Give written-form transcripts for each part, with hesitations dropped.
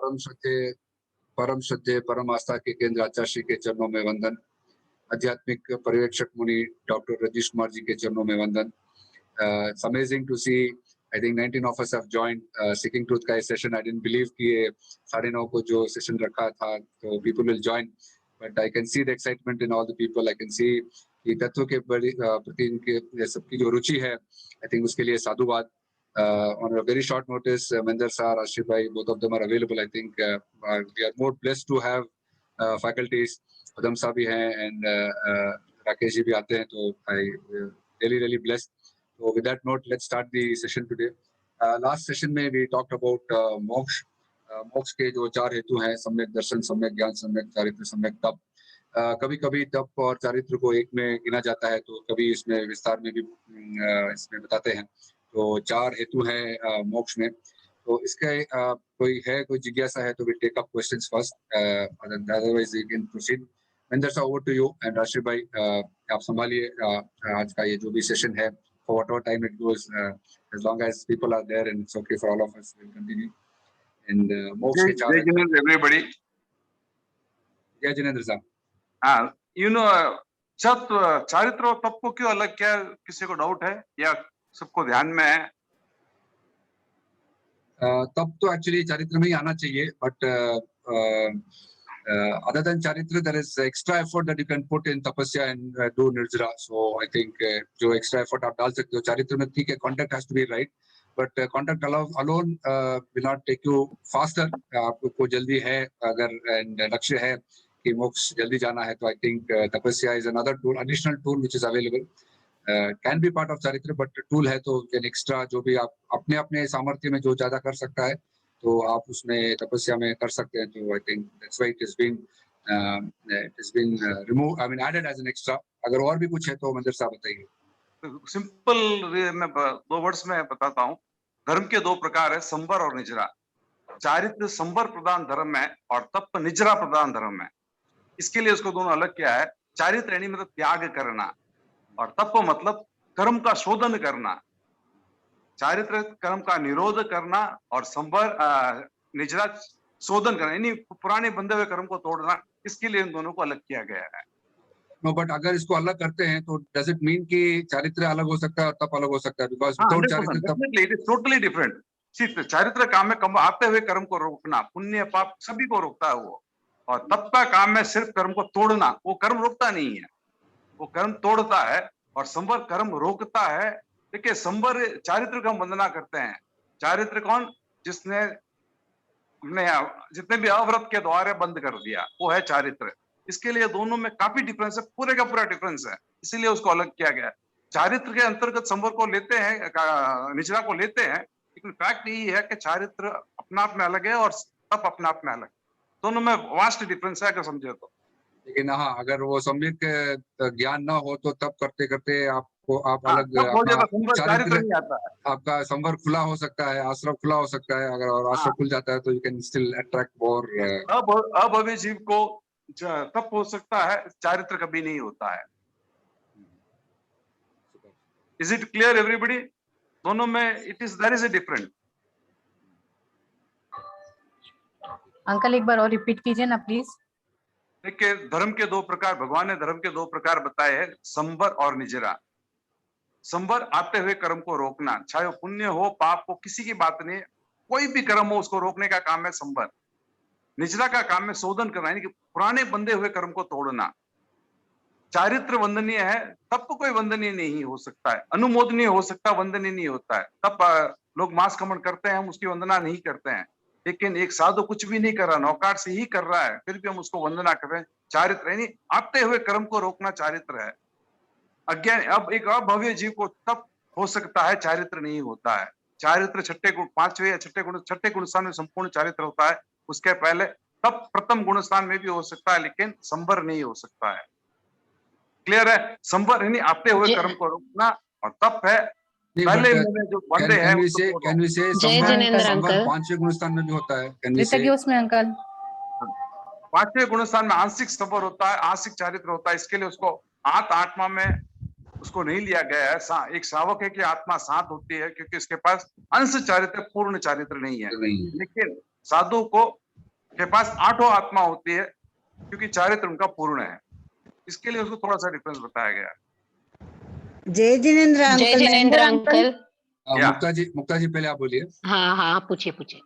परम श्रद्धेय परम आस्था के केंद्र आचार्य श्री के चरणों में वंदन। आध्यात्मिक पर्यवेक्षक मुनि डॉक्टर रजनीश कुमार जी के चरणों में वंदन। It's amazing to see. I think 19 of us have joined Seeking Truth का session. I didn't believe कि ये 9:30 को जो session रखा था तो people will join, but I can see the excitement in all the people. I can see कि तत्व के प्रति इनके सबकी जो रुचि है, I think उसके लिए साधुवाद। On a very short notice, Mender sir, Ashif bhai, both of them are available. I think we are more blessed to have faculties. Udam sir भी हैं and Rakesh ji भी आते हैं, तो I really blessed. So with that note, let's start the session today. Last session में we talked about मोक्ष। मोक्ष के जो 4 हेतु हैं, सम्यक दर्शन, सम्यक ज्ञान, सम्यक चारित्र, सम्यक तप। कभी-कभी तप और चारित्र को एक में गिना जाता है, तो कभी इसमें विस्तार में भी इसमें बताते हैं। तो 4 हेतु हैं मोक्ष में। तो इसके कोई जिज्ञासा है तो we take up questions first, otherwise we can proceed. Mender sir, over to you, and Rashid bhai, आप संभालिए आज का ये जो भी सेशन है, for whatever time it goes, as long as people are there and it's okay for all of us, we'll continue. And मोक्ष के 4 Jinendra, everybody. जय जिनेंद्र साहब। You know, चारित्र और तप को क्यों अलग किया, किसी को डाउट है या सबको ध्यान में है? तब तो एक्चुअली चारित्र में ही आना चाहिए, but other than charitra, there is extra effort that you can put in tapasya and do nirjara. So I think जो extra effort आप डाल सकते हो चारित्र में, ठीक है, contact has to be right, but contact alone will not take you faster. आपको जल्दी है अगर and लक्ष्य है कि मोक्ष जल्दी जाना है, तो I think tapasya is another tool, additional tool which is available. Can be part of charitra, but tool है तो can extra जो भी आप अपने सामर्थ्य में जो ज्यादा कर सकता है तो आप उसमें तपस्या में कर सकते हैं। तो I think that's why it has been removed, I mean added as an extra. अगर और भी कुछ है तो मंदिर साहब बताइए। सिंपल मैं 2 वर्ड्स में बताता हूँ। धर्म के 2 प्रकार है, संवर और निजरा। चारित्र संवर प्रधान धर्म है और तप निजरा प्रधान धर्म है। इसके लिए उसको दोनों अलग किया है। चारित्र यानी मतलब त्याग करना और तप मतलब कर्म का शोधन करना। चारित्र कर्म का निरोध करना और संवर निजरा शोधन करना, यानी पुराने बंधे हुए कर्म को तोड़ना। इसके लिए इन दोनों को अलग किया गया है। नो, बट अगर इसको अलग करते हैं तो डज इट मीन कि चारित्र अलग हो सकता है और तप अलग हो सकता है? बिकॉज़ विदाउट चारित्र तप इट इज टोटली डिफरेंट। चारित्र काम में कम आते हुए कर्म को रोकना, पुण्य पाप सभी को रोकता है वो, और तप का काम में सिर्फ कर्म को तोड़ना। वो कर्म रोकता नहीं है, वो कर्म तोड़ता है, और संवर कर्म रोकता है। देखिए, संवर चारित्र का वंदना करते हैं। चारित्र कौन? जिसने जितने भी अव्रत के द्वार बंद कर दिया, वो है चारित्र। इसके लिए दोनों में काफी डिफरेंस है, पूरे का पूरा डिफरेंस है, इसीलिए उसको अलग किया गया। चारित्र के अंतर्गत संवर को लेते हैं, निचरा को लेते हैं, लेकिन फैक्ट यही है कि चारित्र अपने आप में अलग है और तप अपने आप में अलग। दोनों में वास्ट डिफरेंस है, अगर समझे तो। लेकिन हाँ, अगर वो सम्यक ज्ञान ना हो तो तब करते करते आप अलग आपका संवर खुला हो सकता है, आश्रम खुला हो सकता है। अगर और आश्रम खुल जाता है तो you can still attract more. अभव्य जीव को तप हो सकता है, चारित्र कभी नहीं होता है। Is it clear everybody? दोनों में it is there is a different. Uncle एक बार और रिपीट कीजिए ना प्लीज। देखिए, धर्म के 2 प्रकार, भगवान ने धर्म के 2 प्रकार बताए हैं, संवर और निजरा। संवर आते हुए कर्म को रोकना, चाहे वो पुण्य हो पाप हो, किसी की बात नहीं, कोई भी कर्म हो उसको रोकने का काम है संवर। निजरा का काम है शोधन करना, यानी कि पुराने बंधे हुए कर्म को तोड़ना। चारित्र वंदनीय है, तप कोई वंदनीय नहीं हो सकता है, अनुमोदनीय हो सकता, वंदनीय नहीं होता है। तप लोग मांस खमन करते हैं, हम उसकी वंदना नहीं करते हैं, लेकिन एक साधु कुछ भी नहीं कर रहा, नौकार से ही कर रहा है, फिर भी हम उसको वंदना कर रहे हैं। चारित्र यानी आते हुए कर्म को रोकना चारित्र है। अज्ञान, अब एक अभव्य जीव को तप हो सकता है, चारित्र नहीं होता है। चारित्र 6ठे गुण, 5वें या 6ठे गुण स्थान में संपूर्ण चारित्र होता है। उसके पहले तप प्रथम गुण स्थान में भी हो सकता है, लेकिन संवर नहीं हो सकता है। क्लियर है? संवर यानी आते हुए कर्म को रोकना, और तप है पहले में जो बंधे हैं। कैन वी से संवर 5वें गुण स्थान में भी होता है? कैन वी से उसमें अंकल 5वें गुण स्थान में आंशिक संवर होता है, आंशिक चारित्र होता है। इसके लिए उसको आत्मा में उसको नहीं लिया गया है। एक श्रावक है कि आत्मा सात होती है, क्योंकि इसके पास अंश चारित्र, पूर्ण चारित्र नहीं है। लेकिन साधु को के पास आठों आत्मा होती है, क्योंकि चारित्र उनका पूर्ण है। इसके लिए उसको थोड़ा सा डिफरेंस बताया गया है। जय जिनेन्द्र जय अंकल। जिनेन्द्र अंकल। या। मुक्ता जी पहले आप बोलिए। हाँ हाँ पूछिए पूछिए।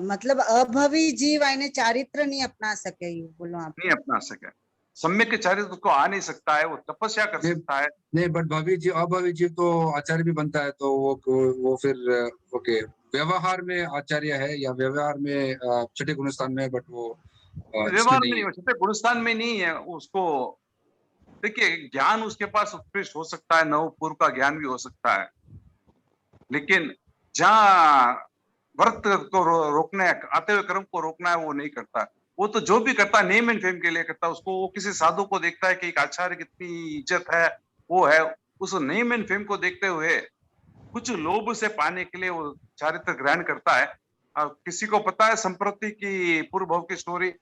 मतलब अभवी जीव आने चारित्र नहीं अपना सके, ये बोलो आप। नहीं अपना सके, सम्यक चारित्र उसको आ नहीं सकता है, वो तपस्या कर सकता है। नहीं, बट अभवी जीव तो आचार्य भी बनता है, तो वो फिर ओके, व्यवहार में आचार्य है या व्यवहार में छठे गुणस्थान में, बट वो व्यवहार में नहीं हो सकते, गुणस्थान में नहीं है उसको। देखिए ज्ञान उसके पास उत्कृष्ट हो सकता है, नवपूर्व का ज्ञान भी हो सकता है, लेकिन जहाँ व्रत को रोकने, आते हुए कर्म को रोकना है, वो नहीं करता। वो तो जो भी करता है नेम एंड फेम के लिए करता है। उसको, वो किसी साधु को देखता है कि एक आचार्य कितनी इज्जत है, वो है, उस नेम एंड फेम को देखते हुए कुछ लोभ से पाने के लिए वो चारित्र ग्रहण करता है। और किसी को पता है संप्रति की पूर्व भव की स्टोरी?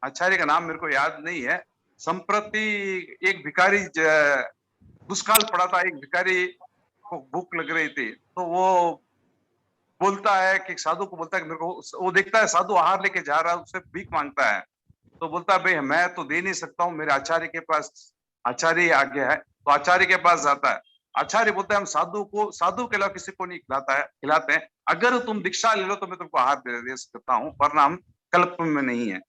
आचार्य का नाम मेरे को याद नहीं है। संप्रति एक भिखारी दुष्काल पड़ा था, एक भिखारी को भूख लग रही थी, तो वो बोलता है कि साधु को बोलता है कि मेरे को, वो देखता है साधु आहार लेके जा रहा है, उससे भीख मांगता है, तो बोलता है भाई मैं तो दे नहीं सकता हूँ, मेरे आचार्य के पास, आचार्य आज्ञा है। तो आचार्य के पास जाता है। आचार्य बोलता है हम साधु के अलावा किसी को नहीं खिलाते हैं, अगर तुम दीक्षा ले लो तो मैं तुमको आहार दे सकता हूँ, वरना हम कल्प में नहीं है।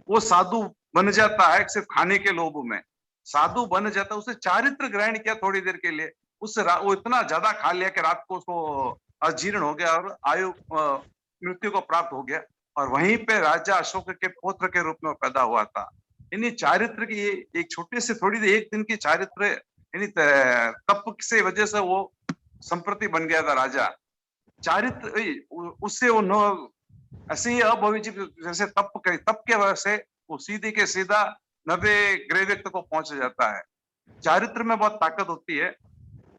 वो साधु बन जाता है सिर्फ खाने के लोभ में, साधु बन जाता है। उसने चारित्र ग्रहण किया थोड़ी देर के लिए, उससे वो इतना ज्यादा खा लिया कि रात को उसको अजीर्ण हो गया और मृत्यु को प्राप्त हो गया, और वहीं पे राजा अशोक के पुत्र के रूप में पैदा हुआ था। यानी चारित्र की एक छोटी सी थोड़ी एक दिन की चारित्र, यानी तप से वजह से वो संप्रति बन गया था राजा। चारित्र उससे वो ऐसे ही अभवी जीव जैसे तप के वजह से वो सीधे के सीधा नवे ग्रह व्यक्त को पहुंच जाता है। चारित्र में बहुत ताकत होती है।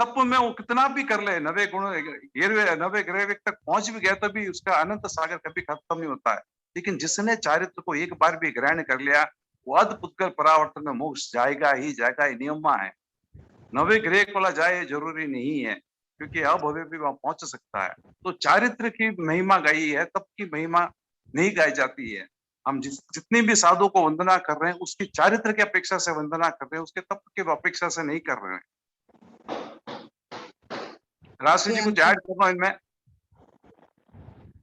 तप में वो कितना भी कर ले, नवे ग्रह व्यक्त तक पहुंच भी गया, तभी उसका अनंत सागर कभी खत्म नहीं होता है। लेकिन जिसने चारित्र को एक बार भी ग्रहण कर लिया, वो अद्भुत परावर्तन में मोक्ष जाएगा ही जाएगा, ये नियम है। नवे ग्रह को जाए जरूरी नहीं है, क्योंकि अभव्य भी वहां पहुंच सकता है। तो चारित्र की महिमा गाई है, तप की महिमा नहीं गाई जाती है। हम जितनी भी साधु को वंदना कर रहे हैं, उसकी चारित्र की अपेक्षा से वंदना कर रहे हैं, उसके तप की अपेक्षा से नहीं कर रहे हैं। राशि जी कुछ ऐड करना इनमें?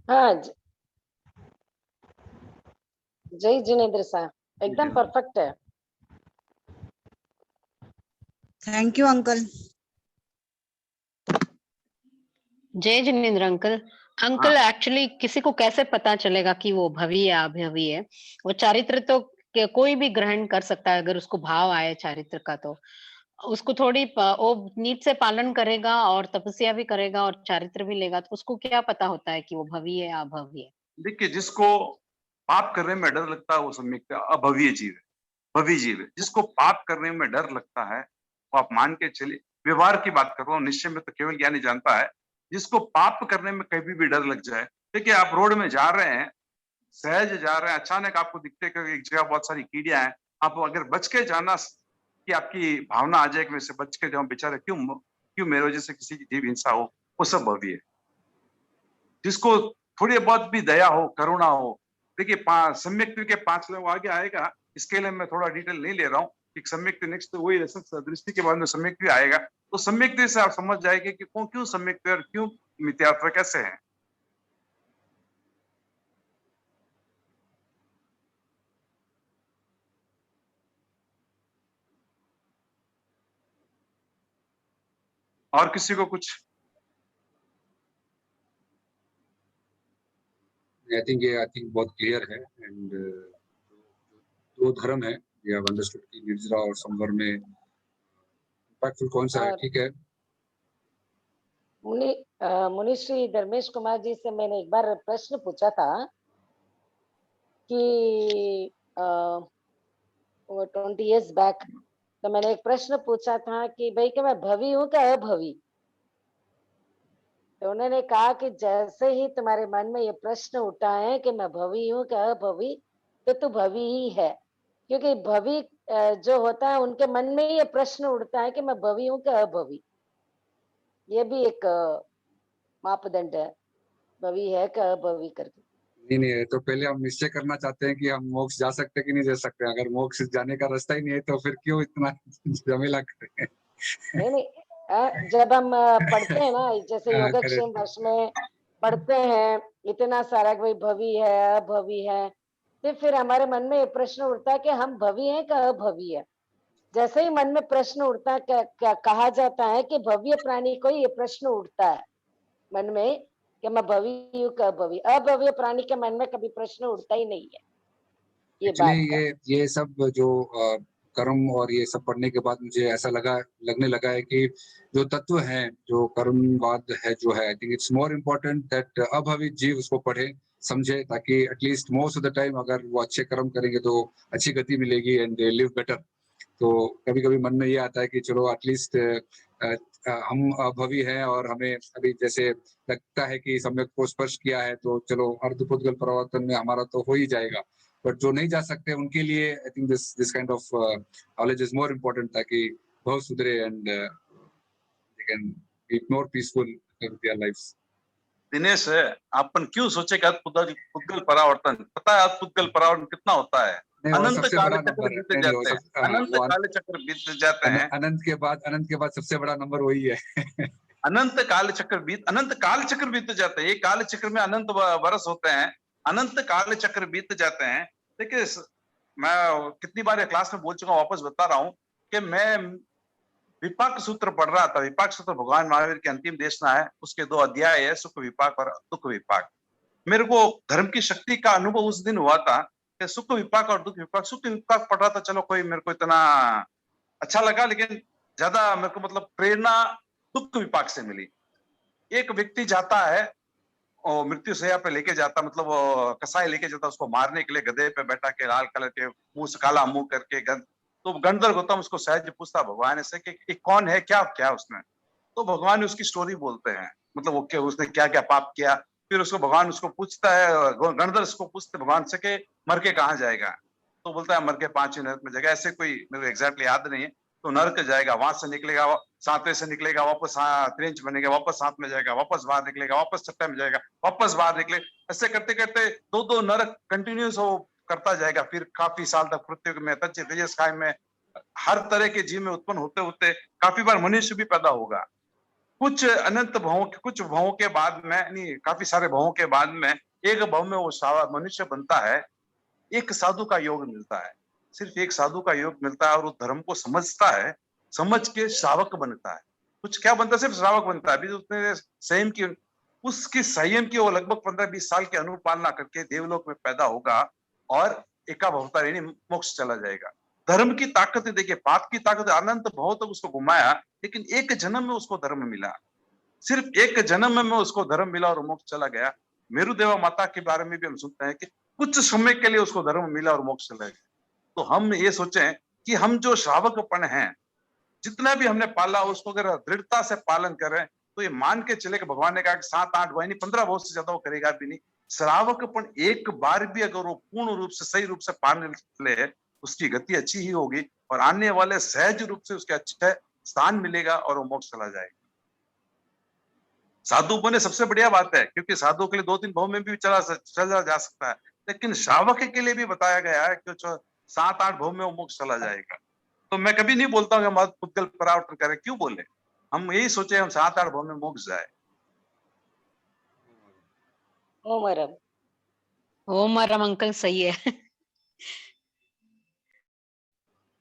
हाँ जय जिनेन्द्र साहब, एकदम परफेक्ट है। Thank you uncle. जय जिनेन्द्र अंकल। अंकल एक्चुअली किसी को कैसे पता चलेगा कि वो भवी या अभवी है? वो चारित्र तो कोई भी ग्रहण कर सकता है, अगर उसको भाव आए चारित्र का, तो उसको थोड़ी वो नीट से पालन करेगा और तपस्या भी करेगा और चारित्र भी लेगा, तो उसको क्या पता होता है कि वो भवी है या अभवी है? देखिए जिसको पाप करने में डर लगता है वो सम्यक अभवीय जीव है, भवी जीव है। जिसको पाप करने में डर लगता है वो आप मान के चलिए, व्यवहार की बात कर रहा हूँ, निश्चय में तो केवल ज्ञानी जानता है। जिसको पाप करने में कभी भी डर लग जाए, देखिए आप रोड में जा रहे हैं, सहज जा रहे हैं, अचानक आपको दिखते कि एक जगह बहुत सारी कीड़ियां हैं, आप अगर बच के जाना कि आपकी भावना आ जाए कि मैं से बच के जाऊं, बेचारे क्यों मेरे वजह से किसी की जीव हिंसा हो, वो सब भवी है। जिसको थोड़ी बहुत भी दया हो, करुणा हो, देखिए सम्यक के 5 लोग आगे आएगा, इसके लिए मैं थोड़ा डिटेल नहीं ले रहा हूँ कि सम्यक नेक्स्ट वही दृष्टि के बाद में सम्यक भी आएगा, तो सम्यक से आप समझ जाएंगे कि क्यों सम्यक और क्यों मिथ्यात्व कैसे है। और किसी को कुछ? आई थिंक बहुत क्लियर है। एंड दो धर्म है, वी हैव अंडरस्टूड कि निर्जरा और संवर में इम्पैक्टफुल कौन सा है। ठीक है, मुनि श्री धर्मेश कुमार जी से मैंने एक बार प्रश्न पूछा था कि 20 years बैक, तो मैंने एक प्रश्न पूछा था कि भाई कि मैं भवी हूँ क्या अभवी? तो उन्होंने कहा कि जैसे ही तुम्हारे मन में ये प्रश्न उठा है कि मैं भवी हूँ क्या अभवी, तो तू भवी ही है, क्योंकि भवी जो होता है उनके मन में ये प्रश्न उठता है कि मैं भवी हूँ क्या अभवी। ये भी एक मापदंड है। भवी है कि अभवी करके। नहीं, तो पहले हम निश्चय करना चाहते हैं कि हम मोक्ष जा सकते हैं कि नहीं जा सकते। अगर मोक्ष जाने का रास्ता ही नहीं है तो फिर क्यों इतना झमेला करें। नहीं, जब हम पढ़ते हैं ना, जैसे हाँ, योगक्षेम correct। वर्ष में पढ़ते हैं इतना सारा कि भाई भवी है अभवी है, तो फिर हमारे मन में ये प्रश्न उठता है कि हम भवी हैं कि अभवी है। जैसे ही मन में प्रश्न उठता है, क्या कहा जाता है कि भव्य प्राणी को ये प्रश्न उठता है मन में कि मैं भवी हूँ कि अभवी। अभव्य प्राणी के मन में कभी प्रश्न उठता ही नहीं है ये एक्चुअली बात का। ये सब जो कर्म और ये सब पढ़ने के बाद मुझे ऐसा लगने लगा है कि जो तत्व हैं, जो कर्मवाद है जो है, I think it's more important that अभावित जीव उसको पढ़े समझे, ताकि at least most of the time अगर वो अच्छे कर्म करेंगे तो अच्छी गति मिलेगी एंड दे लिव बेटर। तो कभी कभी मन में ये आता है कि चलो एटलीस्ट हम अभवी हैं और हमें अभी जैसे लगता है कि सम्यक को स्पर्श किया है तो चलो अर्धपुद्गल प्रवर्तन में हमारा तो हो ही जाएगा। बट जो नहीं जा सकते उनके लिए I think this kind of knowledge is more important, ताकि बहुत सुधरे and they can be more peaceful in their lives. Dinesh, अपन क्यों सोचे कि पुद्गल परावर्तन? पता है पुद्गल परावर्तन कितना होता है? नहीं, वो अनंत सबसे काल बड़ा चक्र नंबर बीत है। जाते हैं, अनंत काल चक्र बीत जाते हैं। अनंत के बाद सबसे बड़ा नंबर वही है। अनंत काल चक्र बीत जाते हैं। एक काल चक्र में अनंत वर्ष होते हैं, अनंत काल चक्र बीत जाते हैं। देखिए, मैं कितनी बार क्लास में बोल चुका हूं, वापस बता रहा हूं कि मैं विपाक सूत्र पढ़ रहा था। विपाक सूत्र भगवान महावीर की अंतिम देशना है, उसके 2 अध्याय है, सुख विपाक और दुख विपाक। मेरे को धर्म की शक्ति का अनुभव उस दिन हुआ था कि सुख विपाक और दुख विपाक। सुख विपाक पढ़ रहा था, चलो कोई मेरे को इतना अच्छा लगा, लेकिन ज्यादा मेरे को मतलब प्रेरणा दुख विपाक से मिली। एक व्यक्ति जाता है और मृत्यु शैया पे लेके जाता, मतलब वो कसाई लेके जाता उसको मारने के लिए, गधे पे बैठा के, लाल कलर के मुंह से काला मुंह करके। तो गंधर्व गौतम उसको सहज पूछता भगवान से कि ये कौन है, क्या क्या उसने। तो भगवान उसकी स्टोरी बोलते हैं, मतलब वो क्या, उसने क्या क्या पाप किया। फिर उसको भगवान उसको पूछता है, गणधर उसको पूछते भगवान से कि मर के कहाँ जाएगा। तो बोलता है मर के 5 नरक में जाएगा। ऐसे कोई मेरे को एग्जैक्टली याद नहीं है। तो नरक जाएगा, वहां से निकलेगा, 7वें से निकलेगा, वापस त्रिंच बनेगा, वापस 7 में जाएगा, वापस बाहर निकलेगा, वापस 6 में जाएगा, वापस बाहर निकले। ऐसे करते करते 2 नरक कंटिन्यूस वो करता जाएगा। फिर काफी साल तक पृथ्वी में तेजस काय में हर तरह के जीव में उत्पन्न होते होते काफी बार मनुष्य भी पैदा होगा। कुछ अनंत भवों के, कुछ भवों के बाद में, नहीं काफी सारे भवों के बाद में एक भव में वो मनुष्य बनता है। एक साधु का योग मिलता है, सिर्फ एक साधु का योग मिलता है, और वो धर्म को समझता है, समझ के श्रावक बनता है। कुछ क्या बनता है, सिर्फ श्रावक बनता है। अभी उसने संयम की, उसकी संयम की वो लगभग 15-20 साल की अनुपालना करके देवलोक में पैदा होगा और एकाभवता यानी मोक्ष चला जाएगा। धर्म की ताकत देखिए, पाप की ताकत अनंत भव तक उसको घुमाया, लेकिन एक जन्म में उसको धर्म मिला। सिर्फ एक जन्म में उसको धर्म मिला और मोक्ष चला गया। मेरुदेवा माता के बारे में भी हम सुनते हैं कि कुछ समय के लिए उसको धर्म मिला और मोक्ष चला गया। तो हम ये सोचें कि हम जो श्रावकपन हैं, जितना भी हमने पाला उसको अगर दृढ़ता से पालन करें तो ये मान के चले कि भगवान ने कहा कि 7-8 यानी 15 बहुत से ज्यादा वो करेगा भी नहीं। श्रावकपन एक बार भी अगर वो पूर्ण रूप से सही रूप से पालने ले, उसकी गति अच्छी ही होगी और आने वाले सहज रूप से उसके अच्छे स्थान मिलेगा और वो मोक्ष चला जाएगा। साधु बने सबसे बढ़िया बात है, क्योंकि साधु के लिए 2-3 भव में भी चला जा सकता है, लेकिन श्रावक के लिए भी बताया गया है कि 7-8 भव में वो मोक्ष चला जाएगा। तो मैं कभी नहीं बोलता हूँ कि पुद्गल परावर्तन करें, क्यों बोले, हम यही सोचे हम 7-8 भव में मोक्ष जाए। ओमरम अंकल सही है।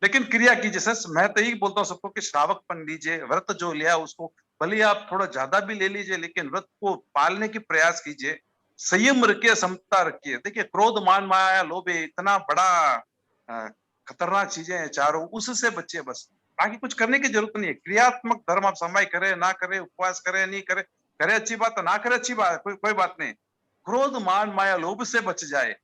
लेकिन क्रिया कीजिए सर, मैं तो यही बोलता हूँ सबको कि श्रावकपन लीजिए, व्रत जो लिया उसको भले आप थोड़ा ज्यादा भी ले लीजिए, लेकिन व्रत को पालने की प्रयास कीजिए, संयम रखिए, समता रखिए। देखिए, क्रोध मान माया लोभ इतना बड़ा खतरनाक चीजें हैं चारों, उससे बचिए बस। बाकी कुछ करने की जरूरत नहीं है। क्रियात्मक धर्म आप समय करे ना करे, उपवास करे नहीं करे, करे अच्छी बात, ना करे अच्छी बात, कोई बात नहीं। क्रोध मान माया लोभ से बच जाए।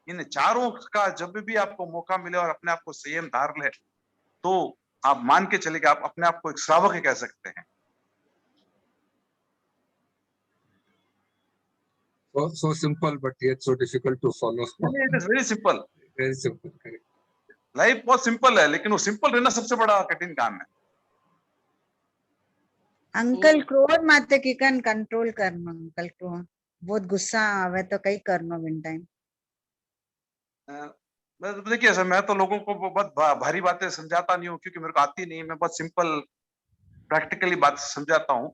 इन चारों का जब भी आपको मौका मिले और अपने आप को संयम धार ले, तो आप मान के चले कि आप अपने आप को एक श्रावक ही कह सकते हैं। So simple, but yet so difficult to follow. It is very simple. Very simple, correct. Life बहुत सिंपल है, लेकिन वो सिंपल रहना सबसे बड़ा कठिन काम है। अंकल क्रोध माते की कन कंट्रोल करना अंकल क्रोध बहुत गुस्सा आवे तो कई करनो विन टाइम। देखिए सर, मैं तो लोगों को बहुत भारी बातें समझाता नहीं हूँ, क्योंकि मेरे को आती नहीं है। मैं बहुत सिंपल प्रैक्टिकली बात समझाता हूँ।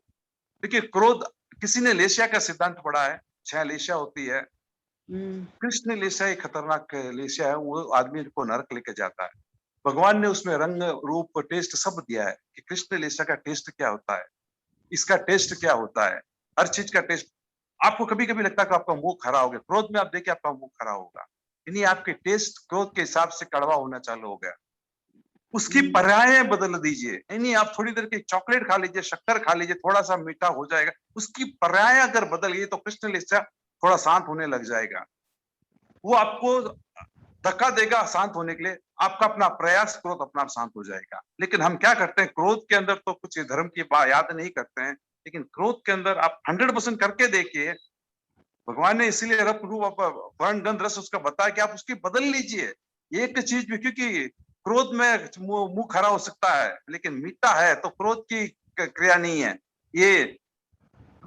देखिए, क्रोध, किसी ने लेशिया का सिद्धांत पढ़ा है, 6 लेशिया होती है। कृष्ण लेशिया एक खतरनाक लेशिया है, वो आदमी को नरक लेके जाता है। भगवान ने उसमें रंग, रूप, टेस्ट सब दिया है कि कृष्ण लेशिया का टेस्ट क्या होता है, इसका टेस्ट क्या होता है, हर चीज का टेस्ट। आपको कभी-कभी लगता है कि आपका मुंह खरा हो गया, क्रोध में आप देखिए आपका मुंह खरा होगा। यानी आपके टेस्ट क्रोध के हिसाब से कड़वा होना चालू हो गया। उसकी पर्यायें बदल दीजिए। यानी आप थोड़ी देर के चॉकलेट खा लीजिए, शक्कर खा लीजिए, थोड़ा-सा मीठा हो जाएगा। उसकी पर्याय अगर बदल गई तो कृष्ण लेशिया थोड़ा शांत होने लग जाएगा। वो आपको धक्का देगा शांत होने के लिए, आपका अपना प्रयास, क्रोध अपना आप शांत हो जाएगा। लेकिन हम क्या करते हैं, क्रोध के अंदर तो कुछ धर्म की याद नहीं करते हैं, लेकिन क्रोध के अंदर आप 100% करके देखिए। भगवान ने इसीलिए रप रूप वर्ण गंध रस उसका बताया कि आप उसकी बदल लीजिए एक चीज भी, क्योंकि क्रोध में मुंह खरा हो सकता है, लेकिन मीठा है तो क्रोध की क्रिया नहीं है, ये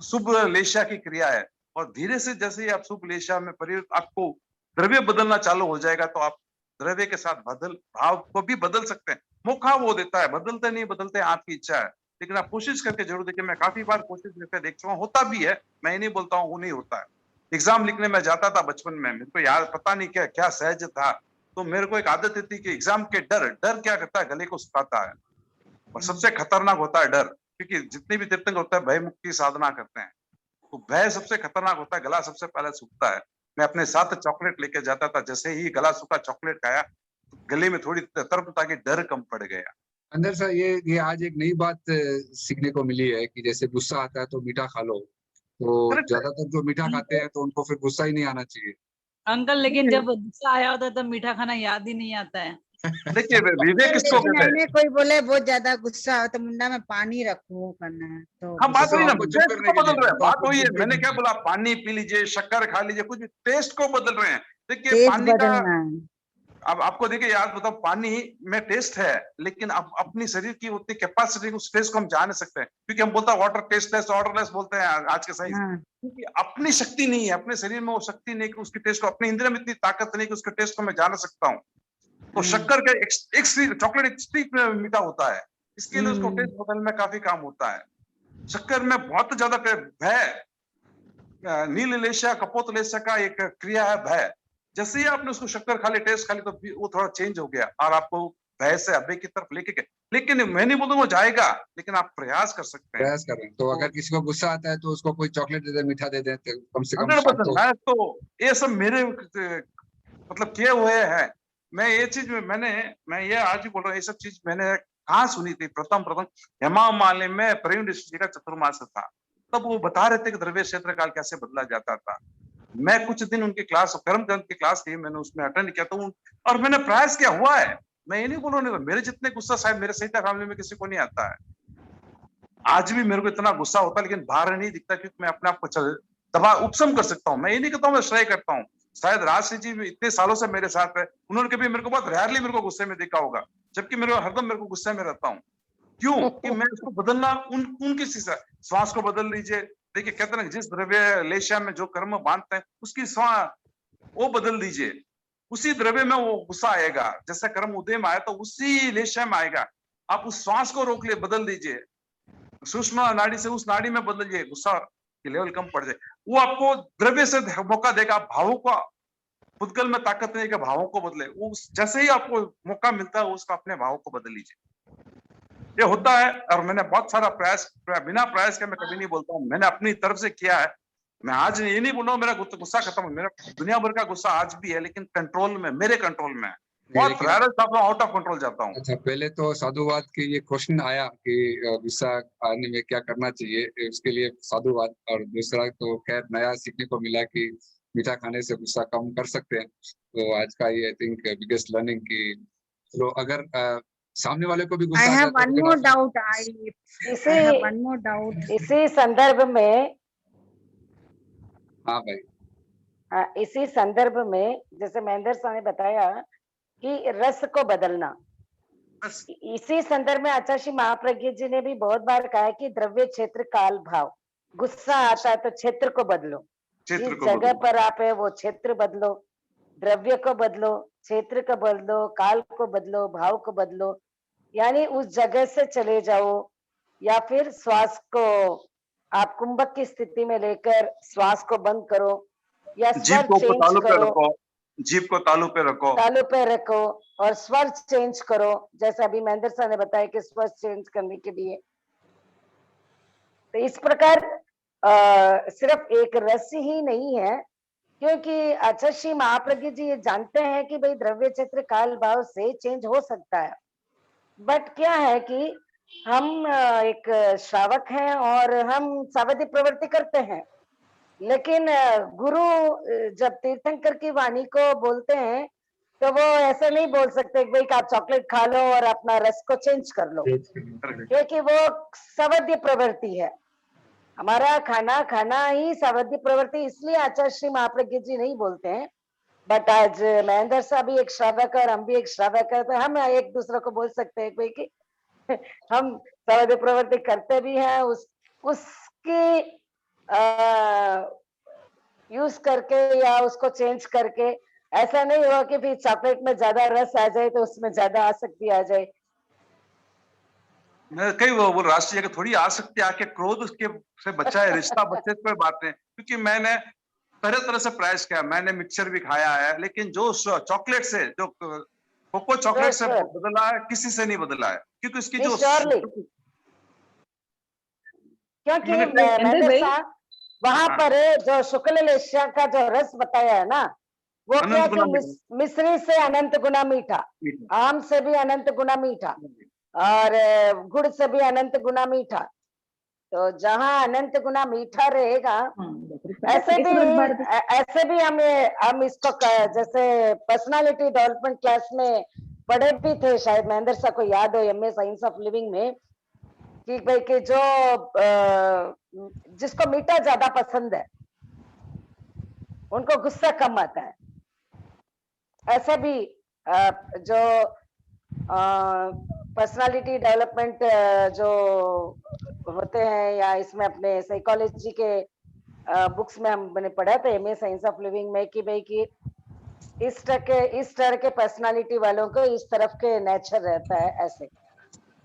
शुभ लेशा की क्रिया है। और धीरे से जैसे ही आप शुभ लेशा में परिवर्तित, आपको द्रव्य बदलना चालू हो जाएगा, तो आप द्रव्य के साथ बदल भाव को भी बदल सकते हैं। मौका वो देता है, बदलते नहीं बदलते आपकी इच्छा है, लेकिन आप कोशिश करके जरूर देखिए। मैं काफी बार कोशिश करके देख चुका हूं, होता भी है, मैं ये नहीं बोलता हूँ वो नहीं होता है। एग्जाम लिखने में जाता था बचपन में, मेरे को याद पता नहीं क्या क्या सहज था, तो मेरे को एक आदत थी कि एग्जाम के डर क्या करता है, गले को सुखाता है। और सबसे खतरनाक होता है डर, क्योंकि जितने भी तीर्थंकर होता है भय मुक्ति साधना करते हैं, तो भय सबसे खतरनाक होता है, गला सबसे पहले सूखता है। मैं अपने साथ चॉकलेट लेके जाता था, जैसे ही गला सूखा चॉकलेट खाया, तो गले में थोड़ी तरबता की डर कम पड़ गया। अंदर सर, ये आज एक नई बात सीखने को मिली है कि जैसे गुस्सा आता है तो मीठा खा लो। तो करेक्ट है। ज्यादातर जो मीठा खाते हैं तो उनको फिर गुस्सा ही नहीं आना चाहिए। अंकल, लेकिन जब गुस्सा आया होता है तब मीठा खाना याद ही नहीं आता है। देखिए विवेक किसको लेकिन कहते हैं? आईने कोई बोले बहुत ज्यादा गुस्सा हो तो मुंडा में पानी रखो करना है तो हाँ, बात तो वही ना, आपको चुप टेस्ट करने को के बदल लिए, रहे हैं, तो बात आपको वही है। चुप मैंने करने क्या के बोला, पानी पी लीजिए, शक्कर खा लीजिए, कुछ भी टेस्ट को बदल रहे हैं। देखिए तेज पानी का, बदलना है। अब आपको देखिए याद बताओ, पानी में टेस्ट है, लेकिन अब अपनी शरीर की उतनी कैपेसिटी, उस टेस्ट को हम जान नहीं सकते हैं, क्योंकि हम बोलते हैं वाटर टेस्टलेस, ऑर्डरलेस बोलते हैं आज के साइंस, हाँ क्योंकि अपनी शक्ति नहीं है, अपने शरीर में वो शक्ति नहीं कि उसकी टेस्ट को, अपने इंद्रिय में इतनी ताकत नहीं कि उसके टेस्ट को मैं जान सकता हूँ। तो शक्कर का एक चॉकलेट एक्सट्रीम मीठा होता है, इसके लिए उसको टेस्ट बदलने में काफी काम होता है। शक्कर में बहुत ज्यादा भय, नील लेशा कपोत लेशा का एक क्रिया है भय। जैसे ही आपने उसको शक्कर खा ली, टेस्ट खा ली, तो वो थोड़ा चेंज हो गया और आपको भय से अभय की तरफ लेके गए। लेकिन मैं नहीं बोलूंगा वो जाएगा, लेकिन आप प्रयास कर सकते हैं। प्रयास कर रहे हैं। तो अगर किसी को गुस्सा आता है तो उसको कोई चॉकलेट दे दे, मीठा दे दे, तो कम से कम शांत 100% तो। मैं तो, ये सब मेरे मतलब किए हुए हैं। मैं ये चीज मैं ये आज ही बोल रहा हूँ, ये सब चीज मैंने कहाँ सुनी थी? प्रथम हेमा मालिनी में प्रवीण ऋषि जी का चतुर्मास था, तब वो बता रहे थे कि द्रव्य क्षेत्र काल कैसे बदला जाता था। मैं कुछ दिन उनकी क्लास, कर्म ग्रंथ की क्लास थी, मैंने उसमें अटेंड किया, तो और मैंने प्रयास किया, हुआ है। मैं ये नहीं बोल रहा हूँ, मेरे जितने गुस्सा शायद मेरे सहिता फैमिली में किसी को नहीं आता है। आज भी मेरे को इतना गुस्सा होता है, लेकिन बाहर नहीं दिखता, क्योंकि मैं अपने आप को दबा उपशम कर सकता हूँ। मैं ये नहीं कहता हूँ मैं श्रेय करता हूँ, शायद राजश्री जी इतने सालों से मेरे साथ है, उन्होंने कभी मेरे को बहुत रेयरली मेरे को गुस्से में देखा होगा, जबकि हरदम मेरे को गुस्से में रहता हूँ। क्यों? कि मैं उसको बदलना, उनकी श्वास को बदल लीजिए। देखिए कहते हैं जिस द्रव्य लेशा में जो कर्म बांधते हैं, उसकी वो बदल दीजिए, उसी द्रव्य में वो गुस्सा आएगा। जैसा कर्म उदय में आया तो उसी लेशा में आएगा। आप उस श्वास को रोक ले, बदल दीजिए, सूक्ष्म नाड़ी से उस नाड़ी में बदलिए, गुस्सा की लेवल कम पड़ जाए। वो आपको द्रव्य से मौका देगा, भावों को, पुद्गल में ताकत नहीं कि भावों को बदले। वो जैसे ही आपको मौका मिलता है, उसका अपने भावों को बदल लीजिए। ये होता है, और मैंने बहुत सारा प्रयास, बिना प्रयास के मैं कभी नहीं बोलता हूँ, मैंने अपनी तरफ से किया है। मैं आज ये नहीं बोल रहा हूँ मेरा गुस्सा खत्म है, मेरा दुनिया भर का गुस्सा आज भी है, लेकिन कंट्रोल में, मेरे कंट्रोल में है। बहुत लेकिन आउट ऑफ कंट्रोल जाता हूँ। अच्छा, पहले तो साधुवाद के ये क्वेश्चन आया कि गुस्सा आने में क्या करना चाहिए, उसके लिए साधुवाद। और दूसरा तो खैर नया सीखने को मिला कि मीठा खाने से गुस्सा कम कर सकते हैं। तो आज का ये आई थिंक बिगेस्ट लर्निंग की, तो अगर सामने वाले को भी I गुस्सा आ have जाता है one तो more फिर doubt. I have one more doubt. इसी संदर्भ में, हाँ भाई, इसी संदर्भ में जैसे महेंद्र साहब ने बताया कि रस को बदलना, इसी संदर्भ में आचार्य महाप्रज्ञ जी ने भी बहुत बार कहा है कि द्रव्य क्षेत्र काल भाव, गुस्सा आता है तो क्षेत्र को बदलो। क्षेत्र जिस को जगह बदलो। पर आप है वो क्षेत्र बदलो, द्रव्य को बदलो, क्षेत्र को बदलो, काल को बदलो, भाव को बदलो, यानी उस जगह से चले जाओ। या फिर श्वास को आप कुंभक की स्थिति में लेकर श्वास को बंद करो, या जीभ स्वर को ऊपर चेंज तालू पे करो, रखो, जीभ को तालू पे रखो। तालू पे रखो और स्वर चेंज करो, जैसे अभी महेंद्र सर ने बताया कि स्वर चेंज करने के लिए। तो इस प्रकार सिर्फ एक रस ही नहीं है, क्योंकि अच्छा श्री महाप्रज्ञ जी ये जानते हैं कि भाई द्रव्य क्षेत्र काल भाव से चेंज हो सकता है, बट क्या है कि हम एक श्रावक हैं और हम सावधि प्रवृत्ति करते हैं, लेकिन गुरु जब तीर्थंकर की वाणी को बोलते हैं तो वो ऐसे नहीं बोल सकते कि भाई आप चॉकलेट खा लो और अपना रस को चेंज कर लो, क्योंकि वो सावध्य प्रवृत्ति है। हमारा खाना खाना ही सावध्य प्रवृत्ति, इसलिए आचार्य श्री महाप्रज्ञ जी नहीं बोलते हैं। बट आज महेंद्र साहब भी एक श्रावक है और हम भी एक श्रावक है, तो हम एक दूसरे को बोल सकते हैं भाई कि हम सावध्य प्रवृत्ति करते भी हैं, उसकी यूज करके या उसको चेंज करके। ऐसा नहीं हुआ कि फिर चॉकलेट में ज्यादा रस आ जाए तो उसमें ज्यादा आसक्ति आ जाए। मैं कई वो राष्ट्रीय की थोड़ी आसक्ति आके क्रोध के से बचा है, रिश्ता बच्चे कोई बात नहीं, क्योंकि मैंने तरह तरह से प्रयास किया, मैंने मिक्सचर भी खाया है, लेकिन जो चॉकलेट से जो कोको चॉकलेट से Sure. बदला है किसी से नहीं बदला है, क्योंकि उसकी नहीं, जो surely. क्योंकि मैंने महेंद्र भाई, साहब वहां हाँ। पर जो शुक्ल एशिया का जो रस बताया है ना, वो अनंत क्या गुना कि मीठा। मिश्री से अनंत गुना मीठा, आम से भी अनंत गुना मीठा और गुड़ से भी अनंत गुना मीठा। तो जहाँ अनंत गुना मीठा रहेगा, ऐसे भी हम इसको जैसे पर्सनालिटी डेवलपमेंट क्लास में पढ़े भी थे, शायद महेंद्र साहब को याद हो, एमए साइंस ऑफ लिविंग में, कि भाई कि जो जिसको मीठा ज्यादा पसंद है उनको गुस्सा कम आता है। ऐसे भी जो पर्सनालिटी डेवलपमेंट जो होते हैं, या इसमें अपने साइकोलॉजी के बुक्स में हमने पढ़ा था एमए साइंस ऑफ लिविंग में, कि भाई कि इस तरह के पर्सनालिटी वालों को इस तरफ के नेचर रहता है। ऐसे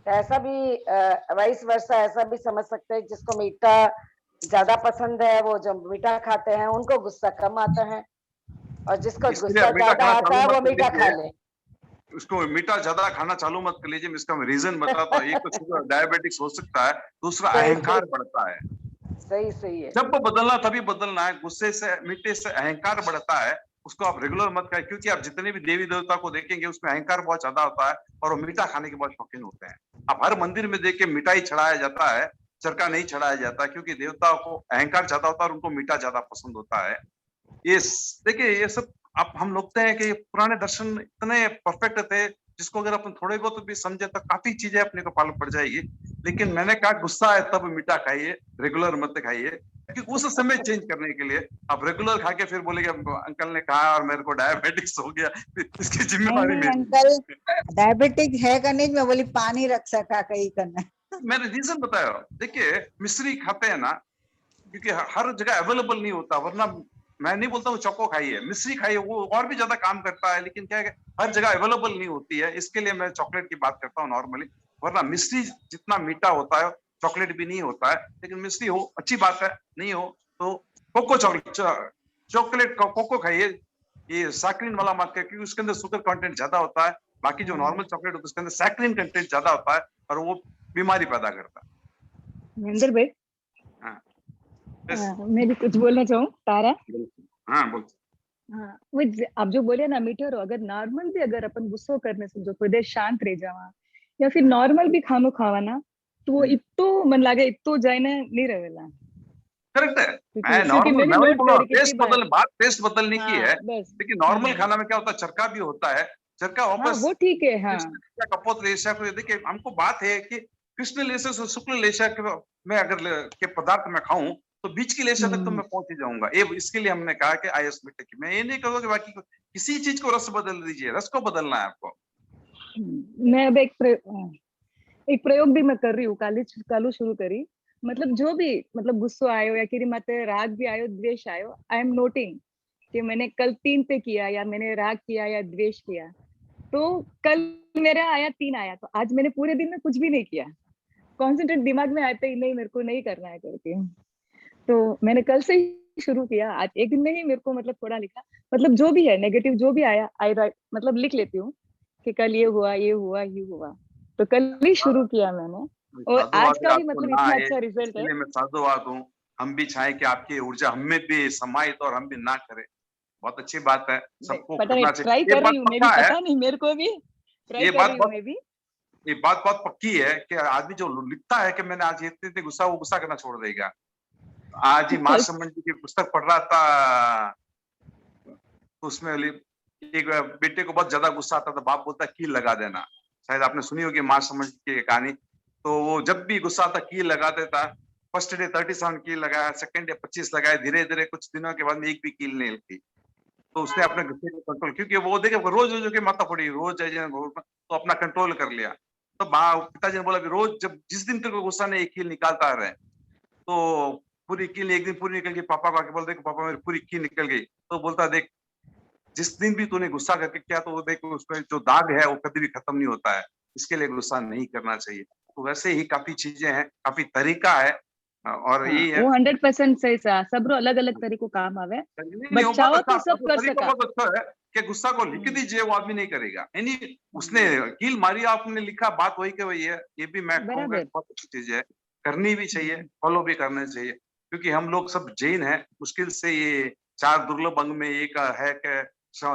तो ऐसा भी वाइस वर्सा ऐसा भी समझ सकते हैं, जिसको मीठा ज्यादा पसंद है वो जो मीठा खाते हैं उनको गुस्सा कम आता है, और जिसको गुस्सा ज्यादा आता है वो मीठा खा ले। उसको मीठा ज्यादा खाना चालू मत कर लीजिए, मैं इसका रीजन बताता हूँ। एक तो शुगर डायबिटिक्स हो सकता है, दूसरा अहंकार बढ़ता है। सही है। जब वो बदलना तभी बदलना है, गुस्से से मीठे से अहंकार बढ़ता है, उसको आप रेगुलर मत करें, क्योंकि आप जितने भी देवी देवता को देखेंगे उसमें अहंकार बहुत ज्यादा होता है और वो मीठा खाने के बहुत शौकीन होते हैं। आप हर मंदिर में देख के मिठाई चढ़ाया जाता है, चरका नहीं चढ़ाया जाता, क्योंकि देवताओं को अहंकार ज्यादा होता है और उनको मीठा ज्यादा पसंद होता है। ये देखिए, ये सब आप हम लोगते हैं कि पुराने दर्शन इतने परफेक्ट थे, जिसको अगर अपन थोड़े बहुत भी समझे तो काफी चीजें अपने को पालन पड़ जाएगी। लेकिन मैंने कहा गुस्सा है तब मीठा खाइए, रेगुलर मत खाइए, क्योंकि उस समय चेंज करने के लिए आप रेगुलर खा के फिर बोलेंगे अंकल ने कहा और मेरे को डायबिटिक्स हो गया, इसकी जिम्मेवारी नहीं मेरी। अंकल डायबिटिक है का नहीं, मैं बोली पानी रख सका कहीं करना। मैंने रीजन बताया, देखिए मिश्री खाते हैं ना, क्योंकि हर जगह अवेलेबल नहीं होता, वरना मैं नहीं बोलता हूँ चौको खाइए, मिश्री खाइए, वो और भी ज्यादा काम करता है, लेकिन क्या है हर जगह अवेलेबल नहीं होती है, इसके लिए मैं चॉकलेट की बात करता हूँ नॉर्मली। वरना मिश्री जितना मीठा होता है चॉकलेट भी नहीं होता है, लेकिन मिश्री हो अच्छी बात है, नहीं हो तो कोको चॉकलेट कोको खाइए, ये सैक्रिन वाला मत खाइए, क्योंकि उसके अंदर शुगर कंटेंट ज्यादा होता है। बाकी जो नॉर्मल चॉकलेट होता है उसके अंदर सैक्रिन कंटेंट ज्यादा होता है और वो बीमारी पैदा करता है। महेंद्र भाई, Yes. मैं भी कुछ बोलना चाहूँ। तारा, हाँ बोल। हाँ, वो आप जो बोले ना मीठे, और अगर नॉर्मल भी अगर अपन गुस्सो करने से जो थोड़ी देर शांत रह जावा, या फिर नॉर्मल भी खानो खावा ना, तो वो इतो मन लागे इतो जाए ना नहीं रहेला। करेक्ट है, क्योंकि मैं क्योंकि नॉर्मल मैंने मैं वही नोट बोल रहा हूँ, करी कितनी बार। बात टेस्ट बदलने की है, बस। लेकिन नॉर्मल खाना में क्या होता है, चरका भी होता है, चरका हाँ, वापस वो ठीक है। हाँ, कपोत लेशा को देखिए, हमको बात है कि कृष्ण लेशा से शुक्ल लेशा के मैं अगर के पदार्थ में खाऊं तो बीच की लेशा तक तो मैं पहुंच ही जाऊंगा। ये इसके लिए हमने कहा कि आयस मिट्टी की, मैं ये नहीं कहूंगा कि बाकी किसी चीज को रस बदल दीजिए, रस को बदलना है आपको। मैं अब एक प्रयोग भी मैं कर रही हूँ, कालू शुरू करी। मतलब जो भी मतलब गुस्सो आयो या किरी माते राग भी आयो द्वेष आयो, आई एम नोटिंग कि मैंने कल 3 पे किया या मैंने राग किया या द्वेष किया, तो कल मेरा आया 3 आया, तो आज मैंने पूरे दिन में कुछ भी नहीं किया। कॉन्सेंट्रेट दिमाग में आते ही नहीं, मेरे को नहीं करना है करके, तो मैंने कल से ही शुरू किया। आज एक दिन में ही मेरे को मतलब थोड़ा लिखा, मतलब जो भी है नेगेटिव जो भी आया आई राइट, मतलब लिख लेती हूँ कि कल ये हुआ ये हुआ ये हुआ, तो कल ही शुरू किया मैंने, और आज साधुवाद का भी आपको मतलब ना इतना आए अच्छा रिजल्ट है। इसलिए मैं साधुवाद हूँ। हम भी चाहें कि आपकी ऊर्जा हमें भी समाहित और हम भी ना करें। बहुत अच्छी बात है, सबको पता नहीं, करना ट्राई चाहिए। ये कर बात रही हूँ मैं भी, पक्का है, पता नहीं मेरे को भी ट्राई ये कर बात रही हूँ बहुत मैं भी। ये बात बहुत पक्की है कि आदमी जो लिखता है कि मैंने आज इतने इतने गुस्सा, वो गुस्सा करना छोड़ देगा। आज ही महासम्मन जी की पुस्तक पढ़ रहा था, तो उसमें एक बेटे को बहुत ज्यादा गुस्सा आता था, बाप बोलता है कील लगा देना। शायद आपने सुनी होगी महासम्मन जी की कहानी। तो वो जब भी गुस्सा आता कील लगा देता। फर्स्ट डे 37 कील लगाया, सेकंड डे 25 लगाए, धीरे धीरे कुछ दिनों के बाद में एक भी कील नहीं लगती। तो उसने अपने गुस्से को कंट्रोल, क्योंकि वो देखे रोज रोज के माता पड़ी, रोज तो अपना कंट्रोल कर लिया। तो पिताजी ने बोला कि रोज जब जिस दिन तक गुस्सा नहीं एक कील निकालता रहे, तो पूरी कील एक दिन पूरी निकल गई, पापा को आके बोल दे कि पापा मेरी पूरी कील निकल गई। तो बोलता देख, जिस दिन भी तूने गुस्सा करके किया तो वो देख उसमें जो दाग है वो कभी भी खत्म नहीं होता है, इसके लिए गुस्सा नहीं करना चाहिए। तो वैसे ही काफी चीजें हैं, काफी तरीका है, और हाँ, यही है। वो 100% सही सा, सबरो अलग अलग तरीको काम आवे, नहीं, वो बहुत बच्चाओ अच्छा, तो सब आपका कर तरीका सका। बहुत अच्छा है कि गुस्सा को लिख दीजिए, वो आदमी नहीं करेगा। यानी उसने कील मारी, आपने लिखा, बात वही के वही है। ये भी मैं कहूंगा बराबर। बहुत अच्छी चीज है, करनी भी चाहिए, फॉलो भी करना चाहिए। क्योंकि हम लोग सब जैन हैं, मुश्किल से ये 4 दुर्लभ अंग में एक है कि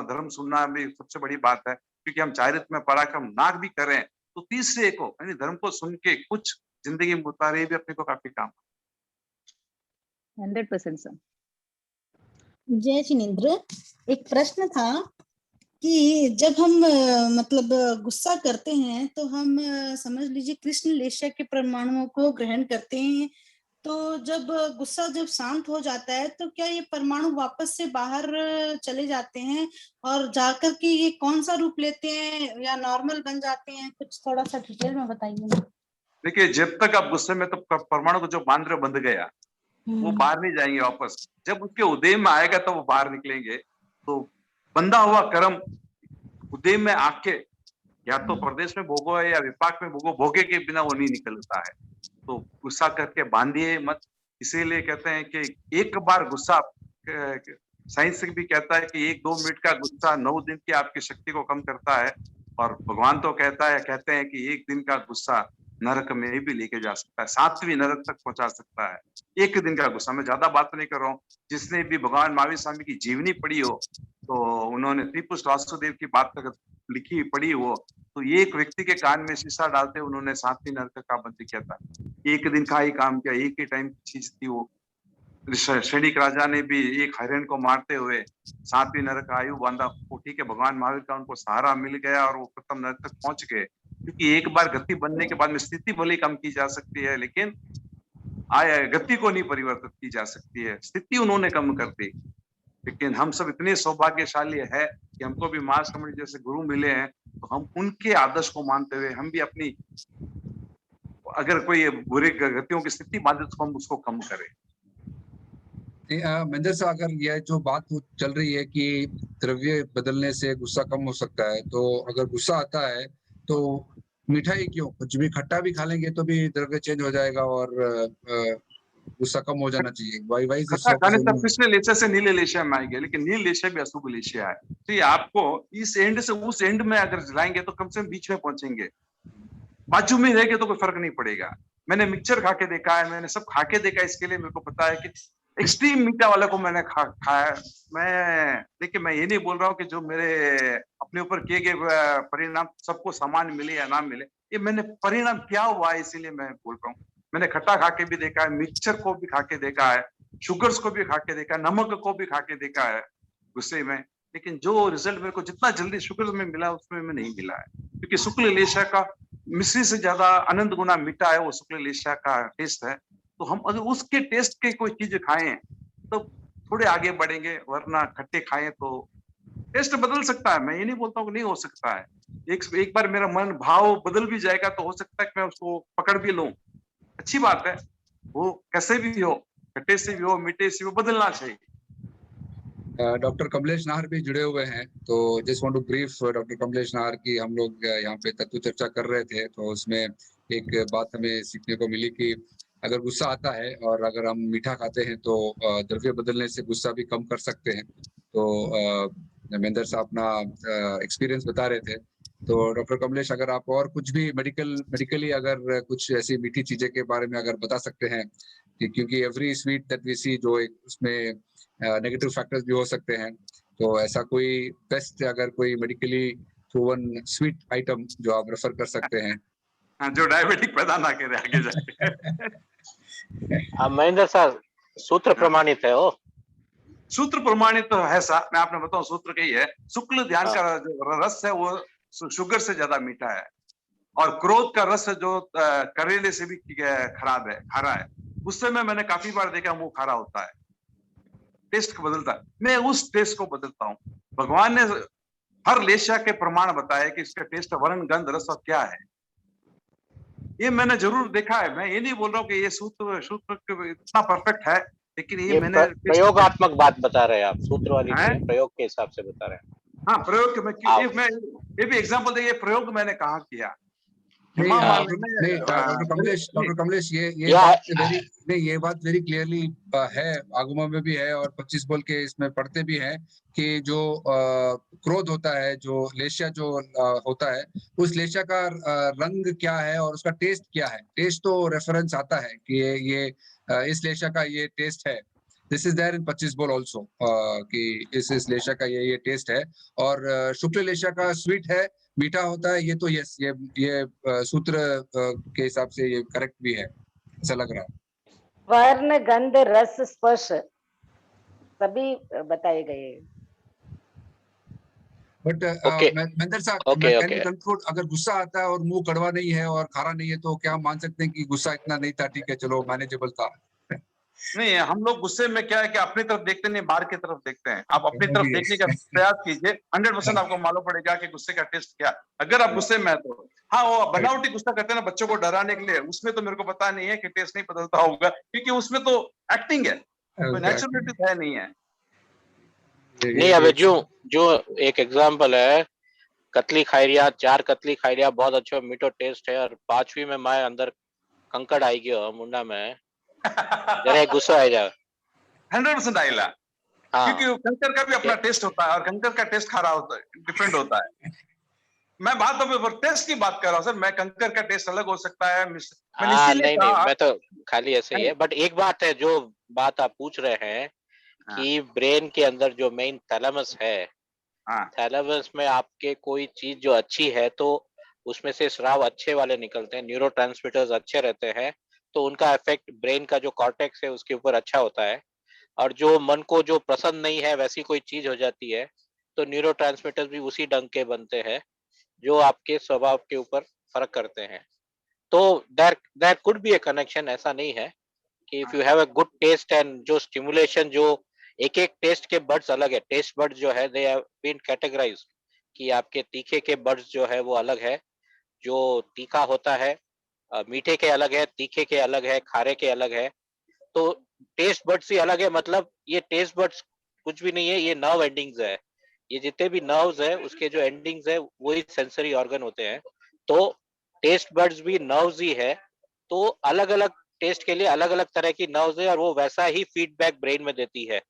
धर्म सुनना भी सबसे बड़ी बात है। क्योंकि हम चारित्र में पराक्रम नाग भी करें, तो तीसरे को यानी धर्म को सुन के कुछ जिंदगी में उतारे, भी अपने को काफी काम। 100% सर। जय जिनेंद्र, एक प्रश्न था कि जब हम मतलब गुस्सा करते हैं तो हम समझ लीजिए कृष्ण लेशा के परमाणुओं को ग्रहण करते हैं, तो जब गुस्सा जब शांत हो जाता है तो क्या ये परमाणु वापस से बाहर चले जाते हैं और जाकर के ये कौन सा रूप लेते हैं या नॉर्मल बन जाते हैं? कुछ थोड़ा सा डिटेल में बताइए। देखिए, जब तक आप गुस्से में, तो परमाणु को जो बांध रहे बंध गया, वो बाहर नहीं जाएंगे वापस। जब उसके उदय में आएगा तो वो बाहर निकलेंगे। तो बंधा हुआ कर्म उदय में आके या तो प्रदेश में भोगो है या विपाक में भोगो, भोगे के बिना वो नहीं निकलता है। तो गुस्सा करके बांधिए मत। इसीलिए कहते हैं कि एक बार गुस्सा, साइंस भी कहता है कि 1-2 मिनट का गुस्सा 9 दिन की आपकी शक्ति को कम करता है। और भगवान तो कहते हैं कि 1 दिन का गुस्सा नरक में भी लेके जा सकता है, 7वीं नरक तक पहुंचा सकता है। 1 दिन का गुस्सा, मैं ज्यादा बात नहीं कर रहा हूँ। जिसने भी भगवान महावीर स्वामी की जीवनी पढ़ी हो, तो उन्होंने त्रिपुष्ट वासुदेव की बात अगर लिखी पढ़ी हो, तो ये एक व्यक्ति के कान में शीशा डालते उन्होंने 7वीं नरक का बंद किया था। 1 दिन का ही काम किया, एक ही टाइम की चीज थी वो। शनिक राजा ने भी एक हरिण को मारते हुए 7वीं नरक का आयु बांधा। वो ठीक है, भगवान महावीर का उनको सहारा मिल गया और वो प्रथम नरक तक पहुंच गए। क्योंकि एक बार गति बनने के बाद में स्थिति भले कम की जा सकती है, लेकिन गति को नहीं परिवर्तित की जा सकती है। स्थिति उन्होंने कम कर दी। लेकिन हम सब इतने सौभाग्यशाली है कि हमको भी महासम्मन जैसे गुरु मिले हैं, तो हम उनके आदर्श को मानते हुए हम भी अपनी, अगर कोई बुरी गतियों की स्थिति बांधे तो हम उसको कम करें। महेंद्र साहब, अगर यह जो बात चल रही है कि द्रव्य बदलने से गुस्सा कम हो सकता है, तो अगर गुस्सा आता है तो मिठाई क्यों, कुछ भी खट्टा भी खा लेंगे तो भी द्रव्य चेंज हो जाएगा और गुस्सा कम हो जाना चाहिए। वाई खट्टा खाने से कृष्ण लेशा से नीले लेशा में आएंगे, लेकिन नील लेशा भी अशुभ लेशा है। तो ये आपको इस एंड से उस एंड में अगर जलाएंगे तो कम से कम बीच में पहुंचेंगे। बाजू में रहेंगे तो कोई फर्क नहीं पड़ेगा। मैंने मिक्सचर खा के देखा है, मैंने सब खा के देखा है, इसके लिए मेरे को पता है कि एक्सट्रीम मीठा वाले को मैंने खाया। मैं देखिए, मैं ये नहीं बोल रहा हूँ कि जो मेरे अपने ऊपर किए गए परिणाम सबको समान मिले या ना मिले, ये मैंने परिणाम क्या हुआ है इसीलिए मैं बोल रहा हूँ। मैंने खट्टा खा के भी देखा है, मिक्सचर को भी खा के देखा है, शुगर्स को भी खा के देखा है, नमक को भी खा के देखा है गुस्से में। लेकिन जो रिजल्ट मेरे को जितना जल्दी शुगर में मिला उसमें में नहीं मिला है, क्योंकि शुक्ल लेशा का मिश्री से ज्यादा अनंत गुना मीठा है वो शुक्ल लेशा का टेस्ट है। तो हम अगर उसके टेस्ट के कोई चीज खाएं तो थोड़े आगे बढ़ेंगे, वरना खट्टे खाएं तो टेस्ट बदल सकता है। मैं ये नहीं बोलता हूँ कि नहीं हो सकता है। एक बार मेरा मन भाव बदल भी जाएगा तो हो सकता है कि मैं उसको पकड़ भी लूं, अच्छी बात है। वो कैसे भी हो, खट्टे से भी हो, मीठे से भी हो, बदलना चाहिए। डॉक्टर कमलेश नाहर भी जुड़े हुए हैं, तो just want to brief doctor Kamlesh Nahar की हम लोग यहाँ पे तत्व चर्चा कर रहे थे, तो उसमें एक बात हमें सीखने को मिली कि अगर गुस्सा आता है और अगर हम मीठा खाते हैं तो द्रव्य बदलने से गुस्सा भी कम कर सकते हैं। तो महेंद्र साहब अपना एक्सपीरियंस बता रहे थे। तो डॉक्टर कमलेश, अगर आप और कुछ भी मेडिकली अगर कुछ ऐसी मीठी चीजें के बारे में अगर बता सकते हैं कि क्योंकि एवरी स्वीट दैट वी सी जो एक उसमें नेगेटिव फैक्टर्स भी हो सकते हैं, तो ऐसा कोई बेस्ट अगर कोई मेडिकली प्रूवन स्वीट आइटम जो आप रेफर कर सकते हैं। हाँ, जो डायबिटिक पैदा ना करे आगे जाके। महेंद्र साहब, सूत्र प्रमाणित है वो। सूत्र प्रमाणित तो है साहब, मैं आपने बताऊं सूत्र कही है, शुक्ल ध्यान का जो रस है वो शुगर से ज्यादा मीठा है, और क्रोध का रस जो करेले से भी खराब है, खारा है। गुस्से में मैंने काफी बार देखा मुंह खारा होता है, टेस्ट बदलता है। मैं उस टेस्ट को बदलता हूँ। भगवान ने हर लेशा के प्रमाण बताए कि इसका टेस्ट वर्ण गंध रस और क्या है, ये मैंने जरूर देखा है। मैं ये नहीं बोल रहा हूँ कि ये सूत्र इतना परफेक्ट है, लेकिन ये मैंने प्रयोगात्मक बात बता रहे हैं आप, सूत्र वाली नहीं, प्रयोग के हिसाब से बता रहे हैं। हाँ, प्रयोग में ये भी एग्जांपल दे, ये प्रयोग मैंने कहाँ किया। डॉक्टर कमलेश, ये बात वेरी क्लियरली है, आगमा में भी है और 25 बोल के इसमें पढ़ते भी हैं कि जो क्रोध होता है, जो लेशा जो होता है, उस लेशा का रंग क्या है और उसका टेस्ट क्या है। टेस्ट तो रेफरेंस आता है कि ये इस लेशा का ये टेस्ट है। दिस इज देयर इन 25 बोल ऑल्सो कि इस लेशा का ये टेस्ट है, और शुक्ल लेशा का स्वीट है, मीठा होता है। ये तो यस, ये सूत्र के हिसाब से ये करेक्ट भी है, ऐसा लग रहा है। वर्ण गंध रस स्पर्श सभी बताए गए। बट महेंद्र साहब, कंक्लूड, अगर गुस्सा आता है और मुंह कड़वा नहीं है और खारा नहीं है, तो क्या हम मान सकते हैं कि गुस्सा इतना नहीं था, ठीक है, चलो मैनेजेबल था? नहीं, हम लोग गुस्से में क्या है कि अपनी तरफ देखते नहीं, बाहर की तरफ देखते हैं। आप अपनी तरफ देखने का प्रयास कीजिए, 100% आपको मालूम पड़ेगा कि गुस्से का टेस्ट क्या। अगर आप गुस्से में है तो हाँ, वो बनावटी गुस्सा करते हैं ना बच्चों को डराने के लिए, उसमें तो मेरे को पता नहीं है कि टेस्ट नहीं बदलता होगा, क्योंकि उसमें तो एक्टिंग है, कोई नेचुरलिटी है नहीं है। नहीं, अब जो एक एग्जाम्पल है, कतली खाइरिया, 4 कतली खाइरिया बहुत अच्छा मीठो टेस्ट है, और 5वीं में मैं अंदर कंकड़ आई गयो मुंडा में, जरा गुस्सा आ जाए 100% आएगा। हाँ। क्योंकि कंकर का भी अपना टेस्ट होता है, और कंकर का टेस्ट खारा होता है, डिफरेंट होता है। मैं बात तो टेस्ट की बात कर रहा हूँ सर, मैं कंकर का टेस्ट अलग हो सकता है। नहीं, मैं तो खाली ऐसे ही है। बट एक बात है, जो बात आप पूछ रहे हैं कि ब्रेन के अंदर जो मेन थैलेमस है, थैलेमस में आपके कोई चीज जो अच्छी है तो उसमें से स्राव अच्छे वाले निकलते हैं, न्यूरोट्रांसमीटर्स अच्छे रहते हैं, तो उनका इफेक्ट ब्रेन का जो कॉर्टेक्स है उसके ऊपर अच्छा होता है। और जो मन को जो पसंद नहीं है वैसी कोई चीज हो जाती है, तो न्यूरोट्रांसमीटर्स भी उसी ढंग के बनते हैं जो आपके स्वभाव के ऊपर फर्क करते हैं। तो there could be a connection, ऐसा नहीं है कि if you have a good taste and जो स्टिमुलेशन, जो एक टेस्ट के बर्ड्स अलग है, टेस्ट बर्ड्स जो है दे हैव बीन कैटेगराइज्ड कि आपके तीखे के बर्ड्स जो है वो अलग है, जो तीखा होता है, मीठे के अलग है, तीखे के अलग है, खारे के अलग है। तो टेस्ट बर्ड्स ही अलग है, मतलब ये टेस्ट बर्ड्स कुछ भी नहीं है, ये नर्व एंडिंग्स है। ये जितने भी नर्व्स है उसके जो एंडिंग्स है वही सेंसरी ऑर्गन होते हैं। तो टेस्ट बर्ड्स भी नर्व्स ही है, तो अलग अलग टेस्ट के लिए अलग अलग तरह की नर्व्स है, और वो वैसा ही फीडबैक ब्रेन में देती है,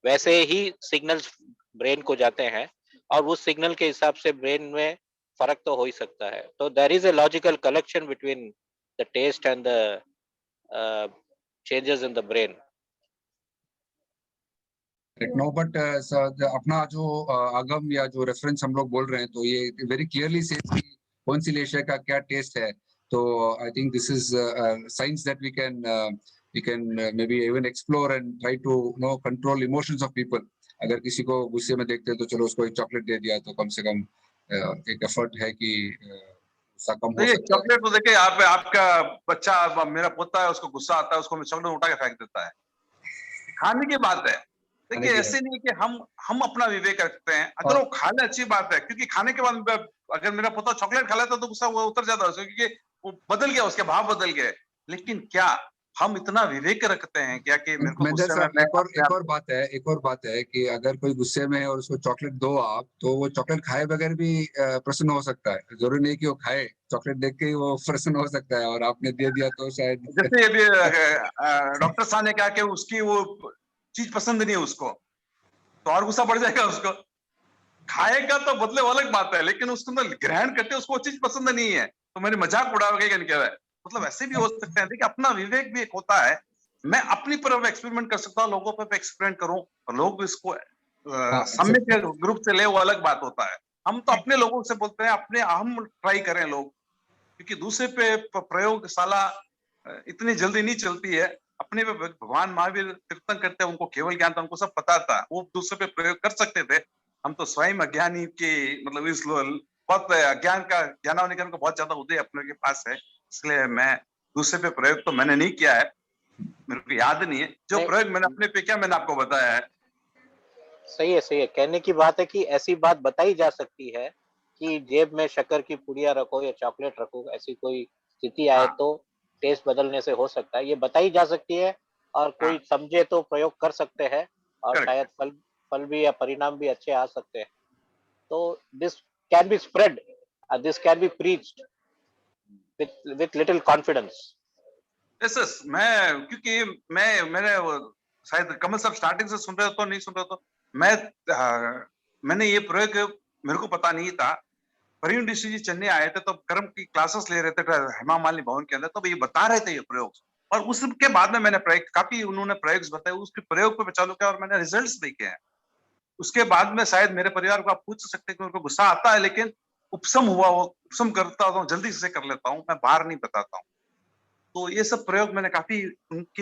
वैसे ही सिग्नल्स ब्रेन को जाते हैं, और उस सिग्नल के हिसाब से ब्रेन में फर्क तो हो ही सकता है। तो there is a logical connection between the taste and the changes in the brain. No, but अपना जो आगम या जो रेफरेंस हम लोग बोल रहे हैं, तो ये वेरी क्लियरली से कौन सी लेशा का क्या टेस्ट है। तो I think this is science that we can maybe even explore and try to control emotions of people. अगर किसी को गुस्से में देखते हैं तो चलो उसको एक चॉकलेट दे दिया, तो कम से कम एक एफर्ट है कि गुस्सा कम हो सकता है। चॉकलेट तो देखिए, आपका बच्चा, मेरा पोता है, उसको गुस्सा आता है, उसको मैं चॉकलेट उठा के फेंक देता है। खाने की बात है, देखिए ऐसे नहीं कि हम अपना विवेक रखते हैं। अगर वो खा ले अच्छी बात है, क्योंकि खाने के बाद अगर मेरा पोता चॉकलेट खा लेता तो गुस्सा वो उतर जाता है, क्योंकि वो बदल गया, उसके भाव बदल गए। लेकिन क्या हम इतना विवेक रखते हैं क्या कि मेरे को महेंद्र गुस्से में साहब, मैं एक और बात है कि अगर कोई गुस्से में है और उसको चॉकलेट दो आप, तो वो चॉकलेट खाए बगैर भी प्रसन्न हो सकता है। जरूरी नहीं कि वो खाए, चॉकलेट देख के ही वो प्रसन्न हो सकता है, और आपने दे दिया तो शायद जैसे ये भी डॉक्टर साहब ने कहा कि उसकी वो चीज पसंद नहीं है उसको, तो और गुस्सा बढ़ जाएगा उसको। खाएगा तो बदले वो अलग बात है, लेकिन उसको ना ग्रहण करते उसको वो चीज पसंद नहीं है, तो मेरी मजाक उड़ाओगे क्या, नहीं कह रहा है। मतलब ऐसे भी हो सकते हैं। देखिए, अपना विवेक भी एक होता है। मैं अपनी पर एक्सपेरिमेंट कर सकता हूँ, लोगों पर एक्सपेरिमेंट करूं, और लोग इसको सामने के ग्रुप से ले, वो अलग बात होता है। हम तो अपने लोगों से बोलते हैं, अपने हम ट्राई करें लोग, क्योंकि दूसरे पे प्रयोगशाला इतनी जल्दी नहीं चलती है। अपने पे भगवान महावीर कीर्तन करते हैं, उनको केवल ज्ञान था, उनको सब पता था, वो दूसरे पे प्रयोग कर सकते थे। हम तो स्वयं अज्ञानी की, मतलब इस बहुत अज्ञान का, ज्ञानावनिकरण का बहुत ज्यादा उदय अपने के पास है, इसलिए मैं दूसरे पे प्रयोग तो मैंने नहीं किया है, मेरे को याद नहीं है। जो प्रयोग मैंने अपने पे किया, मैंने आपको बताया है। सही है, सही है। कहने की बात है कि ऐसी बात बताई जा सकती है कि जेब में शक्कर की पुड़िया रखो या चॉकलेट रखो, ऐसी कोई स्थिति आए तो टेस्ट बदलने से हो सकता है, ये बताई जा सकती है, और कोई समझे तो प्रयोग कर सकते हैं, और शायद फल भी या परिणाम भी अच्छे आ सकते हैं। तो this can be spread, this can be preached with little confidence. Yes, क्योंकि मैंने शायद कमल साहब स्टार्टिंग से सुन रहे हो तो नहीं सुन रहे हो, तो मैंने ये प्रयोग, मेरे को पता नहीं था। प्रवीण ऋषि जी चेन्नई आए थे, तो कर्म की क्लासेस ले रहे थे हेमा मालिनी भवन के अंदर, तो ये बता रहे थे ये प्रयोग, और उसके बाद में मैंने प्रयोग, काफी उन्होंने प्रयोग बताए, उसके प्रयोग पे चालू किया और मैंने रिजल्ट्स देखे हैं। उसके बाद में शायद मेरे परिवार को आप पूछ सकते हैं कि उनको गुस्सा आता है, लेकिन उपशम हुआ, वो उपशम करता हूँ, जल्दी से कर लेता हूँ, मैं बाहर नहीं बताता हूँ। तो ये सब प्रयोग मैंने काफी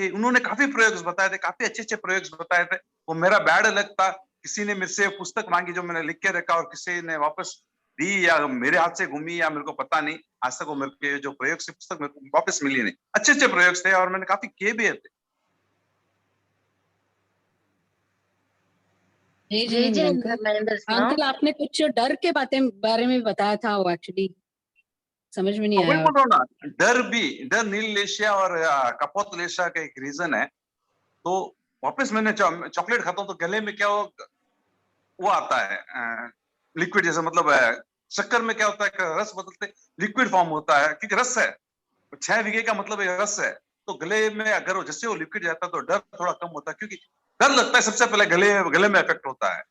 उन्होंने काफी प्रयोग बताए थे, काफी अच्छे प्रयोग बताए थे। वो मेरा बैड लक था, किसी ने मुझसे पुस्तक मांगी जो मैंने लिख के रखा, और किसी ने वापस दी, या मेरे हाथ से घूमी, या मेरे को पता नहीं, आज तक वो मेरे के जो प्रयोग से पुस्तक मेरे को वापस मिली नहीं। अच्छे प्रयोग थे, और मैंने काफी किए भी थे। जी अंकल, आपने कुछ डर के बारे में बताया था, वो एक्चुअली समझ में नहीं आया। बोल रहा हूँ ना, डर नीललेशिया और कपोतलेशिया का एक रीजन है। तो वापस मैंने चॉकलेट खाता हूँ, तो गले में क्या वो आता है लिक्विड जैसा, मतलब शक्कर में क्या होता है, रस बदलते लिक्विड फॉर्म होता है, क्योंकि रस है, 6 बीघे का मतलब रस है। तो गले में अगर वो जैसे वो लिक्विड जाता है, तो डर थोड़ा कम होता है, क्योंकि डर लगता है सबसे पहले गले में इफेक्ट होता है।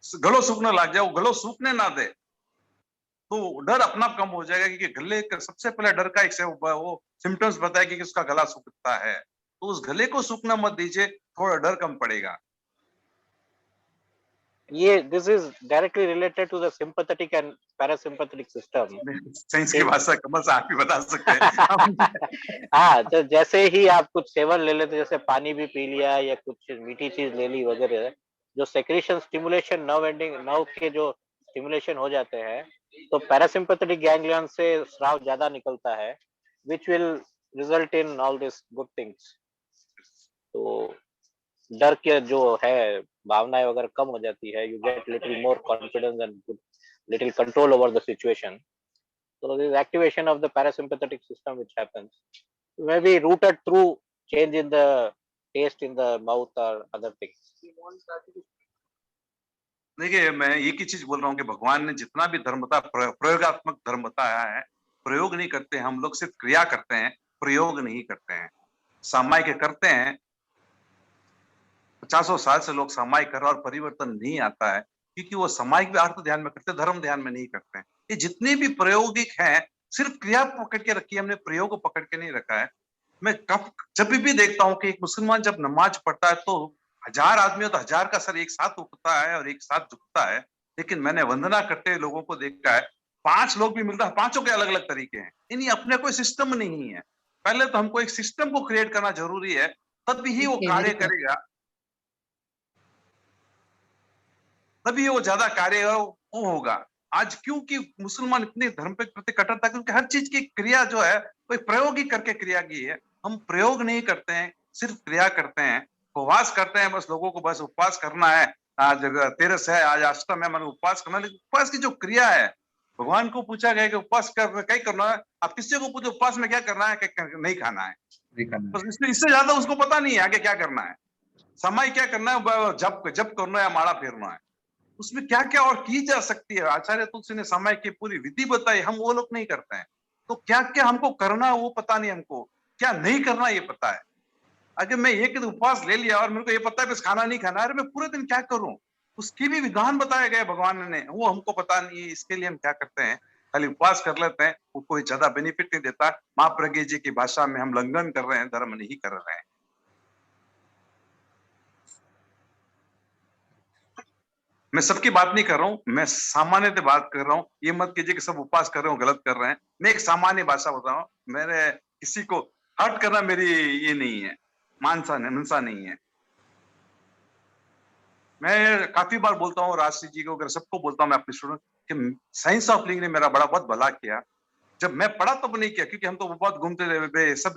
गलो सूखने लग जाए, वो गलो सूखने ना दे, तो डर अपना कम हो जाएगा, क्योंकि गले का सबसे पहले डर का एक से वो सिम्टम्स बताया कि उसका गला सूखता है, तो उस गले को सूखना मत दीजिए, थोड़ा डर कम पड़ेगा। ये this is directly related to the sympathetic and parasympathetic system. Science की भाषा कमल से आप ही बता सकते हैं। हाँ, तो जैसे ही आप कुछ सेवन ले लेते, जैसे पानी भी पी लिया या कुछ मीठी चीज ले ली वगैरह, जो सेक्रेशन स्टिमुलेशन, नर्व के जो स्टिमुलेशन हो जाते हैं, तो पैरासिम्पैथेटिक गैंग्लियन से स्राव ज्यादा निकलता है, which will result in all these good things। तो डर के जो है भावनाएं वगैरह कम हो जाती है, you get little more confidence and little control over the situation। So this activation of the parasympathetic system which happens may be rooted through change in the taste in the mouth or other things। देखिए, मैं एक ही चीज बोल रहा हूँ कि भगवान ने जितना भी धर्म बताया, प्रयोगात्मक धर्म बताया है। प्रयोग नहीं करते हम लोग, सिर्फ क्रिया करते हैं, प्रयोग नहीं करते हैं। सामायिक करते हैं, 50 साल से लोग सामायिक कर रहे हैं और परिवर्तन नहीं आता है, क्योंकि वो सामायिक अर्थ ध्यान में करते, धर्म ध्यान में नहीं करते हैं। ये जितने भी प्रायोगिक हैं, सिर्फ क्रिया पकड़ के रखी है हमने, प्रयोग को पकड़ के नहीं रखा है। मैं जब भी देखता हूँ कि एक मुसलमान जब नमाज पढ़ता है, तो 1000 आदमी हो तो 1000 का सर एक साथ उठता है और एक साथ झुकता है। लेकिन मैंने वंदना करते हुए लोगों को देखा है, 5 लोग भी मिलता है, 5 के अलग अलग तरीके हैं। इन्हीं अपने कोई सिस्टम नहीं है। पहले तो हमको एक सिस्टम को क्रिएट करना जरूरी है, तब ही वो कार्य करेगा, तभी वो ज्यादा कार्य वो होगा। आज क्योंकि मुसलमान इतने धर्म के प्रति कट्टर था, क्योंकि हर चीज की क्रिया जो है कोई प्रयोग ही करके क्रिया की है। हम प्रयोग नहीं करते हैं, सिर्फ क्रिया करते हैं। उपवास करते हैं, बस लोगों को बस उपवास करना है, आज तेरस है, आज अष्टम है, मतलब उपवास करना। लेकिन उपवास की जो क्रिया है, भगवान को पूछा गया कि उपवास कर क्या करना है, आप किसी को पूछो उपवास में क्या करना है, नहीं खाना है, बस इससे ज्यादा उसको पता नहीं है आगे क्या करना है, समय क्या करना है, जप जप करना है या माला फेरना है, उसमें क्या क्या और की जा सकती है। आचार्य तुलसी ने समय की पूरी विधि बताई, हम वो लोग नहीं करते हैं। तो क्या क्या हमको करना है वो पता नहीं, हमको क्या नहीं करना ये पता है। अगर मैं एक उपवास ले लिया और मेरे को ये पता है बस खाना नहीं खाना, अरे मैं पूरे दिन क्या करूं, उसकी भी विधान बताया गया भगवान ने, वो हमको पता नहीं है। इसके लिए हम क्या करते हैं, खाली उपवास कर लेते हैं, वो कोई ज्यादा बेनिफिट नहीं देता। माँ प्रज्ञा जी की भाषा में हम लंघन कर रहे हैं, धर्म नहीं कर रहे हैं। मैं सबकी बात नहीं कर रहा हूँ, मैं सामान्य बात कर रहा हूँ। ये मत कीजिए कि सब उपवास कर रहे हो गलत कर रहे हैं, मैं एक सामान्य भाषा बता रहा हूँ। मेरे किसी को हर्ट करना मेरी ये नहीं है, मनसा नहीं है। मैं काफी बार बोलता हूँ राष्ट्र जी को, अगर सबको बोलता हूँ, मैं अपने स्टूडेंट कि साइंस ऑफ लिविंग ने मेरा बहुत भला किया। जब मैं पढ़ा तब नहीं किया, क्योंकि हम तो बहुत घूमते रहे, सब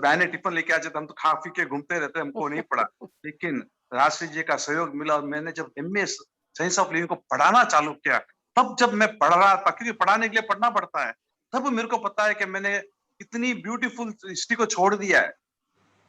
बहने टिफिन लेके आ जाते, हम तो खा पी के घूमते रहते, हमको नहीं पढ़ा। लेकिन राष्ट्र जी का सहयोग मिला और मैंने जब MA साइंस ऑफ लिविंग को पढ़ाना चालू किया, तब जब मैं पढ़ रहा था, क्योंकि पढ़ाने के लिए पढ़ना पड़ता है, तब मेरे को पता है कि मैंने इतनी ब्यूटीफुल हिस्ट्री को छोड़ दिया है।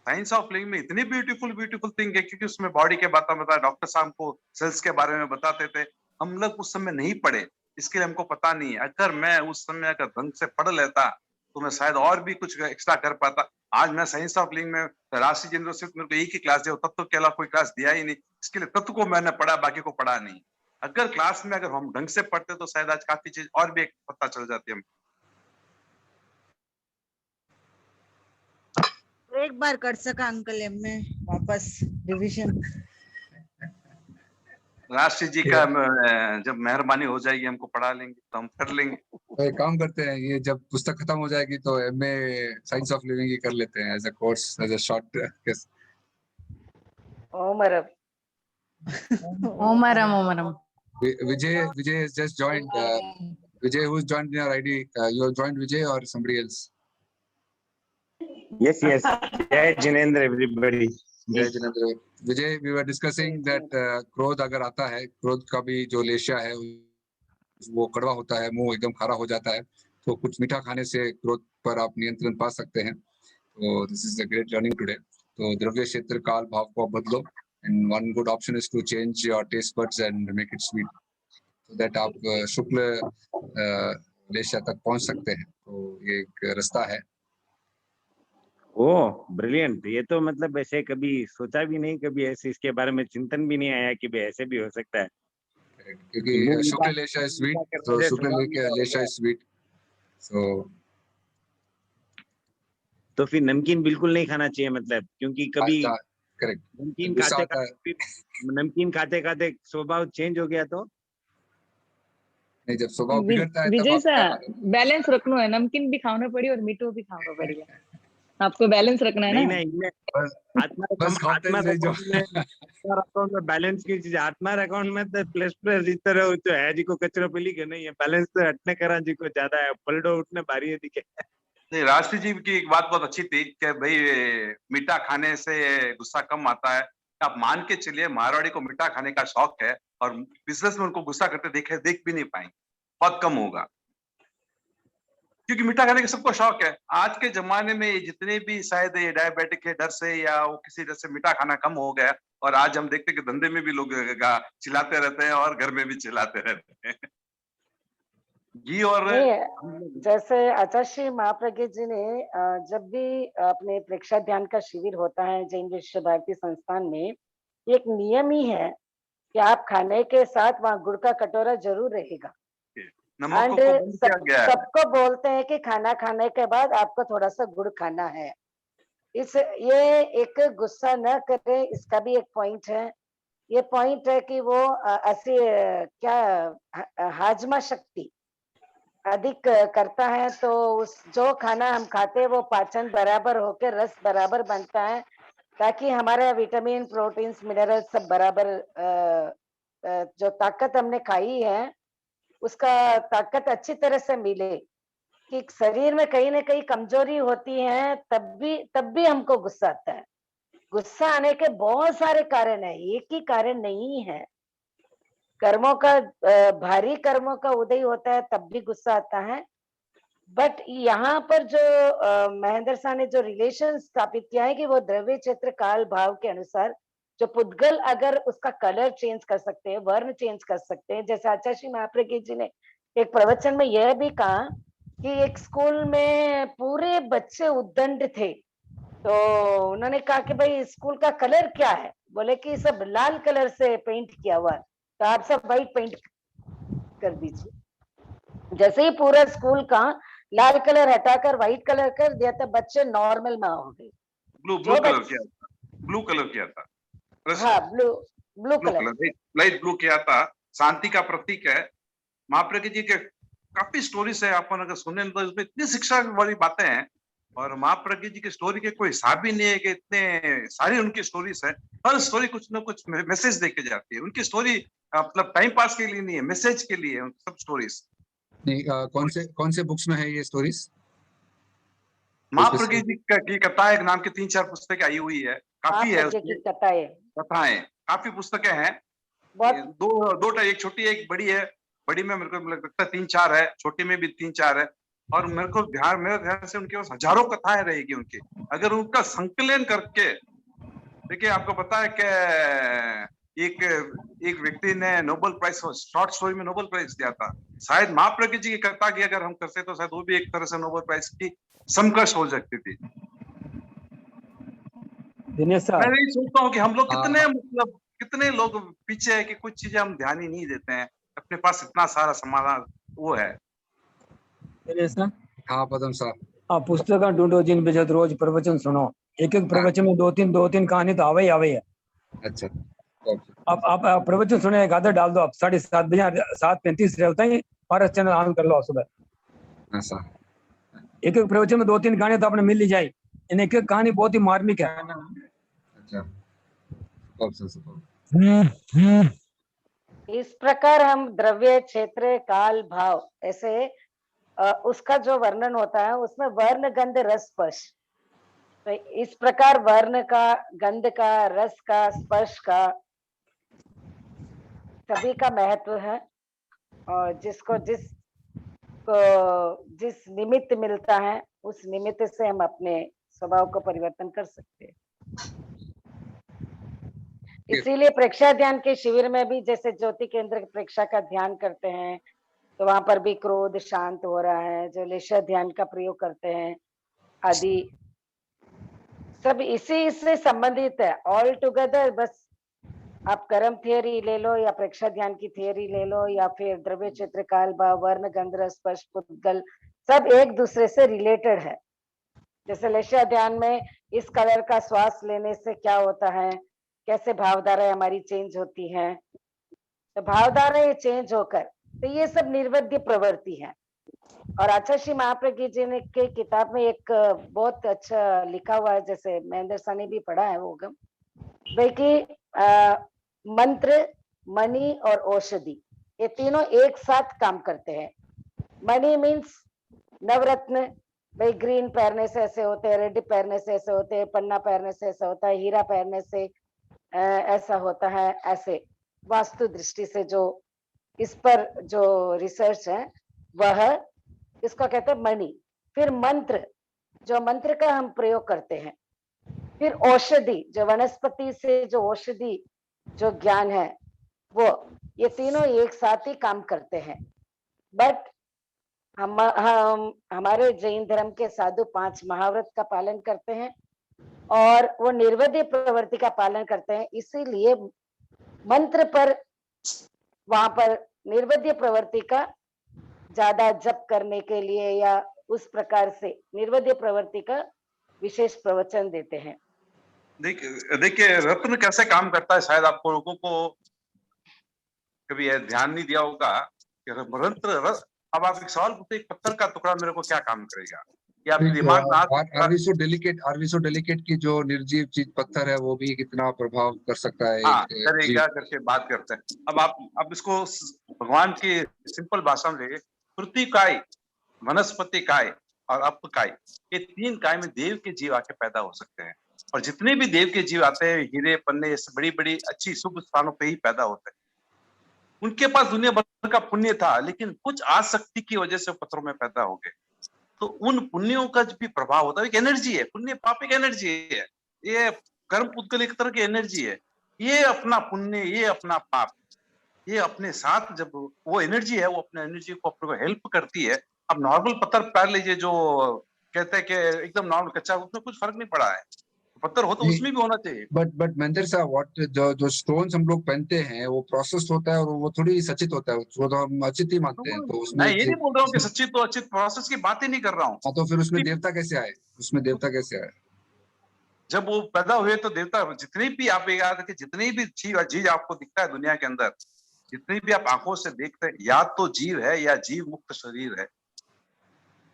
साइंस ऑफ लिविंग में इतनी ब्यूटीफुल थिंग है, क्योंकि उसमें बॉडी के बात बताया, डॉक्टर साहब को सेल्स के बारे में बताते थे, हम लोग उस समय नहीं पढ़े, इसके लिए हमको पता नहीं है। अगर मैं उस समय अगर ढंग से पढ़ लेता तो मैं शायद और भी कुछ एक्स्ट्रा कर पाता। आज मैं साइंस ऑफ लिविंग में राष्ट्रीय जी ने सिर्फ मेरे को एक ही क्लास दिया, तत्व के अलावा कोई क्लास दिया ही नहीं, इसके लिए तत्व को मैंने पढ़ा, बाकी को पढ़ा नहीं। अगर क्लास में अगर हम ढंग से पढ़ते तो शायद आज काफी चीज और भी पता चल जाती है। एक बार कर सका अंकल MA वापस रिवीजन। राष्ट्रीय जी का जब मेहरबानी हो जाएगी हमको पढ़ा लेंगे तो हम कर लेंगे। तो एक काम करते हैं, ये जब पुस्तक खत्म हो जाएगी तो MA साइंस ऑफ लिविंग ही कर लेते हैं as a course, as a short. ओमरम ओमरम Vijay has just joined. Vijay, who's joined in your ID? You have joined Vijay or somebody else? Yes. Jai Jinendra, everybody. जय जिनेंद्र। विजय, we were discussing that क्रोध अगर आता है, क्रोध का भी जो लेशा है वो कड़वा होता है, मुंह एकदम खारा हो जाता है, तो कुछ मीठा खाने से क्रोध पर आप नियंत्रण पा सकते हैं। तो this is a great learning today. तो द्रव्य क्षेत्र काल भाव को बदलो, and one good option is to change your taste buds and make it sweet, so that आप शुक्ल लेशा तक पहुंच सकते हैं। तो ये एक रास्ता है। ओह ब्रिलियंट, ये तो मतलब ऐसे कभी सोचा भी नहीं, कभी ऐसे इसके बारे में चिंतन भी नहीं आया कि भाई ऐसे भी हो सकता है। क्योंकि शुक्ल लेशा इज स्वीट, तो शुक्ल लेशा इज स्वीट, तो फिर नमकीन बिल्कुल नहीं खाना चाहिए, मतलब क्योंकि कभी करेक्ट नमकीन खाते खाते स्वभाव चेंज हो गया तो नहीं, जब स्वभाव बिगड़ता है विजय सा बैलेंस रखना है, नमकीन भी खाना पड़ी और मीठो भी खाना पड़ेगा, आपको बैलेंस रखना है ना। नहीं अकाउंट में बैलेंस की चीज आत्मा अकाउंट में तो प्लस इस तरह तो है जी को कचरा पली के नहीं है, बैलेंस तो हटने करा जी को ज्यादा है, पलटो उठने भारी है दिखे। नहीं, राष्ट्रीय जी की एक बात बहुत अच्छी थी कि भाई मीठा खाने से गुस्सा कम आता है। आप मान के चलिए मारवाड़ी को मीठा खाने का शौक है और बिजनेस में उनको गुस्सा करते देख भी नहीं पाएंगे, बहुत कम होगा, क्योंकि मीठा खाने का सबको शौक है। आज के जमाने में जितने भी शायद ये डायबिटिक के डर से या वो किसी डर से मीठा खाना कम हो गया, और आज हम देखते हैं कि धंधे में भी लोग चिल्लाते रहते हैं और घर में भी चिल्लाते रहते हैं। जी, और जैसे आचार्य महाप्रज्ञ जी ने जब भी अपने प्रेक्षा ध्यान का शिविर होता है जैन विश्व भारती संस्थान में, एक नियम ही है कि आप खाने के साथ वहाँ गुड़ का कटोरा जरूर रहेगा। एंड सबको बोलते हैं कि खाना खाने के बाद आपको थोड़ा सा गुड़ खाना है। ये एक गुस्सा न करे, इसका भी एक पॉइंट है। ये पॉइंट है कि वो ऐसी क्या हाजमा शक्ति अधिक करता है, तो उस जो खाना हम खाते हैं वो पाचन बराबर होकर रस बराबर बनता है, ताकि हमारा विटामिन प्रोटीन्स मिनरल सब बराबर जो ताकत हमने खाई है उसका ताकत अच्छी तरह से मिले। कि शरीर में कहीं ना कहीं कमजोरी होती है, तब भी हमको गुस्सा आता है। गुस्सा आने के बहुत सारे कारण है, एक ही कारण नहीं है। कर्मों का भारी कर्मों का उदय होता है तब भी गुस्सा आता है। बट यहाँ पर जो महेंद्र शाह ने जो रिलेशन स्थापित किया है कि वो द्रव्य क्षेत्र काल भाव के अनुसार जो पुद्गल अगर उसका कलर चेंज कर सकते हैं, वर्ण चेंज कर सकते हैं, जैसे आचार्य श्री महाप्रज्ञ जी ने एक प्रवचन में यह भी कहा कि एक स्कूल में पूरे बच्चे उद्दंड थे, तो उन्होंने कहा कि भाई स्कूल का कलर क्या है, बोले कि सब लाल कलर से पेंट किया हुआ है, तो आप सब व्हाइट पेंट कर दीजिए। जैसे ही पूरा स्कूल का लाल कलर हटाकर व्हाइट कलर कर दिया था, बच्चे नॉर्मल में हो गए। ब्लू कलर किया था, ब्लू कलर किया था। हाँ, ब्लू कलर, लाइट ब्लू किया था, शांति का प्रतीक है। महाप्रज्ञ जी के काफी स्टोरीज है, अपन अगर सुने तो इसमें इतनी शिक्षा वाली बातें हैं, और महाप्रज्ञ जी की स्टोरी के कोई हिसाब ही नहीं है कि इतने सारी उनकी स्टोरीज है। हर स्टोरी कुछ ना कुछ मैसेज देके जाती है। उनकी स्टोरी मतलब टाइम पास के लिए नहीं है, मैसेज के लिए है सब स्टोरीज। नहीं, कौन से बुक्स में है ये स्टोरीज? महाप्रज्ञ जी की कथाएं नाम की 3-4 पुस्तकें आई हुई है, काफी है उसमें कथाएं, काफी पुस्तकें हैं। दो एक छोटी है एक बड़ी है। बड़ी में मेरे को लगता है 3-4 है, छोटी में भी 3-4 है, और मेरे ध्यान से उनके पास हजारों कथाएं रहेगी उनकी। अगर उनका संकलन करके देखिए, आपको पता है कि एक व्यक्ति ने नोबेल प्राइज शॉर्ट स्टोरी में नोबेल प्राइज दिया था। शायद महाप्रज्ञ जी की कथा की अगर हम करते तो शायद वो भी एक तरह से नोबेल प्राइज की समकक्ष हो सकती थी। दिनेश साहब, मैं यही सोचता हूँ कि हम लोग कितने लोग पीछे है कि कुछ चीजें हम ध्यान ही नहीं देते हैं। अपने पास इतना सारा समाधान वो है। दिनेश साहब, हाँ पदम साहब, आप पुस्तक ढूंढो जिन पे रोज प्रवचन सुनो। एक प्रवचन में दो तीन कहानी तो आवे ही आवे है। अच्छा, आप प्रवचन सुने, एक आदत डाल दो। आप 7:30 बजे 7:35 रहता है पारस चैनल ऑन कर लो सुबह। ऐसा एक प्रवचन में 2-3 कहानी तो आपने मिल ही जाए। इन एक कहानी बहुत ही मार्मिक है। अच्छा, इस प्रकार हम द्रव्य क्षेत्र काल भाव ऐसे उसका जो वर्णन होता है उसमें वर्ण गंध रस स्पर्श, तो इस प्रकार वर्ण का, गंध का, रस का, स्पर्श का सभी का महत्व है, और जिसको जिस निमित्त मिलता है उस निमित्त से हम अपने स्वभाव को परिवर्तन कर सकते हैं। इसीलिए प्रेक्षा ध्यान के शिविर में भी जैसे ज्योति केंद्र प्रेक्षा का ध्यान करते हैं तो वहां पर भी क्रोध शांत हो रहा है। जो लेशा ध्यान का प्रयोग करते हैं आदि सब इसी से संबंधित है। ऑल टुगेदर बस आप कर्म थियरी ले लो या प्रेक्षा ध्यान की थियरी ले लो या फिर द्रव्य क्षेत्र काल भाव वर्ण गंध रस स्पर्श पुद्गल, सब एक दूसरे से रिलेटेड है। जैसे लेशा ध्यान में इस कलर का श्वास लेने से क्या होता है, कैसे भावधाराएं हमारी चेंज होती हैं, तो भावधाराएं चेंज होकर, तो ये सब निर्वध्य प्रवृत्ति है। और आचार्य श्री महाप्रज्ञ जी ने के किताब में एक बहुत अच्छा लिखा हुआ है, जैसे महेंद्र शाह ने भी पढ़ा है वो गम, भाई कि मंत्र, मणि और औषधि ये तीनों एक साथ काम करते हैं। मणि मीन्स नवरत्न, भाई ग्रीन पहनने से ऐसे होते हैं, रेड पहनने से ऐसे होते हैं, पन्ना पहनने से ऐसा होता है, हीरा पहनने से ऐसा होता है। ऐसे वास्तु दृष्टि से जो इस पर जो रिसर्च है वह इसको कहते हैं मणि। फिर मंत्र, जो मंत्र का हम प्रयोग करते हैं। फिर औषधि, जो वनस्पति से जो औषधि जो ज्ञान है वो, ये तीनों एक साथ ही काम करते हैं। बट हम हमारे जैन धर्म के साधु 5 महाव्रत का पालन करते हैं और वो निर्वध्य प्रवृत्ति का पालन करते हैं, इसीलिए मंत्र पर वहां पर निर्वध्य प्रवृत्ति का ज्यादा जप करने के लिए या उस प्रकार से निर्वध्य प्रवृत्ति का विशेष प्रवचन देते हैं। देखिए रत्न कैसे काम करता है, शायद आपको लोगों को कभी ध्यान नहीं दिया होगा कि अब आप एक सवाल पूछते, एक पत्थर का टुकड़ा मेरे को क्या काम करेगा, या आपके दिमाग में आर वी सो डेलिकेट की जो निर्जीव चीज पत्थर है वो भी कितना प्रभाव कर सकता है। हाँ, करेगा करके बात करते हैं। अब इसको भगवान की सिंपल भाषा में लेंगे, पृथ्वी काय, वनस्पति काय और अप काय, ये 3 काय में देव के जीव आके पैदा हो सकते हैं। और जितने भी देव के जीव आते हैं हीरे पन्ने बड़ी बड़ी अच्छी शुभ स्थानों पे ही पैदा होते हैं। उनके पास दुनिया भर का पुण्य था, लेकिन कुछ आसक्ति की वजह से पत्थरों में पैदा हो गए। तो उन पुण्यों का भी प्रभाव होता है, एक एनर्जी है, पुण्य पाप एक एनर्जी है, ये कर्म पुद्गल एक तरह की एनर्जी है। ये अपना पुण्य, ये अपना पाप, ये अपने साथ जब वो एनर्जी है, वो अपने एनर्जी को अपने को हेल्प करती है। अब नॉर्मल पत्थर पैर लीजिए, जो कहते हैं कि एकदम नॉर्मल कच्चा, उसमें कुछ फर्क नहीं पड़ा है। पत्थर हो तो उसमें भी होना चाहिए। बट महेंद्र साहब, व्हाट जो स्टोन्स हम लोग पहनते हैं वो प्रोसेस होता है और वो थोड़ी सचित होता है, वो तो हम अचित ही मानते हैं। तो उसमें मैं ये नहीं बोल रहा हूँ कि सचित तो अचित, प्रोसेस की बात ही नहीं कर रहा हूँ। तो फिर उसमें देवता कैसे आए? उसमें देवता कैसे आए? जब वो पैदा हुए तो देवता, जितनी भी आप याद रखिए, जितनी भी चीज आपको दिखता है दुनिया के अंदर, जितनी भी आप आंखों से देखते हैं, या तो जीव है या जीव मुक्त शरीर है।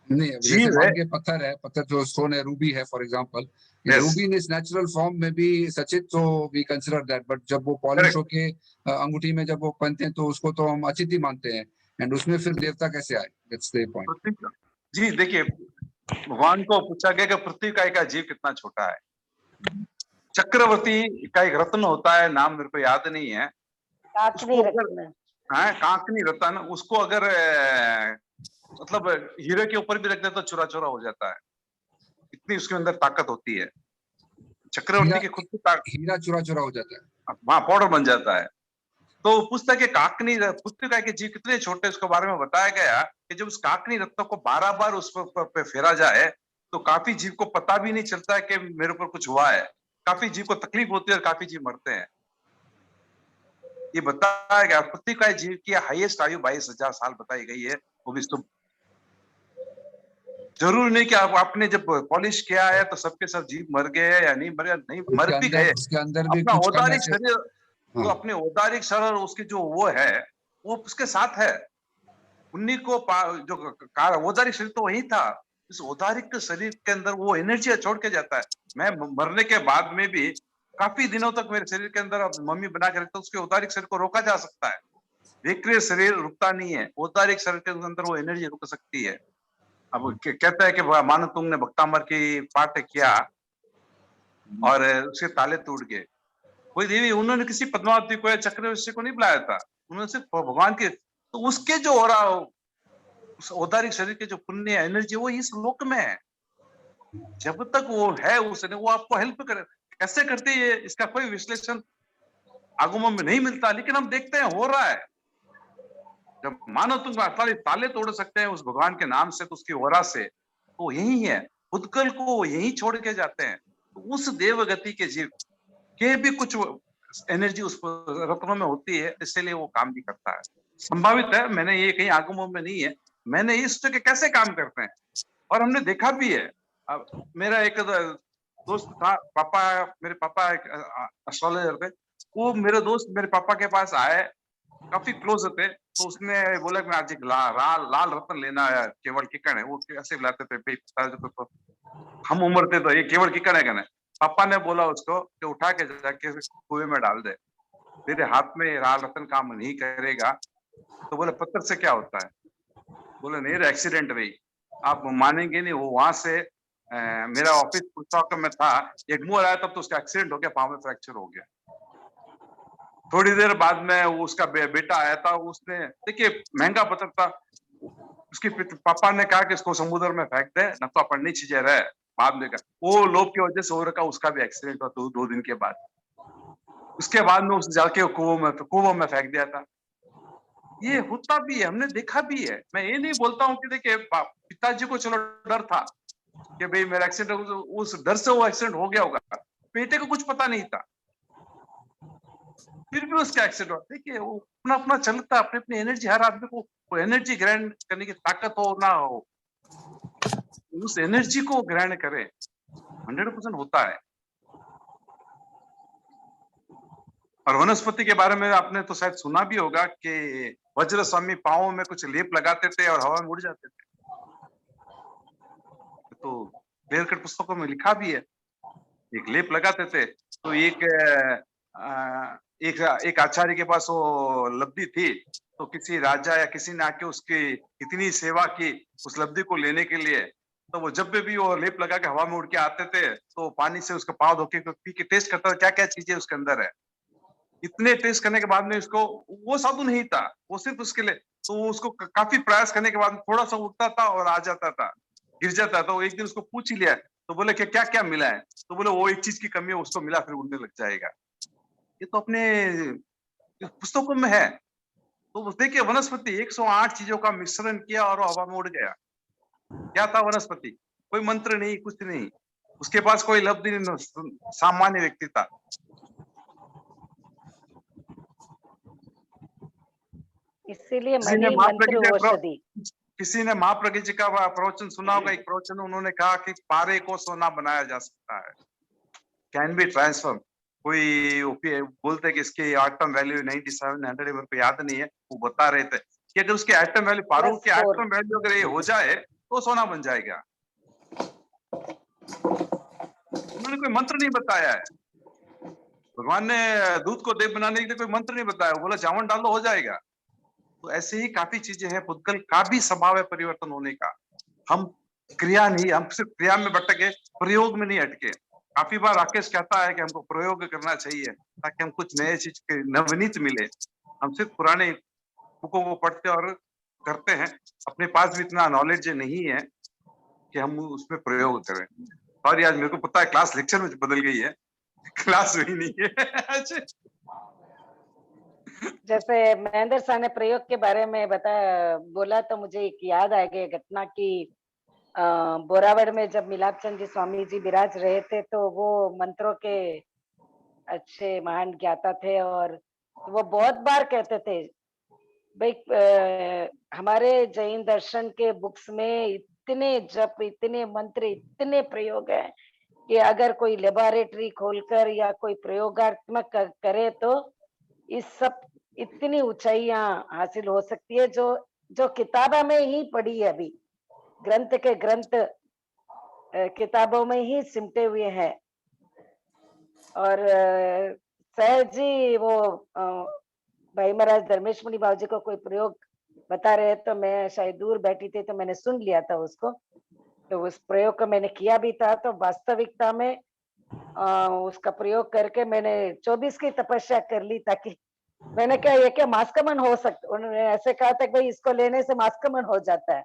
नहीं, जैसे मान के पत्थर है, पत्थर जो स्टोन है, रूबी है for example, Ruby in is natural form में भी सचित, तो वी कंसीडर दैट। बट जब वो पॉलिश होके अंगूठी में जब वो पहनते हैं तो उसको तो हम अचित ही मानते हैं। एंड उसमें फिर देवता कैसे आए? That's the point. जी देखिए, भगवान को पूछा गया कि पृथ्वी का जीव कितना छोटा है। चक्रवर्ती का एक रत्न होता है, नाम मेरे को याद नहीं है, कांकनी रत्न, उसको अगर मतलब हीरे के ऊपर भी रख दे तो चुरा चुरा हो जाता है, इतनी उसके अंदर ताकत होती है। चक्रवर्ती की खुद की हीरा चुरा चुरा हो जाता है, वहां पाउडर बन जाता है। तो पुस्तक के काकनी पुस्तिका के जीव कितने छोटे, उसके बारे में बताया गया कि जब उस काकनी रत्न को 12 बार उस पर फेरा जाए तो काफी जीव को पता भी नहीं चलता है कि मेरे ऊपर कुछ हुआ है। काफी जीव को तकलीफ होती है और काफी जीव मरते हैं। ये बताया गया। पुस्तिका जीव की हाईएस्ट आयु 22,000 साल बताई गई है। वो भी जरूर नहीं कि आपने जब पॉलिश किया है तो सबके सब जीव मर गए या नहीं मर गए, नहीं मर भी गए। उसके अंदर भी अपना कुछ औदारिक शरीर, तो अपने औदारिक शरीर उसकी जो वो है वो उसके साथ है। उन्हीं को जो औदारिक शरीर तो वही था, इस औदारिक शरीर के अंदर वो एनर्जी छोड़ के जाता है। मैं मरने के बाद में भी काफी दिनों तक मेरे शरीर के अंदर मम्मी बना के रखता, उसके औदारिक शरीर को रोका जा सकता है। विक्रिय शरीर रुकता नहीं है, औदारिक शरीर के अंदर वो एनर्जी रुक सकती है। अब कहता है कि मानो तुमने भक्तामर की पाठ किया और उसके ताले टूट गए। कोई देवी, उन्होंने किसी पद्मावती को या चक्रवर्ती को नहीं बुलाया था, उन्होंने सिर्फ भगवान के, तो उसके जो हो रहा उस औदारिक शरीर के जो पुण्य एनर्जी वो इस लोक में है। जब तक वो है उसने, वो आपको हेल्प करे। कैसे करते है इसका कोई विश्लेषण आगमों में नहीं मिलता, लेकिन हम देखते हैं हो रहा है। जब मानो तुम ताले तोड़ सकते हैं उस भगवान के नाम से, तो उसकी ओरा से, तो यही है। पुद्गल को यही छोड़ के जाते हैं। तो उस देवगति के जीव के भी कुछ एनर्जी उस रत्नों में होती है, इसलिए वो काम भी करता है। संभावित है, मैंने ये कहीं आगमों में नहीं है, मैंने इस के कैसे काम करते हैं और हमने देखा भी है। अब मेरा एक दोस्त था, मेरे पापा एक एस्ट्रोलॉजर थे। वो मेरे दोस्त मेरे पापा के पास आए, काफी क्लोज थे, तो उसने बोला कि आज एक लाल रत्न लेना है, केवल किकण है। वो कैसे बुलाते थे, हम उम्र थे तो ये केवल किकण है कहने। पापा ने बोला उसको कि उठा के जाके कुएं में डाल दे, तेरे हाथ में लाल रत्न काम नहीं करेगा। तो बोले पत्थर से क्या होता है? बोले नहीं, एक्सीडेंट रही। आप मानेंगे नहीं, वो वहां से मेरा ऑफिस पुस्तक में था, एग्मोर आया तब तो उसका एक्सीडेंट हो गया, पांव में फ्रैक्चर हो गया। थोड़ी देर बाद में उसका बेटा आया था, उसने देखिए महंगा पत्थर था, उसके पापा ने कहा कि इसको समुद्र में फेंक दे, न तो अपन नहीं चीजे रहे। बाद में वो लोभ की वजह से हो रखा, उसका भी एक्सीडेंट हुआ 2 दिन के बाद। उसके बाद में उसने जाके कुओं में फेंक दिया था। ये होता भी है, हमने देखा भी है। मैं ये नहीं बोलता हूँ कि देखिए पिताजी को चलो डर था कि भाई मेरा एक्सीडेंट, उस डर से वो एक्सीडेंट हो गया होगा, बेटे को कुछ पता नहीं था, फिर भी उसका एक्सीडेंट हुआ। देखिए वो अपना अपना चलता, अपनी अपनी एनर्जी, हर आदमी को एनर्जी ग्रहण करने की ताकत हो ना हो, उस एनर्जी को ग्रहण करे, 100% होता है। और वनस्पति के बारे में आपने तो शायद सुना भी होगा कि वज्र स्वामी पांवों में कुछ लेप लगाते थे और हवा में उड़ जाते थे। तो क्लियर कट पुस्तकों में लिखा भी है, एक लेप लगाते थे। तो एक आचार्य के पास वो लब्धि थी, तो किसी राजा या किसी ने आके उसकी इतनी सेवा की उस लब्धि को लेने के लिए, तो वो जब भी वो लेप लगा के हवा में उड़ के आते थे, तो पानी से उसका पाँव धो के पी के टेस्ट करता था क्या क्या चीजें उसके अंदर है। इतने टेस्ट करने के बाद में उसको, वो साधु नहीं था, वो सिर्फ उसके लिए, तो वो उसको काफी प्रयास करने के बाद थोड़ा सा उठता था और आ जाता था, गिर जाता था। तो एक दिन उसको पूछ ही लिया, तो बोले कि क्या क्या मिला है, तो बोले वो एक चीज की कमी है, उसको मिला फिर उड़ने लग जाएगा। ये तो अपने पुस्तकों में है। तो देखिए वनस्पति 108 चीजों का मिश्रण किया और हवा में उड़ गया। क्या था वनस्पति? कोई मंत्र नहीं, कुछ नहीं, उसके पास कोई लब्धि नहीं, सामान्य व्यक्ति था। इसीलिए मनी मंत्र औषधि। किसी ने महाप्रज्ञ जी का प्रवचन सुना होगा, एक प्रवचन उन्होंने कहा कि पारे को सोना बनाया जा सकता है, कैन बी ट्रांसफॉर्म। कोई बोलते कि इसकी एटम वैल्यू 9700 मेरे को याद नहीं है, वो बता रहे थे कि अगर उसके एटम वैल्यू, पारू की एटम वैल्यू अगर ये हो जाए तो सोना बन जाएगा। उन्होंने कोई मंत्र नहीं बताया है, भगवान ने दूध को देव बनाने के लिए कोई मंत्र नहीं बताया, बोला जावन डालो हो जाएगा। तो ऐसे ही काफी चीजें हैं, पुद्गल का भी स्वभाव है परिवर्तन होने का। हम क्रिया नहीं, हम सिर्फ क्रिया में भटके, प्रयोग में नहीं अटके। काफी बार राकेश कहता है कि हमको प्रयोग करना चाहिए ताकि हम कुछ नए चीज के नवनीत मिले। हम सिर्फ पुराने बुकों को पढ़ते और करते हैं, अपने पास भी इतना नॉलेज नहीं है कि हम उसमें प्रयोग करें। और आज मेरे को पता है क्लास लेक्चर में बदल गई है, क्लास हुई नहीं है। जैसे महेंद्र सर ने प्रयोग के बारे में बताया, बोला तो मुझे एक याद आ गई घटना की। बोरावड़ में जब मिलाप चंद जी स्वामी जी विराज रहे थे, तो वो मंत्रों के अच्छे महान ज्ञाता थे और वो बहुत बार कहते थे भाई हमारे जैन दर्शन के बुक्स में इतने जप, इतने मंत्र, इतने प्रयोग है कि अगर कोई लेबोरेटरी खोलकर या कोई प्रयोगात्मक करे तो इस सब इतनी ऊंचाइयां हासिल हो सकती है जो किताबा में ही पड़ी है। अभी ग्रंथ के ग्रंथ किताबों में ही सिमटे हुए हैं। और सहज जी वो भाई महाराज धर्मेश मुनि बाबू जी को कोई प्रयोग बता रहे, तो मैं शायद दूर बैठी थी तो मैंने सुन लिया था उसको, तो उस प्रयोग को मैंने किया भी था। तो वास्तविकता में उसका प्रयोग करके मैंने 24 की तपस्या कर ली, ताकि मैंने कहा ये क्या मास्कमन हो सकता, उन्होंने ऐसे कहा था कि भाई इसको लेने से मास्कमन हो जाता है।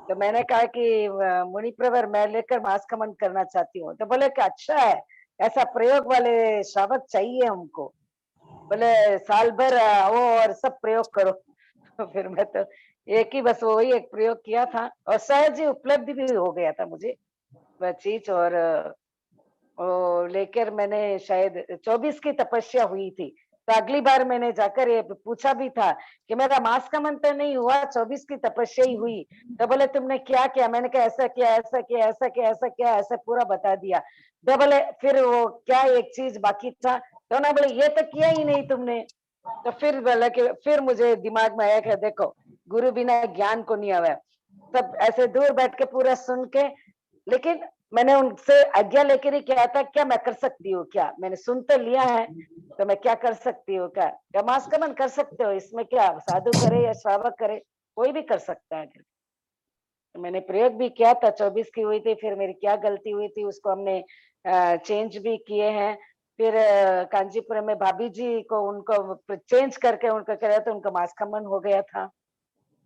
तो मैंने कहा कि मुनि प्रवर मैं लेकर मास्कमन करना चाहती हूँ। तो बोले कि अच्छा है, ऐसा प्रयोग वाले श्रावक चाहिए हमको, बोले साल भर आओ और सब प्रयोग करो। तो फिर मैं तो एक ही बस वही एक प्रयोग किया था और सहज ही उपलब्धि भी हो गया था मुझे वह चीज। और लेकर मैंने शायद 24 की तपस्या हुई थी। तो अगली बार मैंने जाकर ये पूछा भी था कि मेरा मास्कमन तो नहीं हुआ, 24 की तपस्या ही हुई। तो बोले तुमने क्या किया? मैंने कहा ऐसा किया, ऐसा किया, ऐसा किया, ऐसा किया, ऐसा पूरा बता दिया। तो बोले फिर वो क्या एक चीज बाकी था? तो ना बोले ये तो किया ही नहीं तुमने। तो फिर बोला कि फिर मुझे दिमाग में आया कि देखो गुरु बिना ज्ञान को नहीं आवा। तब ऐसे दूर बैठ के पूरा सुन के, लेकिन मैंने उनसे आज्ञा लेकर ही किया था, क्या मैं कर सकती हूँ, क्या मैंने सुन तो लिया है तो मैं क्या कर सकती हूँ, क्या मास्कमन कर सकते हो, इसमें क्या साधु करे या श्रावक करे, कोई भी कर सकता है। तो मैंने प्रयोग भी किया था, 24 की हुई थी। फिर मेरी क्या गलती हुई थी उसको हमने चेंज भी किए हैं। फिर कांचीपुरम में भाभी जी को उनको चेंज करके उनको कराया तो उनका मास्कमन हो गया था।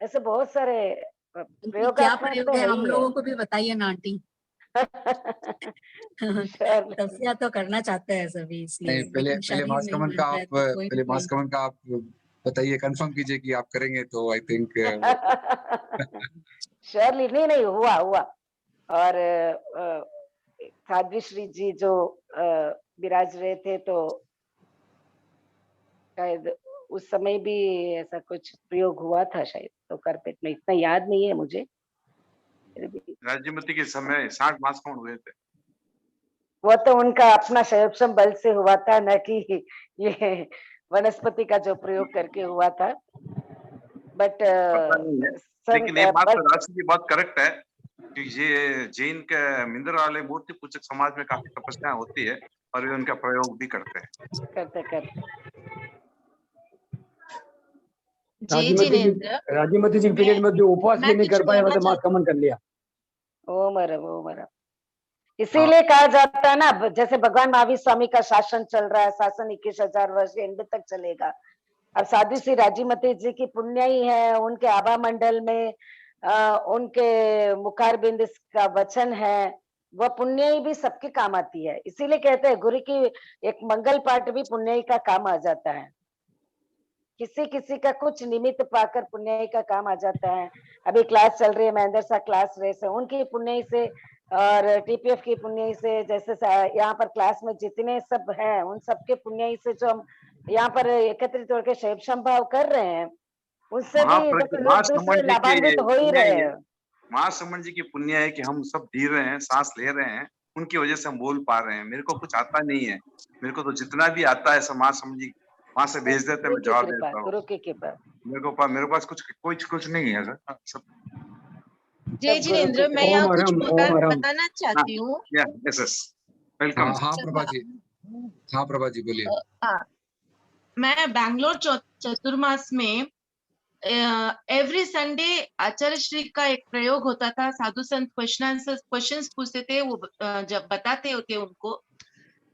ऐसे बहुत सारे प्रयोग क्या प्रयोग है, हम लोगों को भी बताइए ना आंटी। तपस्या तो करना चाहते हैं सभी, इसलिए पहले मास्कमन का आप बताइए, कंफर्म कीजिए कि आप करेंगे तो आई थिंक श्योरली। नहीं हुआ। और साध्वी श्री जी जो विराज रहे थे, तो शायद उस समय भी ऐसा कुछ प्रयोग हुआ था शायद, तो कारपेट में इतना याद नहीं है मुझे। राज्यमती के समय 60 मास्कमन हुए थे। वो तो उनका अपना संयोक्षम बल से हुआ था, न कि ये वनस्पति का जो प्रयोग करके हुआ था। बट लेकिन ये बात राशि की बात करेक्ट है कि ये जैन के मिंदर वाले मूर्ति पूजक समाज में काफी तपस्या होती है और वे उनका प्रयोग भी करते हैं। राजीमती जी पीरियड में जो उपवास भी नहीं कर पाए, मतलब मास्कमन कर लिया। वो मरा इसीलिए कहा जाता है ना, जैसे भगवान महावीर स्वामी का शासन चल रहा है, शासन 21,000 वर्ष एंड तक चलेगा। अब साध्वी श्री राजीमती जी की पुण्य ही है, उनके आभा मंडल में उनके मुखारबिंद का वचन है, वह पुण्य ही भी सबके काम आती है। इसीलिए कहते हैं गुरु की एक मंगल पाठ भी पुण्य ही का काम आ जाता है। किसी किसी का कुछ निमित्त पाकर पुण्य ही का काम आ जाता है। अभी क्लास चल रही है, महेंद्र सा क्लास रेस है, उनकी पुण्य ही से और टीपीएफ की पुण्य ही से, जैसे यहाँ पर क्लास में जितने सब हैं उन सबके पुण्य ही से जो हम यहाँ पर एकत्रित होकर शैव संभाव कर रहे हैं, उससे भी दूसरे लाभान्वित हो ही रहे हैं। महासमण जी की पुण्य है कि हम सब जी रहे हैं, सांस ले रहे हैं, उनकी वजह से हम बोल पा रहे हैं। मेरे को कुछ आता नहीं है, मेरे को तो जितना भी आता है सब महासमण जी वहां से भेज देते हैं, मैं जवाब देता हूँ। गुरु की कृपा। मेरे पास कुछ नहीं है सर, सब। जय जिनेंद्र, मैं यहाँ कुछ बताना चाहती हूँ। वेलकम। हाँ प्रभा जी, हाँ प्रभा जी बोलिए। मैं बैंगलोर चतुर्मास में एवरी संडे आचार्य श्री का एक प्रयोग होता था। साधु संत क्वेश्चंस पूछते थे, वो जब बताते होते उनको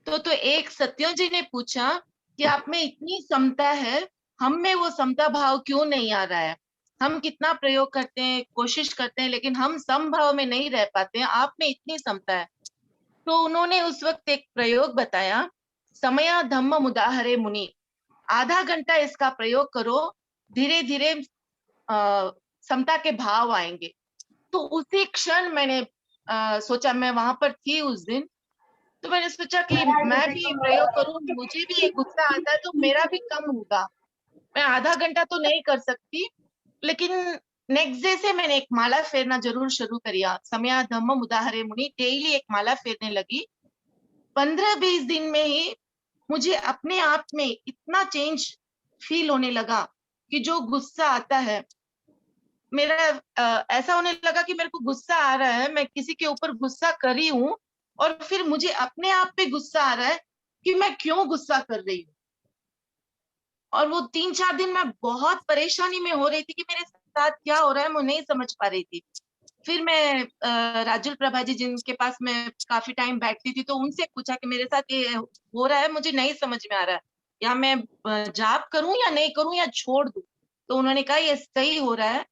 तो एक सत्यों जी ने पूछा कि आप में इतनी समता है, हम में वो समता भाव क्यों नहीं आ रहा है? हम कितना प्रयोग करते हैं, कोशिश करते हैं, लेकिन हम समभाव में नहीं रह पाते हैं। आप में इतनी समता है। तो उन्होंने उस वक्त एक प्रयोग बताया, समया धम्म मुदाहरे मुनि। आधा घंटा इसका प्रयोग करो, धीरे धीरे समता के भाव आएंगे। तो उसी क्षण मैंने सोचा, मैं वहां पर थी उस दिन, तो मैंने सोचा कि मैं भी प्रयोग करूं, मुझे भी एक गुस्सा आता है तो मेरा भी कम होगा। मैं आधा घंटा तो नहीं कर सकती, लेकिन नेक्स्ट डे से मैंने एक माला फेरना जरूर शुरू करिया। समया धम्म मुदाहरे मुनि, डेली एक माला फेरने लगी। 15-20 दिन में ही मुझे अपने आप में इतना चेंज फील होने लगा कि जो गुस्सा आता है मेरा, ऐसा होने लगा कि मेरे को गुस्सा आ रहा है, मैं किसी के ऊपर गुस्सा कर रही हूँ, और फिर मुझे अपने आप पे गुस्सा आ रहा है कि मैं क्यों गुस्सा कर रही हूँ। और वो 3-4 दिन मैं बहुत परेशानी में हो रही थी कि मेरे साथ क्या हो रहा है, मैं नहीं समझ पा रही थी। फिर मैं राजुल प्रभा जी जिनके पास मैं काफी टाइम बैठती थी, तो उनसे पूछा कि मेरे साथ ये हो रहा है, मुझे नहीं समझ में आ रहा है, या मैं जाप करूं या नहीं करूं या छोड़ दूं। तो उन्होंने कहा ये सही हो रहा है,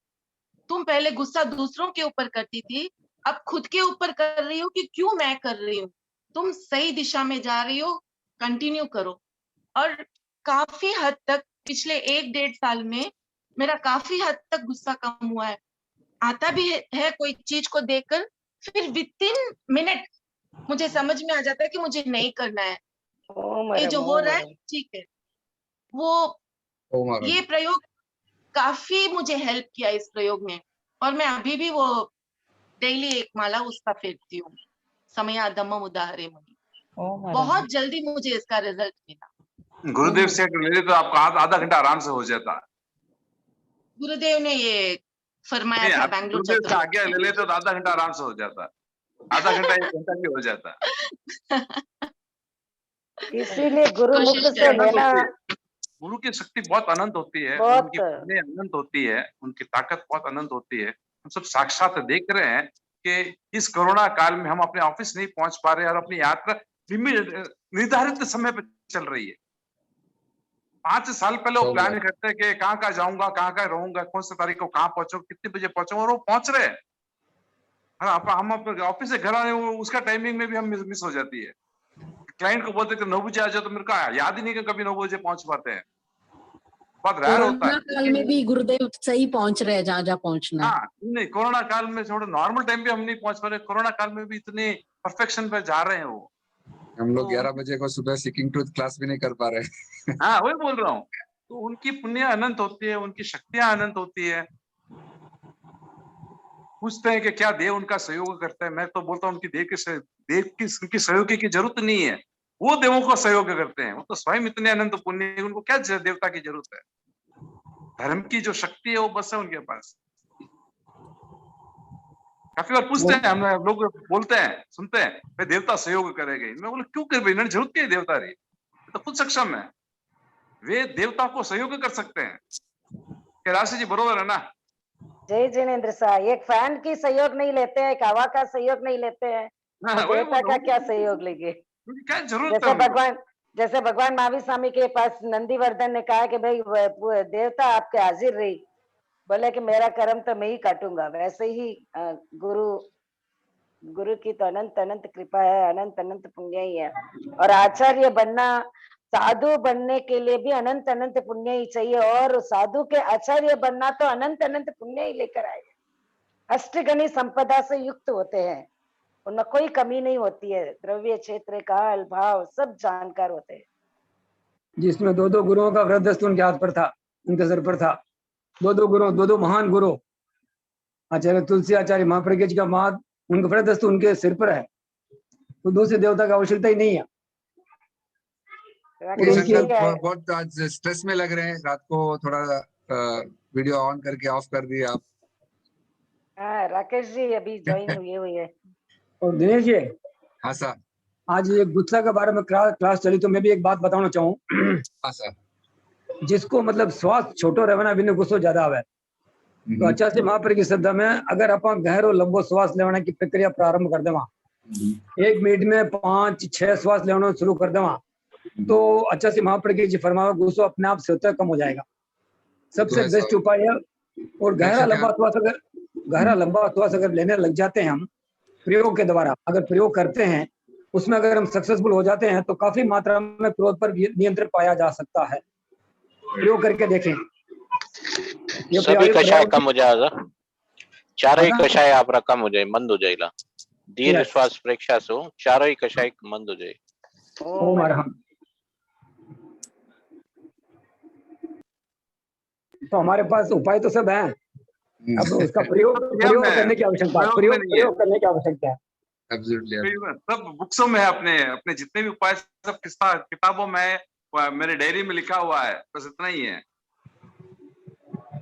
तुम पहले गुस्सा दूसरों के ऊपर करती थी, अब खुद के ऊपर कर रही हो कि क्यों मैं कर रही हूँ। तुम सही दिशा में जा रही हो, कंटिन्यू करो। और काफी हद तक पिछले 1-1.5 साल में मेरा काफी हद तक गुस्सा कम हुआ है। आता भी है कोई चीज को देखकर, फिर विदिन मिनट मुझे समझ में आ जाता है कि मुझे नहीं करना है, ये जो हो रहा है ठीक है। वो ये प्रयोग काफी मुझे हेल्प किया इस प्रयोग में, और मैं अभी भी वो डेली एक माला उसका फेरती हूँ, समया धम्म मुदाहरे मुनि। बहुत जल्दी मुझे इसका रिजल्ट मिला। गुरुदेव से ले ले तो आपका आधा घंटा आराम से हो जाता। गुरुदेव ने ये फरमाया था बैंगलोर से आगे ले ले तो आधा घंटा आराम से हो जाता, आधा घंटा 1 घंटा भी हो जाता। इसीलिए गुरु मुख से लेना, गुरु की शक्ति बहुत अनंत होती है, उनकी पुण्य अनंत होती है, उनकी ताकत बहुत अनंत होती है। हम सब साक्षात देख रहे हैं कि इस कोरोना काल में हम अपने ऑफिस नहीं पहुंच पा रहे और अपनी यात्रा निर्धारित समय पे चल रही है। 5 साल पहले वो प्लान करते हैं कि कहाँ जाऊंगा, कहाँ रहूंगा, कौन सी तारीख को कहाँ पहुंचो, कितने बजे पहुंचो, और वो पहुंच रहे हैं। हम ऑफिस से घर आए, उसका टाइमिंग में भी हम मिस हो जाती है। क्लाइंट को बोलते 9 बजे आ जाओ, तो मेरे को याद ही नहीं कि कभी 9 बजे पहुंच पाते हैं, बहुत रेयर होता है। काल में भी गुरुदेव सही पहुंच रहे हैं जहाँ पहुंचना है। हाँ, नहीं कोरोना काल में थोड़ा नॉर्मल टाइम पे हम नहीं पहुंच पा रहे, कोरोना काल में भी इतने परफेक्शन पे जा रहे हैं वो। हम लोग 11 बजे को सुबह सीकिंग ट्रूथ क्लास भी नहीं कर पा रहे। हाँ, वही बोल रहा हूँ। तो उनकी पुण्य अनंत होती है, उनकी शक्तियां अनंत होती है। पूछते हैं कि क्या देव उनका सहयोग करता है, मैं तो बोलता हूँ उनकी उनकी सहयोग की जरूरत नहीं है, वो देवों को सहयोग करते हैं। वो तो स्वयं इतने अनंत पुण्य, उनको क्या देवता की जरूरत है। धर्म की जो शक्ति है वो बस है उनके पास। काफी बार पूछते हैं, हम लोग बोलते हैं, सुनते हैं, भाई देवता सहयोग करेंगे। मैं बोला क्यों कर, इन्हें जरूरत क्या है देवता रही, तो खुद सक्षम है, वे देवता को सहयोग कर सकते हैं। कैलाशी जी बरोबर है ना? जय जिनेंद्र साहब, एक फैन की सहयोग नहीं लेते हैं, एक हवा का सहयोग नहीं लेते हैं, वही देवता बोल का रहा क्या हूँ, सहयोग लेंगे? क्या जरूरत है उनको? जैसे भगवान महावीर स्वामी के पास नंदीवर्धन ने कहा कि भाई देवता आपके हाजिर रही, बोले कि मेरा कर्म तो मैं ही काटूंगा। वैसे ही गुरु की तो अनंत अनंत कृपा है, अनंत अनंत पुण्य ही है। और आचार्य बनना, साधु बनने के लिए भी अनंत अनंत पुण्य ही चाहिए, और साधु के आचार्य बनना तो अनंत अनंत पुण्य ही लेकर आए। अष्टगणी संपदा से युक्त होते हैं, उनमें कोई कमी नहीं होती है। द्रव्य, क्षेत्र, काल, भाव सब जानकार होते हैं। जिसमें दो दो गुरुओं का वृद्धस्त उनके हाथ पर था, उनके सर पर था। दो दो महान गुरु, आचार्य तुलसी, आचार्य महाप्रज्ञ जी का महान, उनका वृद्धस्त उनके सिर पर है, तो दूसरे देवता की आवश्यकता ही नहीं है। बहुत आज स्ट्रेस में लग रहे हैं, रात को थोड़ा वीडियो ऑन करके ऑफ कर दिए आप। हाँ, राकेश जी अभी ज्वाइन हुए है। और दिनेश जी, हाँ सर, आज ये गुस्सा के बारे में क्लास चली, तो मैं भी एक बात बताना चाहूँ। हाँ सर, जिसको मतलब श्वास छोटो रहना बिना गुस्सो ज्यादा आवे, तो अच्छा से महाप्रभु की श्रद्धा में अगर अपन गहरो लंबो श्वास लेने की प्रक्रिया प्रारंभ कर देवा, 1 मिनट में 5-6 श्वास लेना शुरू कर देवा, तो अच्छा से महाप्रभु जी फरमावे गुस्सा अपने आप से होता कम हो जाएगा। सबसे बेस्ट उपाय है। और गहरा लंबा श्वास अगर लेने लग जाते हैं हम प्रयोग के द्वारा, अगर प्रयोग करते हैं, उसमें अगर हम सक्सेसफुल हो जाते हैं, तो काफी मात्रा में क्रोध पर नियंत्रण पाया जा सकता है। प्रयोग करके देखें, सभी कषाय कम हो जाएगा, चारों ही कषाय आपका कम हो जाए, मंद हो जाएगा। दीर्घ श्वास प्रेक्षा से चारों ही कषाय मंद हो जाए। ओम अरहम। तो हमारे पास उपाय तो सब है, अब उसका प्रयोग करने की आवश्यकता है। प्रयोग करने की आवश्यकता है। सब बुक्सों में है, अपने जितने भी उपाय सब किताबों में, मेरे डायरी में लिखा हुआ है, बस इतना ही है।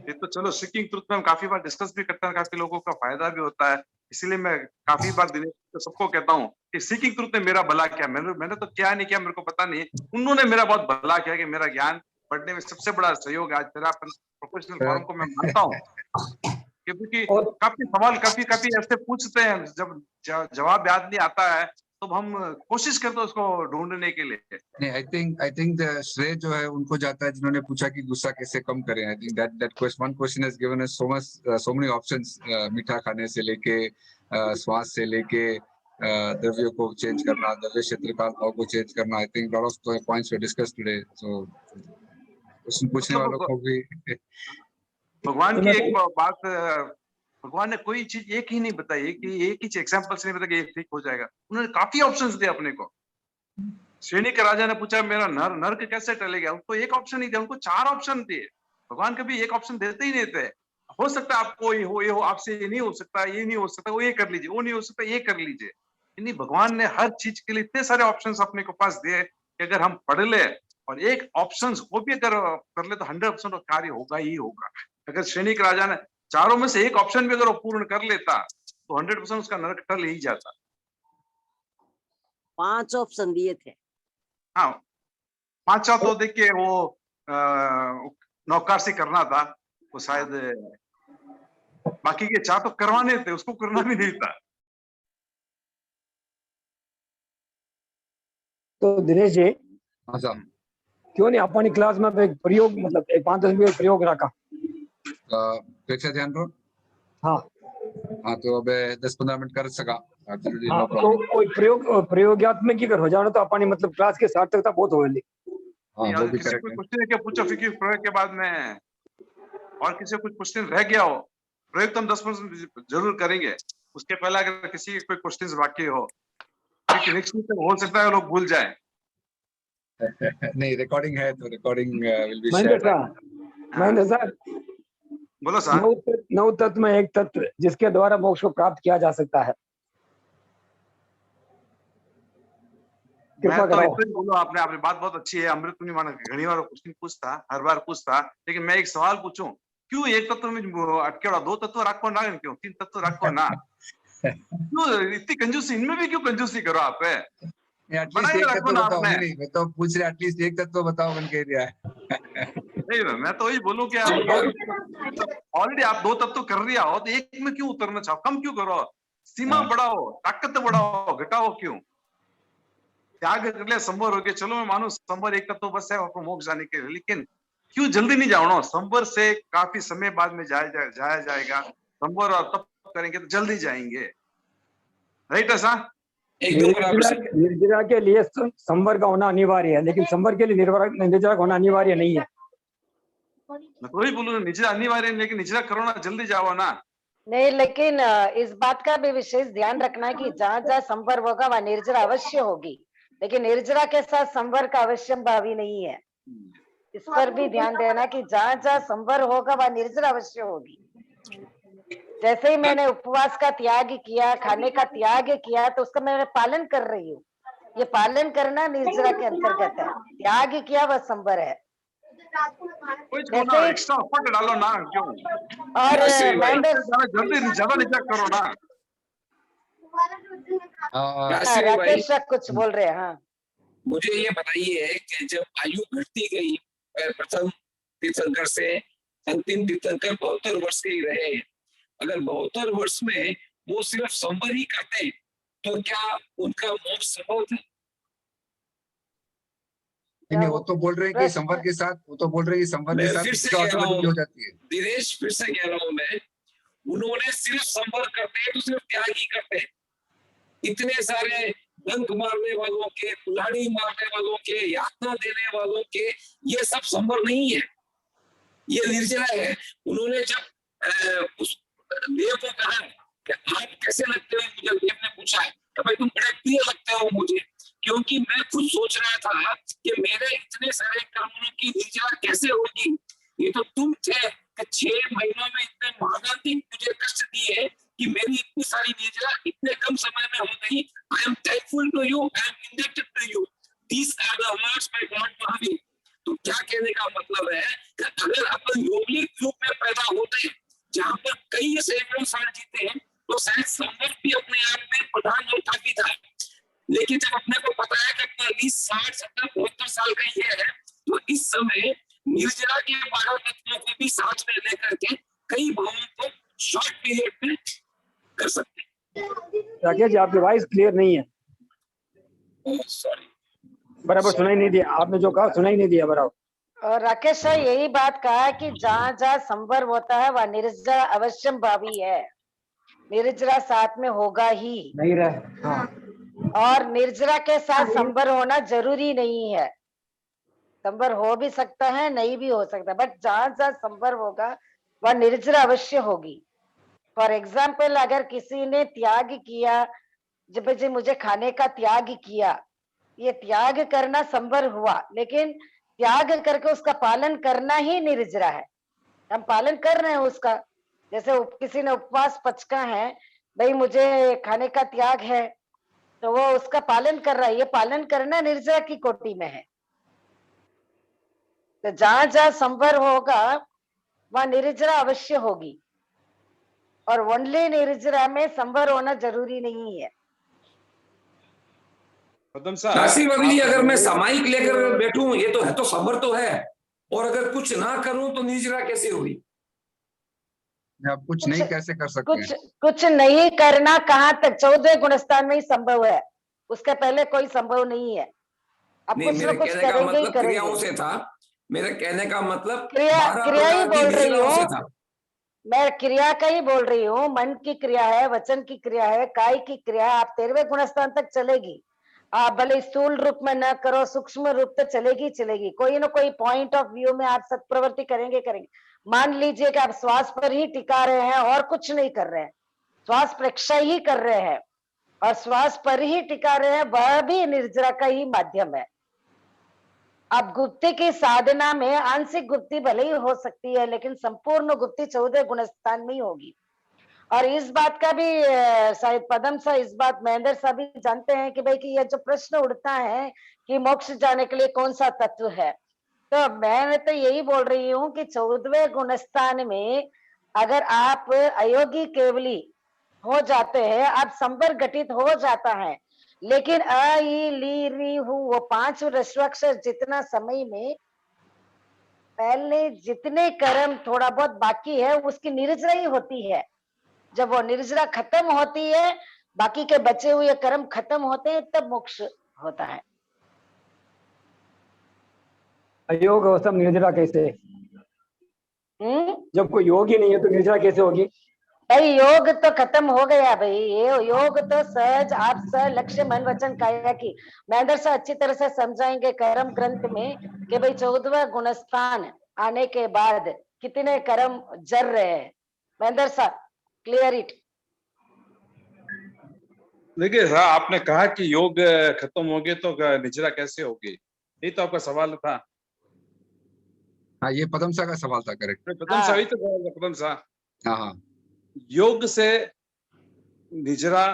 ये तो चलो सीकिंग ट्रुथ में हम काफी बार डिस्कस भी करते हैं, काफी लोगों का फायदा भी होता है। इसीलिए मैं काफी बार दिनेश तो सबको कहता हूँ कि सीकिंग ट्रुथ ने मेरा भला किया। मैंने तो क्या नहीं किया, मेरे को पता नहीं, उन्होंने मेरा बहुत भला किया कि मेरा ज्ञान बढ़ने में सबसे बड़ा सहयोग आज तेरा प्रोफेशनल फोरम को मैं मानता हूँ। क्योंकि काफी सवाल काफी ऐसे पूछते हैं, जब जवाब याद नहीं आता है तो हम कोशिश करते हैं उसको ढूंढने के लिए। नहीं, आई थिंक श्रेय जो है उनको जाता है जिन्होंने पूछा कि गुस्सा कैसे कम करें। I think that question has given us so many options, मीठा खाने से लेके श्वास से लेके द्रव्यों को चेंज करना, द्रव्य क्षेत्र का भाव को चेंज करना। I think lot of points were discussed today. So question पूछने वालों को भी भगवान की एक बात, भगवान ने कोई चीज एक ही नहीं बताई कि एक ही एग्जांपल से नहीं बताया कि ये ठीक हो जाएगा। उन्होंने काफी ऑप्शंस दिए अपने को। श्रेणी के राजा ने पूछा मेरा नर्क कैसे टलेगा, उनको एक ऑप्शन नहीं दिया, उनको 4 ऑप्शन दिए। भगवान कभी एक ऑप्शन देते ही नहीं थे। हो सकता है आपको ये हो, आपसे ये नहीं हो सकता, ये नहीं हो सकता, वो ये कर लीजिए, वो नहीं हो सकता, ये कर लीजिए। यानी भगवान ने हर चीज के लिए इतने सारे ऑप्शंस अपने को पास दिए कि अगर हम पढ़ ले और एक ऑप्शंस को भी अगर कर ले तो 100% कार्य होगा ही होगा। अगर श्रेणी के राजा ने चारों में से एक ऑप्शन भी अगर वो पूर्ण कर लेता तो 100% उसका नरक टल ही जाता। 5 ऑप्शन दिए थे। हाँ, 5 तो देखिए वो नौकरसी करना था, वो शायद बाकी के 4 तो करवाने थे, उसको करना भी नहीं था। तो दिनेश जी, क्यों नहीं अपनी क्लास में एक प्रयोग, मतलब एक 5-10 मिनट प्रयोग रखा प्रेक्षा ध्यान रो। हाँ तो अब 10-15 मिनट कर सका। तो कोई प्रयोगात्मक की अगर हो जाना तो अपनी मतलब क्लास के सार्थकता बहुत होगी। वो भी किसी कोई क्वेश्चन है क्या पूछो, फिर प्रयोग के बाद में और किसी कुछ क्वेश्चन रह गया हो, प्रयोग तो हम 10% जरूर करेंगे। उसके पहले अगर किसी के कोई क्वेश्चन बाकी हो, क्योंकि नेक्स्ट वीक हो सकता है लोग भूल जाए। नहीं, रिकॉर्डिंग है तो recording will be shared. Mahendra sir, बोलो सर। 9 तत्व में एक तत्व जिसके द्वारा मोक्ष को प्राप्त किया जा सकता है, कृपा करो। बोलो, आपने बात बहुत अच्छी है। अमृत नहीं माना घनी बार क्वेश्चन पूछता, हर बार पूछता, लेकिन मैं एक सवाल पूछूं, क्यों एक तत्व में अटकेड़ा, 2 तत्व रखो ना, क्यों 3 तत्व रखो ना? क्यों इतनी कंजूसी, इनमें भी क्यों कंजूसी करो आप? एटलीस्ट एक तत्व बताओ। नहीं, मैं तो पूछ रहा, एटलीस्ट एक तत्व बताओ, बन कह दिया है। नहीं, मैं तो वही बोलूं कि ऑलरेडी आप 2 तत्व कर रहा हो तो एक में क्यों उतरना चाहो, कम क्यों करो? सीमा बढ़ाओ, ताकत बढ़ाओ, घटाओ क्यों? त्याग कर लिया, संवर हो गया, चलो मैं मानू संवर एक तत्व बस है आपको मोक्ष जाने के लिए, लेकिन क्यों जल्दी नहीं जाओ ना? संवर से काफी समय बाद में जाया जाएगा। संवर और तप करेंगे तो जल्दी जाएंगे, राइट? ऐसा निर्जरा के लिए संवर का होना अनिवार्य है, लेकिन संवर के लिए निर्जरा का होना अनिवार्य नहीं है। मैं तो वही बोलूँ, निजरा अनिवार्य है, लेकिन निजरा करो ना, जल्दी जाओ ना। नहीं, लेकिन इस बात का भी विशेष ध्यान रखना है कि जहाँ जहाँ संवर होगा वहाँ निर्जरा अवश्य होगी, लेकिन निर्जरा के साथ संवर का अवश्यम भावी नहीं है। इस पर भी ध्यान देना कि जहाँ जहाँ संवर होगा वहाँ निर्जरा अवश्य होगी। जैसे ही मैंने उपवास का त्याग किया, खाने का त्याग किया, तो उसका मैं पालन कर रही हूँ। ये पालन करना निर्जरा के अंतर्गत है। त्याग किया वह संवर है। जैसे एक्स्ट्रा एफर्ट डालो ना, क्यों? और जल्दी ज्यादा निजा करो ना। राकेश कुछ बोल रहे हैं? हाँ, मुझे ये बताइए कि जब आयु घटती गई, प्रथम तीर्थंकर से अंतिम तीर्थंकर 72 वर्ष के ही रहे, अगर 72 वर्ष में वो सिर्फ संवर ही करते तो क्या उनका मोक्ष संभव था? नहीं, वो तो बोल रहे हैं कि संवर के साथ, वो तो बोल रहे हैं कि संवर के साथ हो जाती है। दिनेश, फिर से कह रहा हूँ मैं, उन्होंने सिर्फ संवर करते तो सिर्फ त्याग ही करते। इतने सारे डंक मारने वालों के, कुल्हाड़ी मारने वालों के, यातना देने वालों के, ये सब संवर नहीं है, ये निर्जरा है। उन्होंने जब उस देव को कहा कि आप कैसे लगते हो मुझे, देव ने पूछा कि भाई तुम बड़े प्रिय लगते हो मुझे, क्योंकि मैं खुद सोच रहा था कि मेरे इतने सारे कर्मों की निर्जरा कैसे होगी। ये तो तुम थे कि 6 महीनों में इतने महादांतिक मुझे कष्ट दिए कि मेरी इतनी सारी निर्जरा इतने कम समय में हो गई। I am thankful to you, I am indebted to you, these are the words by God Mahavir. तो क्या कहने का मतलब है कि अगर अपन यौगिक रूप में पैदा होते जहां पर कई सैकड़ों साल जीते हैं, तो शायद संवर भी अपने आप में प्रधान और काफी था। लेकिन जब अपने को पता है कि अपना 20, 60, 70, 72 साल का ये है, तो इस समय निर्जरा के 12 तत्वों को भी साथ में लेकर के कई भावों को शॉर्ट पीरियड में कर सकते हैं। राकेश जी, आपकी वॉइस क्लियर नहीं है। सॉरी, बराबर सुनाई नहीं दिया, आपने जो कहा सुनाई नहीं दिया बराबर। और राकेश सर यही बात कहा कि जहाँ जहाँ संवर होता है वह निर्जरा अवश्यम भावी है, निर्जरा साथ में होगा ही नहीं रहा। हाँ। और निर्जरा के साथ संवर होना जरूरी नहीं है, संवर हो भी सकता है, नहीं भी हो सकता, बट जहाँ जहाँ संवर होगा वह निर्जरा अवश्य होगी। फॉर एग्जाम्पल, अगर किसी ने त्याग किया, जब जी मुझे खाने का त्याग किया, ये त्याग करना संवर हुआ, लेकिन त्याग करके उसका पालन करना ही निर्जरा है। हम पालन कर रहे हैं उसका, जैसे किसी ने उपवास पचका है, भाई मुझे खाने का त्याग है, तो वो उसका पालन कर रहा है, ये पालन करना निर्जरा की कोटि में है। तो जहां जहां संवर होगा वहां निर्जरा अवश्य होगी, और ओनली निर्जरा में संवर होना जरूरी नहीं है। काशी बदली, अगर मैं सामायिक लेकर बैठूं, ये तो है, तो संवर तो है, और अगर कुछ ना करूं तो निर्जरा कैसे हुई? आप कुछ नहीं कैसे कर सकते हैं? कुछ नहीं करना कहाँ तक 14 गुणस्थान में ही संभव है, उसके पहले कोई संभव नहीं है। अब कुछ ना कुछ करेंगे ही करेंगे। क्रियाओं से था, मेरे कहने का मतलब क्रिया ही बोल रही हूँ मैं, क्रिया का ही बोल रही हूँ। मन की क्रिया है, वचन की क्रिया है, काय की क्रिया है, आप 13वें गुणस्थान तक चलेगी। आप भले स्थूल रूप में न करो, सूक्ष्म रूप तो चलेगी चलेगी, कोई ना कोई पॉइंट ऑफ व्यू में आप सत्प्रवृत्ति करेंगे करेंगे। मान लीजिए कि आप श्वास पर ही टिका रहे हैं और कुछ नहीं कर रहे हैं, श्वास प्रेक्षा ही कर रहे हैं और श्वास पर ही टिका रहे हैं, वह भी निर्जरा का ही माध्यम है। अब गुप्ति की साधना में आंशिक गुप्ति भले ही हो सकती है, लेकिन संपूर्ण गुप्ति 14 गुणस्थान में ही होगी। और इस बात का भी शायद पदम सा, इस बात महेंद्र साहब भी जानते हैं कि भाई कि यह जो प्रश्न उठता है कि मोक्ष जाने के लिए कौन सा तत्व है, तो मैं तो यही बोल रही हूँ कि 14वें गुणस्थान में अगर आप अयोगी केवली हो जाते हैं, आप संवर घटित हो जाता है, लेकिन अ ई ली री हूँ वो 5 ह्रस्वाक्षर जितना समय में पहले जितने कर्म थोड़ा बहुत बाकी है उसकी निर्जरा ही होती है। जब वो निर्जरा खत्म होती है, बाकी के बचे हुए कर्म खत्म होते हैं, तब मोक्ष होता है। अयोग अवस्था में निर्जरा कैसे? जब कोई योग ही नहीं है तो निर्जरा कैसे होगी? भाई योग तो खत्म हो गया भाई, ये योग तो सहज आप स लक्ष्य मन वचन काया की महेंद्र से अच्छी तरह से समझाएंगे कर्म ग्रंथ में कि भाई 14वां गुणस्थान आने के बाद कितने कर्म जर रहे हैं। महेंद्र साहब क्लियर इट। देखिए सर, आपने कहा कि योग खत्म हो गए तो निजरा कैसे होगी, यही तो आपका सवाल था। हाँ, ये पदम सा का सवाल था। करेक्ट, पदम सा ही तो सवाल था, पदम सा। हाँ, योग से निजरा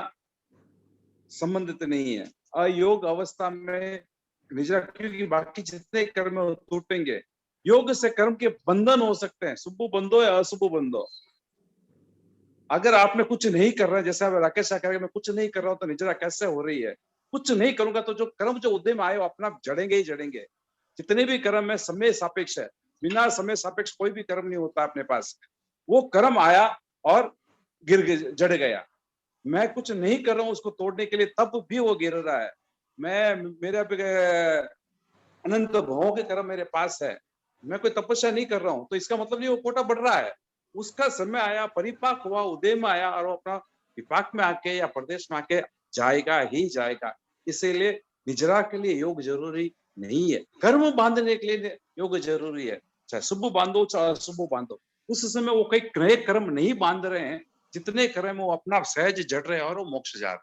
संबंधित नहीं है। अयोग अवस्था में निजरा, क्योंकि बाकी जितने कर्म है वो टूटेंगे। योग से कर्म के बंधन हो सकते हैं, शुभ बंधो या अशुभ बंधो। अगर आपने कुछ नहीं कर रहा है, जैसे राकेश कह रहे मैं कुछ नहीं कर रहा हूं तो निजरा कैसे हो रही है? कुछ नहीं करूंगा तो जो कर्म जो उद्यम आए वो अपना जड़ेंगे ही जड़ेंगे। जितने भी कर्म है समय सापेक्ष है, बिना समय सापेक्ष कोई भी कर्म नहीं होता अपने पास। वो कर्म आया और जड़ गया। मैं कुछ नहीं कर रहा हूं उसको तोड़ने के लिए, तब भी वो गिर रहा है। मेरे अनंत भावों के कर्म मेरे पास है, मैं कोई तपस्या नहीं कर रहा हूं, तो इसका मतलब नहीं वो कोटा बढ़ रहा है। उसका समय आया, परिपाक हुआ, उदय में आया और वो अपना विपाक में आके या प्रदेश में आके जाएगा ही जाएगा। इसीलिए निजरा के लिए योग जरूरी नहीं है, कर्म बांधने के लिए योग जरूरी है। चाहे शुभ बांधो चाहे अशुभ बांधो, उस समय वो कई नए कर्म नहीं बांध रहे हैं, जितने कर्म वो अपना सहज जड़ रहे हैं और वो मोक्ष जा रहे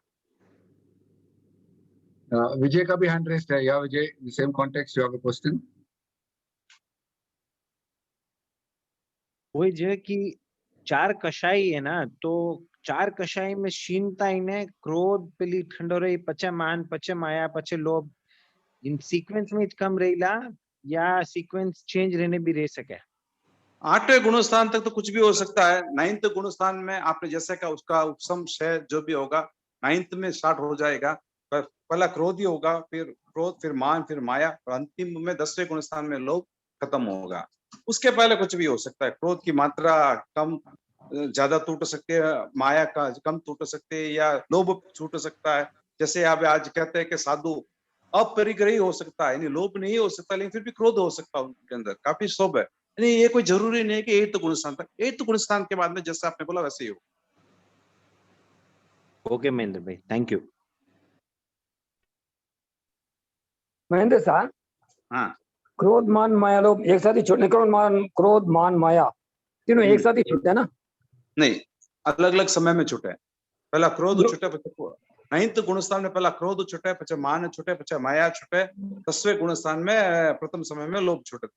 हैं। विजय का भी हैंड रेस्ट है। या Vijay, same context, you have a question? वही जो है कि 4 कषाई है ना, तो 4 कषाई में शीनता इन्हें क्रोध पेली ठंडोरई पचे मान पचे माया पचे लोभ, इन सीक्वेंस में कम रहीला या सीक्वेंस चेंज रहने भी रह सके? 8वें गुणस्थान तक तो कुछ भी हो सकता है। 9th गुणस्थान में आपने जैसे कहा उसका उपसम क्षय जो भी होगा 9th में स्टार्ट हो जाएगा। पहला क्रोध ही होगा, फिर क्रोध, फिर मान, फिर माया, और अंतिम में 10वें गुणस्थान में लोभ खत्म होगा। उसके पहले कुछ भी हो सकता है। क्रोध की मात्रा कम ज्यादा टूट सकती है, माया का कम टूट सकते है, या लोभ छूट सकता है। जैसे आप आज कहते हैं कि साधु अपरिग्रही हो सकता है, यानी लोभ नहीं हो सकता लेकिन फिर भी क्रोध हो सकता है उनके अंदर, काफी शोभ है। यानी ये कोई जरूरी नहीं है कि 8th गुणस्थान तक। 8th गुणस्थान के बाद में जैसे आपने बोला वैसे ही हो। ओके महेंद्र भाई, थैंक यू। महेंद्र साहब, हाँ, क्रोध मान माया लोभ एक साथ ही छूटने? क्रोध मान माया तीनों एक साथ ही छूटते हैं ना? नहीं, अलग अलग समय में छूटे। पहला क्रोध छूटे, 9th गुणस्थान में पहला क्रोध छूटे, पचे मान छूटे, पचे माया छूटे, 10वें गुणस्थान में प्रथम समय में लोभ छूटे।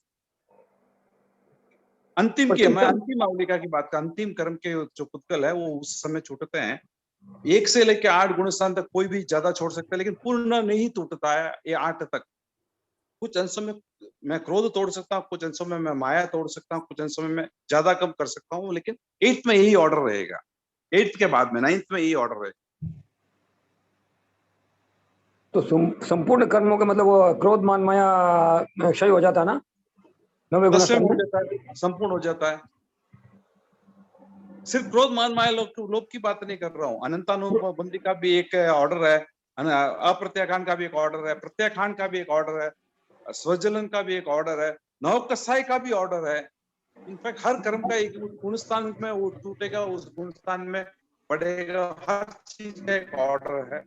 अंतिम की मैं अंतिम अवलिका की बात कर, अंतिम कर्म के जो पुतगल है वो उस समय छूटते हैं। 1 से लेकर 8 गुणस्थान तक कोई भी ज्यादा छोड़ सकता है, लेकिन पूर्ण नहीं टूटता है ये 8 तक। कुछ अंशों में मैं क्रोध तोड़ सकता हूँ, कुछ अंशों में मैं माया तोड़ सकता हूँ, कुछ अंशों में मैं ज्यादा कम कर सकता हूँ, लेकिन 8th में यही ऑर्डर रहेगा। 8th के बाद में 9th में यही ऑर्डर रहेगा। तो संपूर्ण कर्मों का मतलब वो क्रोध मान माया क्षय हो जाता है ना? 9वें गुणस्थान में संपूर्ण हो जाता है। सिर्फ क्रोध मान माया लोभ की बात नहीं कर रहा हूँ। अनंतानुबंधी का भी एक ऑर्डर है, अप्रत्याखान का भी एक ऑर्डर है, प्रत्याखान का भी एक ऑर्डर है, स्वजलन का भी एक ऑर्डर है, नवकसाई का भी ऑर्डर है। इनफैक्ट हर कर्म का एक गुणस्थान में वो टूटेगा, उस गुणस्थान में बढ़ेगा, हर चीज का एक ऑर्डर है।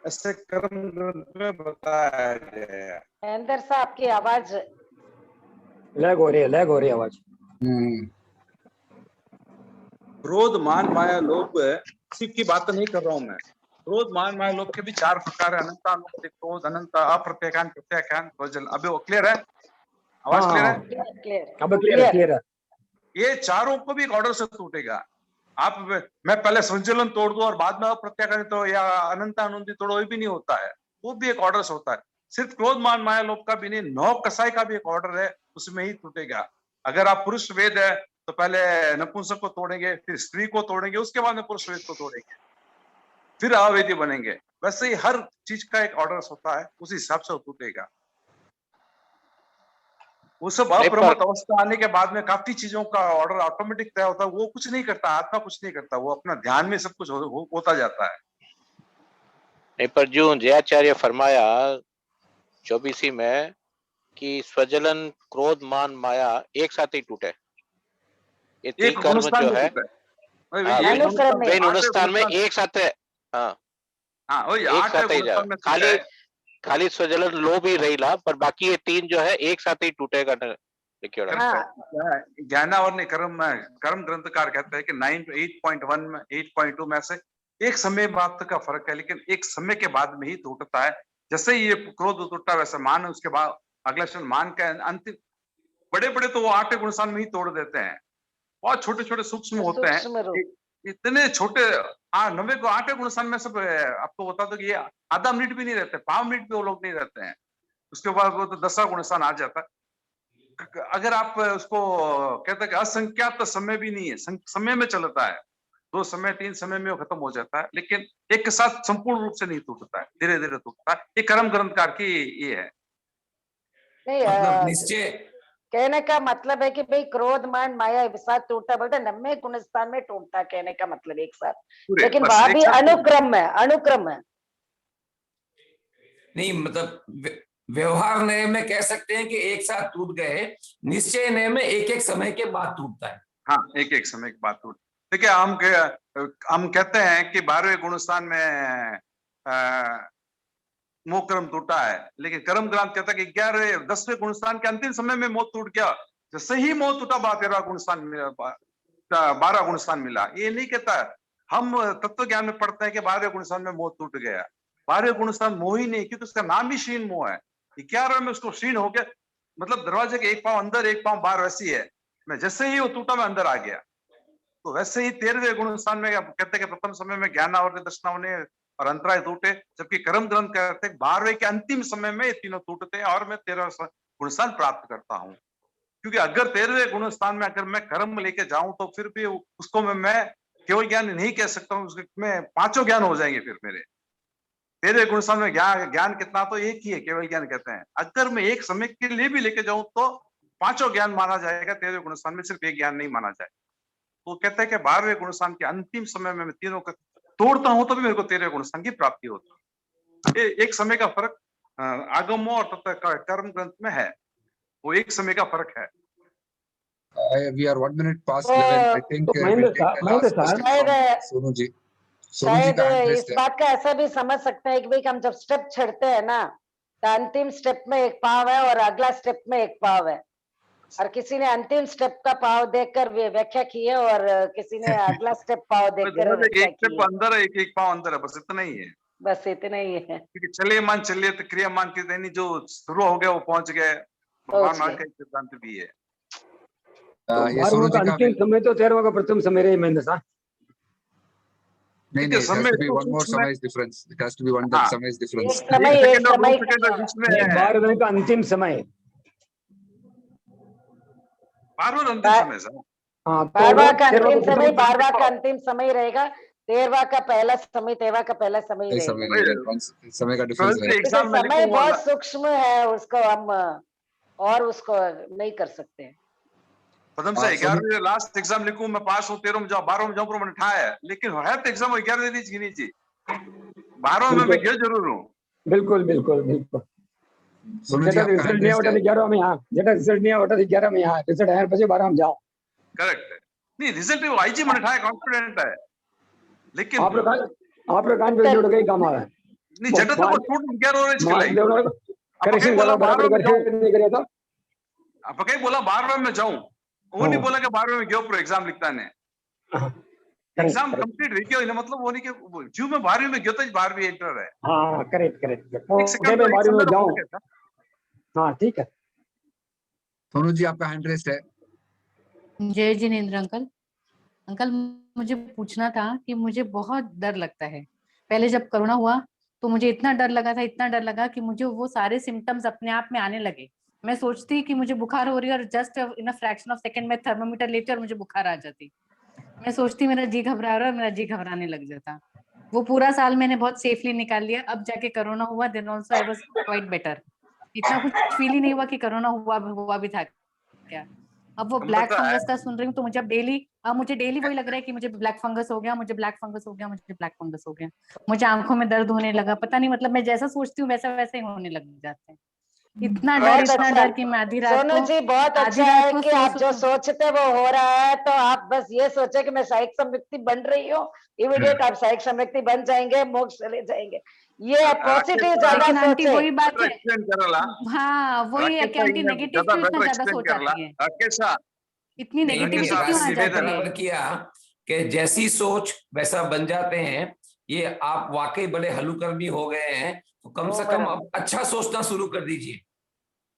ऐसे कर्म ग्रंथ में बताया गया है। अंदर से आपकी आवाज लैग हो रही है आवाज। क्रोध मान माया लोभ सिर्फ की बात नहीं कर रहा हूं मैं। क्रोध मान माया लोभ के भी 4 प्रकार है, अनंतानुबंधी क्रोध, अनंत अप्रत्याखान, प्रत्याखान, स्वजल। अभी वो क्लियर है? आवाज क्लियर है? क्लियर है। ये चारों को भी एक ऑर्डर से टूटेगा। आप मैं पहले स्वजलन तोड़ दूं और बाद में अप्रत्याखान तो या अनंतानुबंधी तोड़ो, ये भी नहीं होता है। वो भी एक ऑर्डर से होता है। सिर्फ क्रोध मान माया लोभ का भी नहीं, नौ कसाई का भी एक ऑर्डर है, उसमें ही टूटेगा। अगर आप पुरुष वेद है तो पहले नपुंसक को तोड़ेंगे, फिर स्त्री को तोड़ेंगे, उसके बाद में पुरुष वेद को तोड़ेंगे, फिर अवेदी बनेंगे। वैसे ही हर चीज का एक ऑर्डर होता है, उस हिसाब से टूटेगा। वो सब अप्रमत्त अवस्था आने के बाद में काफी चीजों का ऑर्डर ऑटोमेटिक तय होता है, वो कुछ नहीं करता, आत्मा कुछ नहीं करता, वो अपना ध्यान में सब कुछ होता जाता है। नहीं, पर जो जयाचार्य फरमाया 24 में कि स्वजलन, क्रोध, मान, माया एक साथ ही टूटे, ये तीन कर्म जो है अनुष्ठान में एक साथ है। हाँ, एक साथ ही जाए, खाली स्वजलन लोभ ही रहीला, पर बाकी ये तीन जो है एक साथ ही टूटेगा। ज्ञानावर ने कर्म ग्रंथकार कहते हैं कि 8.1 में 8.2 में से एक समय मात्र का फर्क है, लेकिन एक समय के बाद में ही टूटता है। जैसे ही ये क्रोध टूटा वैसे मान, उसके बाद अगला क्षण मान का अंतिम, बड़े बड़े तो वो 8 गुणस्थान में ही तोड़ देते हैं, बहुत छोटे छोटे सूक्ष्म होते हैं, इतने छोटे। 90 को 8 गुणस्थान में सब आपको बता दो कि ये आधा मिनट भी नहीं रहते, 5 मिनट भी वो लोग नहीं रहते हैं, उसके बाद वो तो 10 गुणस्थान आ जाता है। अगर आप उसको कहते हैं कि असंख्यात समय भी नहीं है, समय में चलता है, 2 समय 3 समय में वो खत्म हो जाता है, लेकिन एक के साथ संपूर्ण रूप से नहीं टूटता है, धीरे धीरे टूटता है। ये कर्म ग्रंथकार की ये है। नहीं, निश्चय कहने का मतलब है कि भाई क्रोध, मान, माया एक साथ टूटता, बोलते 90 गुणस्थान में टूटता, कहने का मतलब एक साथ, लेकिन वहां भी अनुक्रम है, अनुक्रम है। नहीं, मतलब व्यवहार नय में कह सकते हैं कि एक साथ टूट गए, निश्चय नय में एक एक समय के बाद टूटता है। हाँ, एक एक समय के बाद टूट। देखिए, हम कहते हैं कि 12वें गुणस्थान में मोह कर्म टूटा है, लेकिन कर्म ग्रंथ कहता है कि 10वें गुणस्थान के अंतिम समय में मोह टूट गया, जैसे ही मोह टूटा 13वां गुणस्थान मिला, 12 गुणस्थान मिला। ये नहीं कहता, हम तत्व ज्ञान में पढ़ते हैं कि 12वें गुणस्थान में मोह टूट गया, 12वें गुणस्थान मोह ही नहीं, क्योंकि उसका नाम ही क्षीण मोह है। 11वें में उसको क्षीण हो गया, मतलब दरवाजे के एक पांव अंदर एक पांव बाहर वैसी है, मैं जैसे ही वो टूटा मैं अंदर आ गया। तो वैसे ही 13वें गुणस्थान में कहते हैं कि प्रथम समय में ज्ञानावर, दर्शनावर ने और अंतराय टूटे, जबकि कर्म ग्रंथ कहते हैं 12वें के अंतिम समय में ये तीनों टूटते हैं और मैं 13वां गुणस्थान प्राप्त करता हूँ। क्योंकि अगर 13वें गुणस्थान में अगर मैं कर्म लेके जाऊं तो फिर भी उसको मैं केवल ज्ञान नहीं कह सकता हूँ, उसमें 5 ज्ञान हो जाएंगे फिर मेरे। 13वें गुणस्थान में ज्ञान कितना, तो एक ही है, केवल ज्ञान कहते हैं। अगर मैं एक समय के लिए भी लेके जाऊं तो 5 ज्ञान माना जाएगा, 13वें गुणस्थान में सिर्फ एक ज्ञान नहीं माना जाए। तो कहते हैं कि 12वें गुणस्थान के अंतिम समय में मैं तीनों का तोड़ता हूं तो भी मेरे को 13वें गुणस्थान की प्राप्ति होती है। एक समय का फर्क आगम और कर्म ग्रंथ में है, वो एक समय का फर्क है। We are 1 minute past 11. I think we'll take the last question from Sonu ji. शायद इस बात का ऐसा भी समझ सकते हैं कि भाई हम जब स्टेप चढ़ते हैं ना, तो अंतिम स्टेप में एक पाव है और अगला स्टेप में एक पाव है, और किसी ने अंतिम स्टेप का पाव देखकर व्याख्या की है और किसी ने अगला स्टेप पाव देखकर एक स्टेप अंदर है, एक पाव अंदर है, बस इतना ही है, बस इतना ही है। क्योंकि चले मान चलिए तो क्रिया मान के नहीं, जो शुरू हो गया वो पहुंच गए, भगवान का सिद्धांत भी है। ये सोनू जी का अंतिम समय तो 13वां का प्रथम समय रहे महेंद्र साहब। नहीं, it has to be one more समय difference. It has to be one that समय difference. एक समय 12वें का अंतिम समय, 12वां अंतिम समय सर। हाँ, 12वां का अंतिम समय, 12वां का अंतिम समय रहेगा, 13वां का पहला समय, 13वां का पहला समय रहेगा। समय का डिफरेंस रहेगा। समय बहुत सूक्ष्म है, उसको हम और उसको नहीं कर सकते हैं। प्रथम से 11वीं लास्ट एग्जाम लिखूं, मैं पास हूं, 13 में जाऊं, 12 में जाऊं, पर मैंने ठाया है, लेकिन है तो एग्जाम 11 दिन की नहीं जी, 12 में मैं गया जरूर हूं। बिल्कुल बिल्कुल बिल्कुल। जेटा रिजल्ट नहीं आवता 11 में यहाँ, जेटा रिजल्ट नहीं आवता 11 में यहाँ, रिजल्ट आया પછી 12 में जाओ। करेक्ट है, नहीं रिजल्ट वो आईजी मैंने ठाया, कॉन्फिडेंट है, लेकिन आप लोग कान पे जोड़ के काम आ रहा है। नहीं जेटा तो टूट गया रोज के लिए करेक्शन वाला बराबर करके नहीं करिया था। आप कहीं बोला 12 में जाऊं, वो नहीं बोला कि 12 में गयो पर एग्जाम लिखता ने, एग्जाम कंप्लीट हो गया, मतलब वो नहीं कि जीव में 12 में गयो तो 12वीं एंटर है। हाँ करेक्ट मैं 12 में जाऊं। हाँ ठीक है। सोनू जी आपका हैंड रेस्ट है। जय जिनेंद्र अंकल मुझे पूछना था कि मुझे बहुत डर लगता है। पहले जब कोरोना हुआ तो मुझे इतना डर लगा कि मुझे वो सारे सिम्टम्स अपने आप में आने लगे। मैं सोचती कि मुझे बुखार हो रही है और just in a fraction of second में थर्मोमीटर लेती और मुझे बुखार आ जाती। मैं सोचती मेरा जी घबरा रहा है, मेरा जी घबराने लग जाता। वो पूरा साल मैंने बहुत सेफली निकाल लिया। अब जाके कोरोना हुआ, then also I was quite better. इतना कुछ फील ही नहीं हुआ कि कोरोना हुआ भी था क्या। अब वो ब्लैक फंगस का सुन रही हूँ तो मुझे अब मुझे डेली वही लग रहा है कि मुझे ब्लैक फंगस हो गया, मुझे ब्लैक फंगस हो गया, मुझे ब्लैक फंगस हो गया। मुझे आंखों में दर्द होने लगा, पता नहीं, मतलब मैं जैसा सोचती हूँ वैसा वैसे ही होने लग जाते हैं। इतना डर कि मैं आधी रात सोनू को जी बहुत अच्छा है कि आप जो सोचते वो हो रहा है, तो आप बस ये सोचे कि मैं सहायक संवृत्ति बन रही हूँ, इमीडिएट आप सहायक संवृत्ति बन जाएंगे, मोक्ष चले जाएंगे। ये पॉजिटिव ज्यादा सोचे। वही बात है, हाँ वही है कि आंटी नेगेटिव क्यों इतना ज्यादा सोच आती है, इतनी नेगेटिविटी क्यों आ जाती है। किया कि जैसी सोच वैसा बन जाते हैं, ये आप वाकई बड़े हल्लुकर्मी हो गए हैं, तो कम से कम अब अच्छा सोचना शुरू कर दीजिए।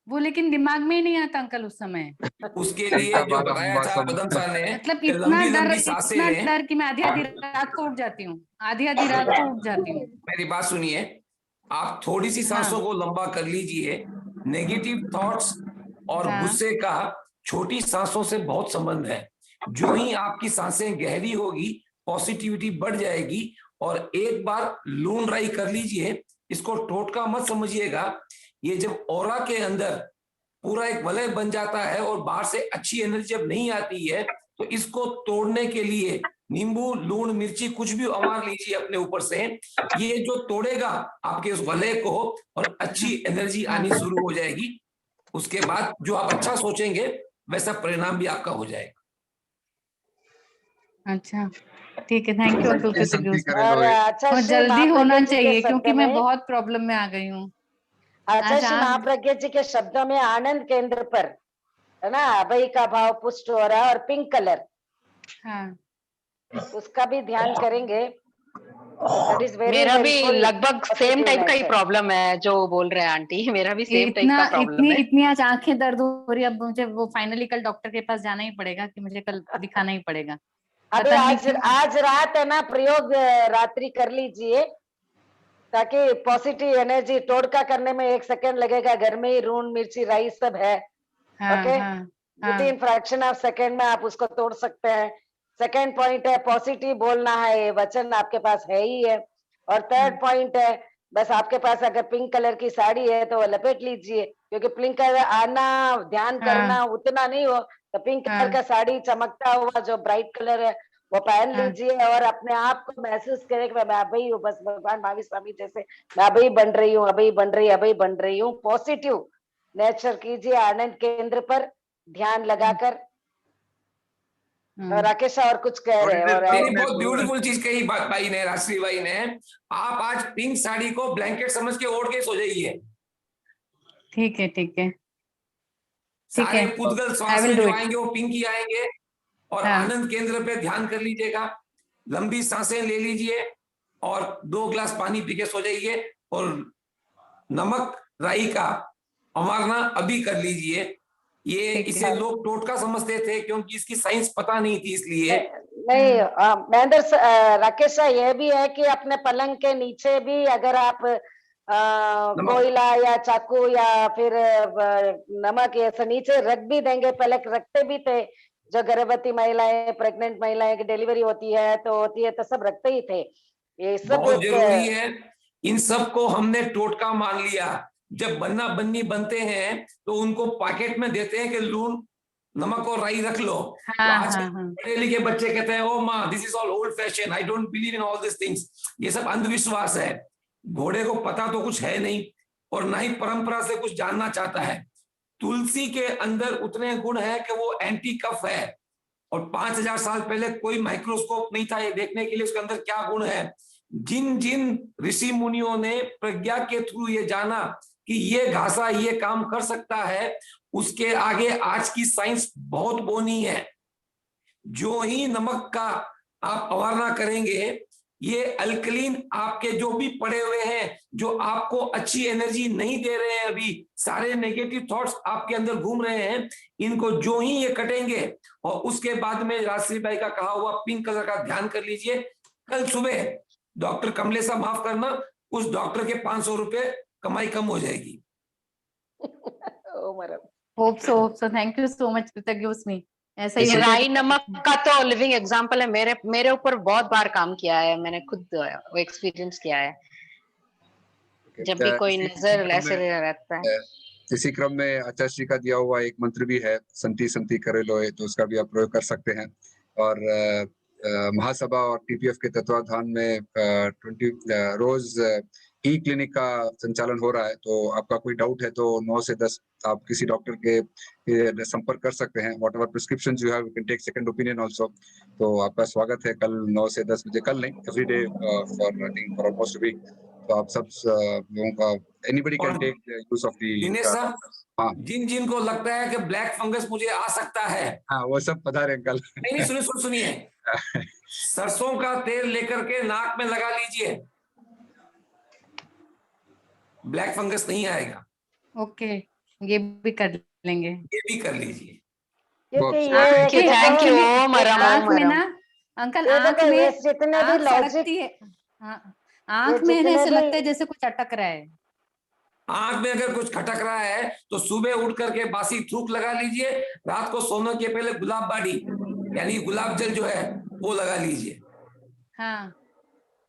वो लेकिन दिमाग में ही नहीं आता अंकल उस समय। उसके लिए जो बताया था बदन साहब ने, मतलब इतना डर कि मैं आधी रात को उठ जाती हूँ, आधी रात को उठ जाती हूँ। मेरी बात सुनिए, आप थोड़ी सी सांसों को लंबा कर लीजिए। नेगेटिव थॉट्स और गुस्से का छोटी सांसों से बहुत संबंध है। जो ही आपकी सांसें गहरी होगी, पॉजिटिविटी बढ़ जाएगी। और एक बार लून राई कर लीजिए, इसको टोटका मत समझिएगा। ये जब ऑरा के अंदर पूरा एक वलय बन जाता है और बाहर से अच्छी एनर्जी जब नहीं आती है, तो इसको तोड़ने के लिए नींबू, लूण, मिर्ची कुछ भी अमार लीजिए अपने ऊपर से। ये जो तोड़ेगा आपके उस वलय को और अच्छी एनर्जी आनी शुरू हो जाएगी। उसके बाद जो आप अच्छा सोचेंगे वैसा परिणाम भी आपका हो जाएगा। अच्छा ठीक है, थैंक यू अंकल। अच्छा और जल्दी होना चाहिए क्योंकि मैं बहुत प्रॉब्लम में आ गई हूँ। अच्छा श्री महाप्रज्ञा जी के शब्दों में आनंद केंद्र पर है ना, अभय का भाव पुष्ट हो रहा है और पिंक कलर, हाँ उसका भी ध्यान करेंगे। मेरा भी लगभग सेम टाइप का ही प्रॉब्लम है जो बोल रहे हैं आंटी, मेरा भी सेम टाइप का प्रॉब्लम है। इतनी आज आंखें दर्द हो रही है, अब मुझे वो फाइनली कल डॉक्टर के पास जाना ही पड़ेगा कि मुझे कल दिखाना ही पड़ेगा। अभी आज रात है ना, प्रयोग रात्रि कर लीजिए ताकि पॉजिटिव एनर्जी टोटका करने में 1 सेकंड लगेगा। घर में ही लूण, मिर्ची, राई सब है। Okay, within fraction of second में आप उसको तोड़ सकते हैं। सेकंड पॉइंट है पॉजिटिव बोलना है, ये वचन आपके पास है ही है। और थर्ड पॉइंट है बस आपके पास अगर पिंक कलर की साड़ी है तो वो लपेट लीजिए, क्योंकि पिंक कलर आना, ध्यान करना उतना नहीं हो तो पिंक कलर का साड़ी चमकता हुआ जो ब्राइट कलर है वो पहन लीजिए और अपने आप को महसूस करें कि मैं अभी हूँ, बस भगवान महावीर स्वामी जैसे मैं अभी बन रही हूँ, अभी बन रही हूँ। पॉजिटिव नेचर कीजिए, आनंद केंद्र पर ध्यान लगाकर। राकेश और कुछ कह रहे हैं। और बहुत ब्यूटीफुल चीज कही भाई ने, राष्ट्रीय भाई ने, आप आज पिंक साड़ी को ब्लैंकेट समझ के ओढ़ के सो जाइए। ठीक है ठीक है, सारे पुद्गल श्वास में जो आएंगे वो पिंक ही आएंगे। और आनंद केंद्र पे ध्यान कर लीजिएगा, लंबी सांसें ले लीजिए और 2 गिलास पानी पी के सो जाइए। और नमक राई का अमारना अभी कर लीजिए। ये इसे लोग टोटका समझते थे क्योंकि इसकी साइंस पता नहीं थी, इसलिए नहीं। महेंद्र राकेश, ये भी है कि अपने पलंग के नीचे भी अगर आप कोयला या चाकू या फिर नमक ऐसे नीचे रख भी देंगे, पहले रखते भी थे जो गर्भवती महिलाएं, प्रेग्नेंट महिलाएं की डिलीवरी होती है तो सब रखते ही थे। ये सब बहुत जरूरी है। इन सब को हमने टोटका मान लिया। जब बन्ना बन्नी बनते हैं तो उनको पैकेट में देते हैं कि लूण, नमक और राई रख लो। तो आज पढ़े लिखे बच्चे कहते हैं ओ माँ this is all old fashion, I don't believe in all this things. ये सब अंधविश्वास है। घोड़े को पता तो कुछ है नहीं और ना ही परंपरा से कुछ जानना चाहता है। तुलसी के अंदर उतने गुण है कि वो एंटी कफ है और 5000 साल पहले कोई माइक्रोस्कोप नहीं था ये देखने के लिए उसके अंदर क्या गुण है। जिन जिन ऋषि मुनियों ने प्रज्ञा के थ्रू ये जाना कि ये घासा ये काम कर सकता है, उसके आगे आज की साइंस बहुत बोनी है। जो ही नमक का आप अवहेलना करेंगे, ये अल्कलीन आपके जो भी पड़े हुए हैं, जो आपको अच्छी एनर्जी नहीं दे रहे हैं, अभी सारे नेगेटिव थॉट्स आपके अंदर घूम रहे हैं, इनको जो ही ये कटेंगे और उसके बाद में राजश्री भाई का कहा हुआ पिंक कलर का ध्यान कर लीजिए। कल सुबह डॉक्टर कमलेश साहब माफ करना, उस डॉक्टर के 500 रुपए कमाई कम हो जाएगी। Hope so thank you so much कृतज्ञ। ऐसा ही राई नमक का तो लिविंग एग्जांपल है, मेरे ऊपर बहुत बार काम किया है, मैंने खुद एक्सपीरियंस किया है। जब भी कोई नजर ऐसे रहता है। इसी क्रम में आचार्य श्री का दिया हुआ एक मंत्र भी है, संति संति करे लोए, तो उसका भी आप प्रयोग कर सकते हैं। और महासभा और टीपीएफ के तत्वाधान में 20 रोज ई क्लिनिक का संचालन हो रहा है। तो आपका कोई डाउट है तो 9 से 10 आप किसी डॉक्टर के संपर्क कर सकते हैं। Whatever prescription you have, you can take second opinion also. तो आपका स्वागत है कल 9 से 10 बजे, कल नहीं every day for I think for almost week. तो आप सब लोगों का anybody can take use of the. हाँ, जिन जिन को लगता है कि ब्लैक फंगस मुझे आ सकता है, हाँ वो सब पधारे कल। नहीं सुनिए, सरसों का तेल लेकर के नाक में लगा लीजिए, ब्लैक फंगस नहीं आएगा। ओके, ये भी कर लेंगे, ये भी कर लीजिए। क्योंकि ये थैंक यू आँख में ना अंकल, आँख में जितने भी आँख लॉजिक, सड़कती है, आँख में ऐसे लगता है जैसे कुछ अटक रहा है। आंख में अगर कुछ खटक रहा है तो सुबह उठ करके बासी थूक लगा लीजिए, रात को सोने के पहले गुलाब बाड़ी यानी गुलाब जल जो है वो लगा लीजिए। हाँ,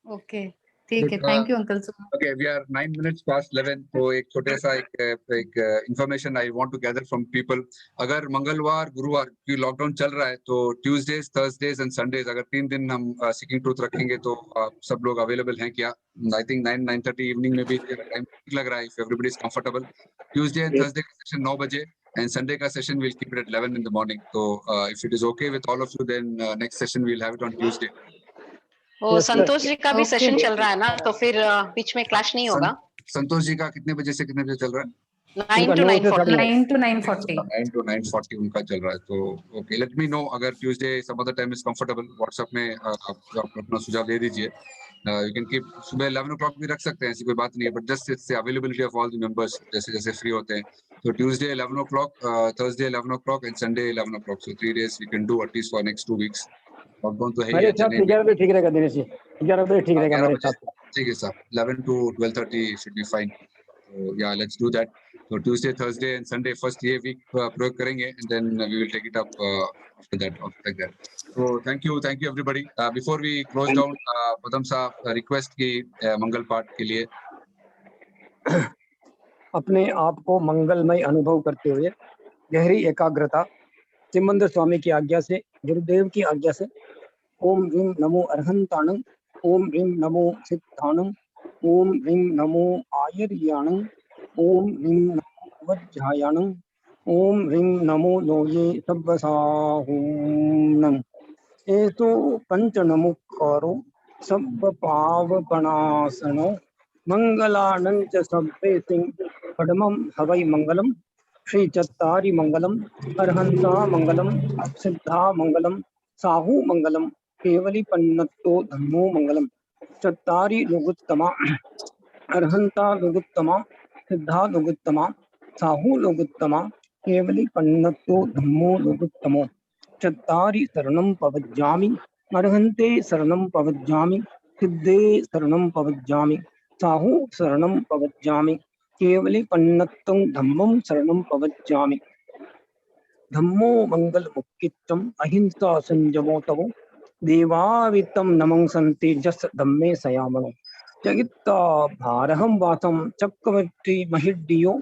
ओके, ठीक है, thank you uncle. Okay, we are 9 minutes past 11. तो एक छोटे सा एक information I want to gather from people. अगर मंगलवार गुरुवार की लॉकडाउन चल रहा है तो ट्यूसडेज थर्सडेज एंड संडेज अगर 3 दिन हम सीकिंग ट्रूथ रखेंगे तो सब लोग अवेलेबल हैं क्या? आई थिंक 9-9:30 इवनिंग में भी टाइम लग रहा है, if everybody is comfortable. Tuesday and Thursday का सेशन 9 बजे and Sunday का session we'll keep it at 11 in the morning. So if it is okay with all of you, then next session we'll have it on Tuesday. वो संतोष जी का भी session चल रहा है ना, तो फिर बीच में क्लैश नहीं होगा। संतोष जी का कितने बजे से कितने बजे चल रहा है? 9 to 9:40 9 to 9:40 9 to 9:40 उनका चल रहा है। तो ओके, लेट मी नो अगर Tuesday some other time is comfortable. WhatsApp में आप अपना सुझाव दे दीजिए। यू कैन कीप सुबह 11 o'clock भी रख सकते हैं, ऐसी कोई बात नहीं है, but just it's availability of all the members जैसे जैसे फ्री होते हैं। तो Tuesday 11 o'clock, Thursday 11 o'clock and Sunday 11 o'clock। So 3 days we can do at least for next 2 weeks। Lockdown तो है ही, 11 बजे ठीक रहेगा दिनेश जी, 11 बजे ठीक रहेगा मेरे हिसाब से। ठीक है sir, 11 to 12:30 should be fine. So yeah, let's do that. So Tuesday, Thursday and Sunday first ये week प्रयोग करेंगे and then we will take it up after that, like that. So thank you everybody. Before we close down, पदम साहब request की मंगल पाठ के लिए। अपने आप को मंगलमय अनुभव करते हुए गहरी एकाग्रता, सिमंदर स्वामी की आज्ञा से, गुरुदेव की आज्ञा से, ओम ह्रीं नमो अर्हंताणं, ओम ह्रीं नमो सिद्धाणं, ओम ह्रीं नमो आयर्याणं, ओम ह्रीं नमो वज्रायाणं, ओम ह्रीं नमो लोये सब्बसाहूनं। एतो पंचनमुक्कारो सब्ब पावपणासनो, मंगलानं च सब्बे सिंह पडमं हवै मंगलम। श्री चत्तारी मंगलम, अर्हंता मंगलम, सिद्धा मंगलम, साहू मंगलम, केवली पन्नतो धम्मो मंगलम। चत्तारी लोगुत्तमा, अर्हंता लोगुत्तमा, सिद्धा लोगुत्तमा, साहू लोगुत्तमा, केवली पन्नतो धम्मो लोगुत्तमो। चत्तारी शरणं पवज्जामि, अर्हन्ते शरणं पवज्जामि, सिद्धे शरणं पवज्जामि, साहू शरणं पवज्जामि, केवली पन्नतं धम्मं शरणं पवज्जामि। धम्मो मंगल मुक्तित्वम अहिंसा संयमो तवो, देवावितं नमं संते जस धम्मे सयामनो। जगित्ता भारहं वासं चक्रवर्ती महिड्डियो,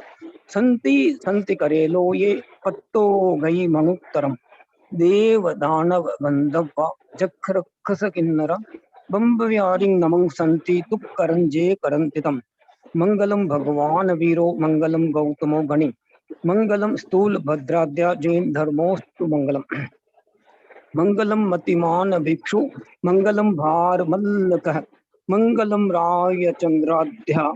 संति संति करेलो ये पत्तो गई मनुत्तरम। देव दानव बंधवा जखरखस किन्नर, बंबव्यारिं नमं संति तुक्करंजे करंतितम। मंगलम भगवान वीरो, मंगलम गौतमो गणि, मंगलम स्थूल भद्राद्या जैन धर्मोस्तु मंगलम। मंगलम मतिमान भिक्षु, मंगलम भार मल्लकः, मंगलम राय चंद्राध्या,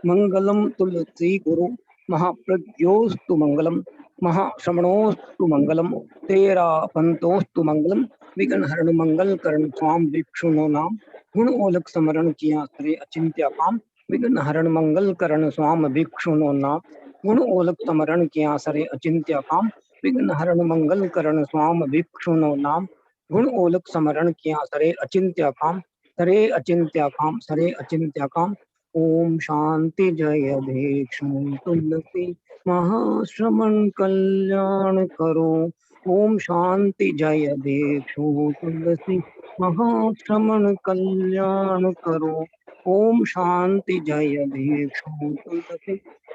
मंगलम तुलसी गुरु महाप्रज्ञोस्तु मंगलम, महाश्रमणोस्तु मंगलम, तेरा पंतोस्तु मंगलम। विघ्न हरण मंगल करण स्वाम भिक्षुनो नाम, गुण ओलक समरण किया सरे अचिंत्य काम। विघ्न हरण मंगल करण स्वाम भिक्षुनो नाम, गुण ओलक समरण किया सरे अचिंत्य काम। विघ्न हरण मंगल करण स्वाम भिक्षुनो नाम, गुण ओलक समरण किया सरे अचिंत्य काम। सरे अचिंत्य काम, सरे अचिंत्य काम। ओम शांति जय भिक्षु तुलसी, महाश्रमण कल्याण करो। ओम शांति जय भिक्षु तुलसी, महाश्रमण कल्याण करो। ओम शांति जय भिक्षु तुलसी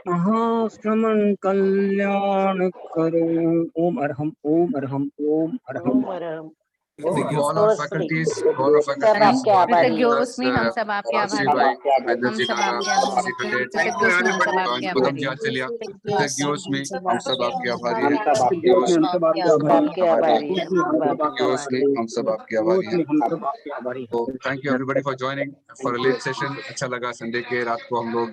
महाश्रमण कल्याण करो। ओम अरहम ओम अरहम ओम अरहम। ओम Arham. Thank you all our faculties, सब आपके आभारी हैं। कृतज्ञोस्मि, हम सब आपके आभारी हैं। हम सब आपके आभारी हैं। कृतज्ञोस्मि, हम सब आपके आभारी हैं। कृतज्ञोस्मि, हम सब आपके आभारी हैं। सब आपके आभारी हैं। सब आपके कृतज्ञोस्मि, हम सब आपके आभारी हैं। तो thank you everybody for joining for a late session. अच्छा लगा, संडे के रात को हम लोग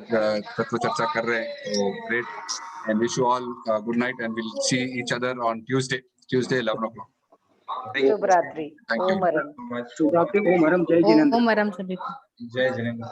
तत्व चर्चा कर रहे हैं, तो great. And wish you all good night and will see each other on Tuesday 11 o'clock. शुभ रात्रि। Thank you. ओम अरहम। शुभ रात्रि। ओम अरहम। जय जिनेंद्र। ओम अरहम सभी को। जय जिनेंद्र।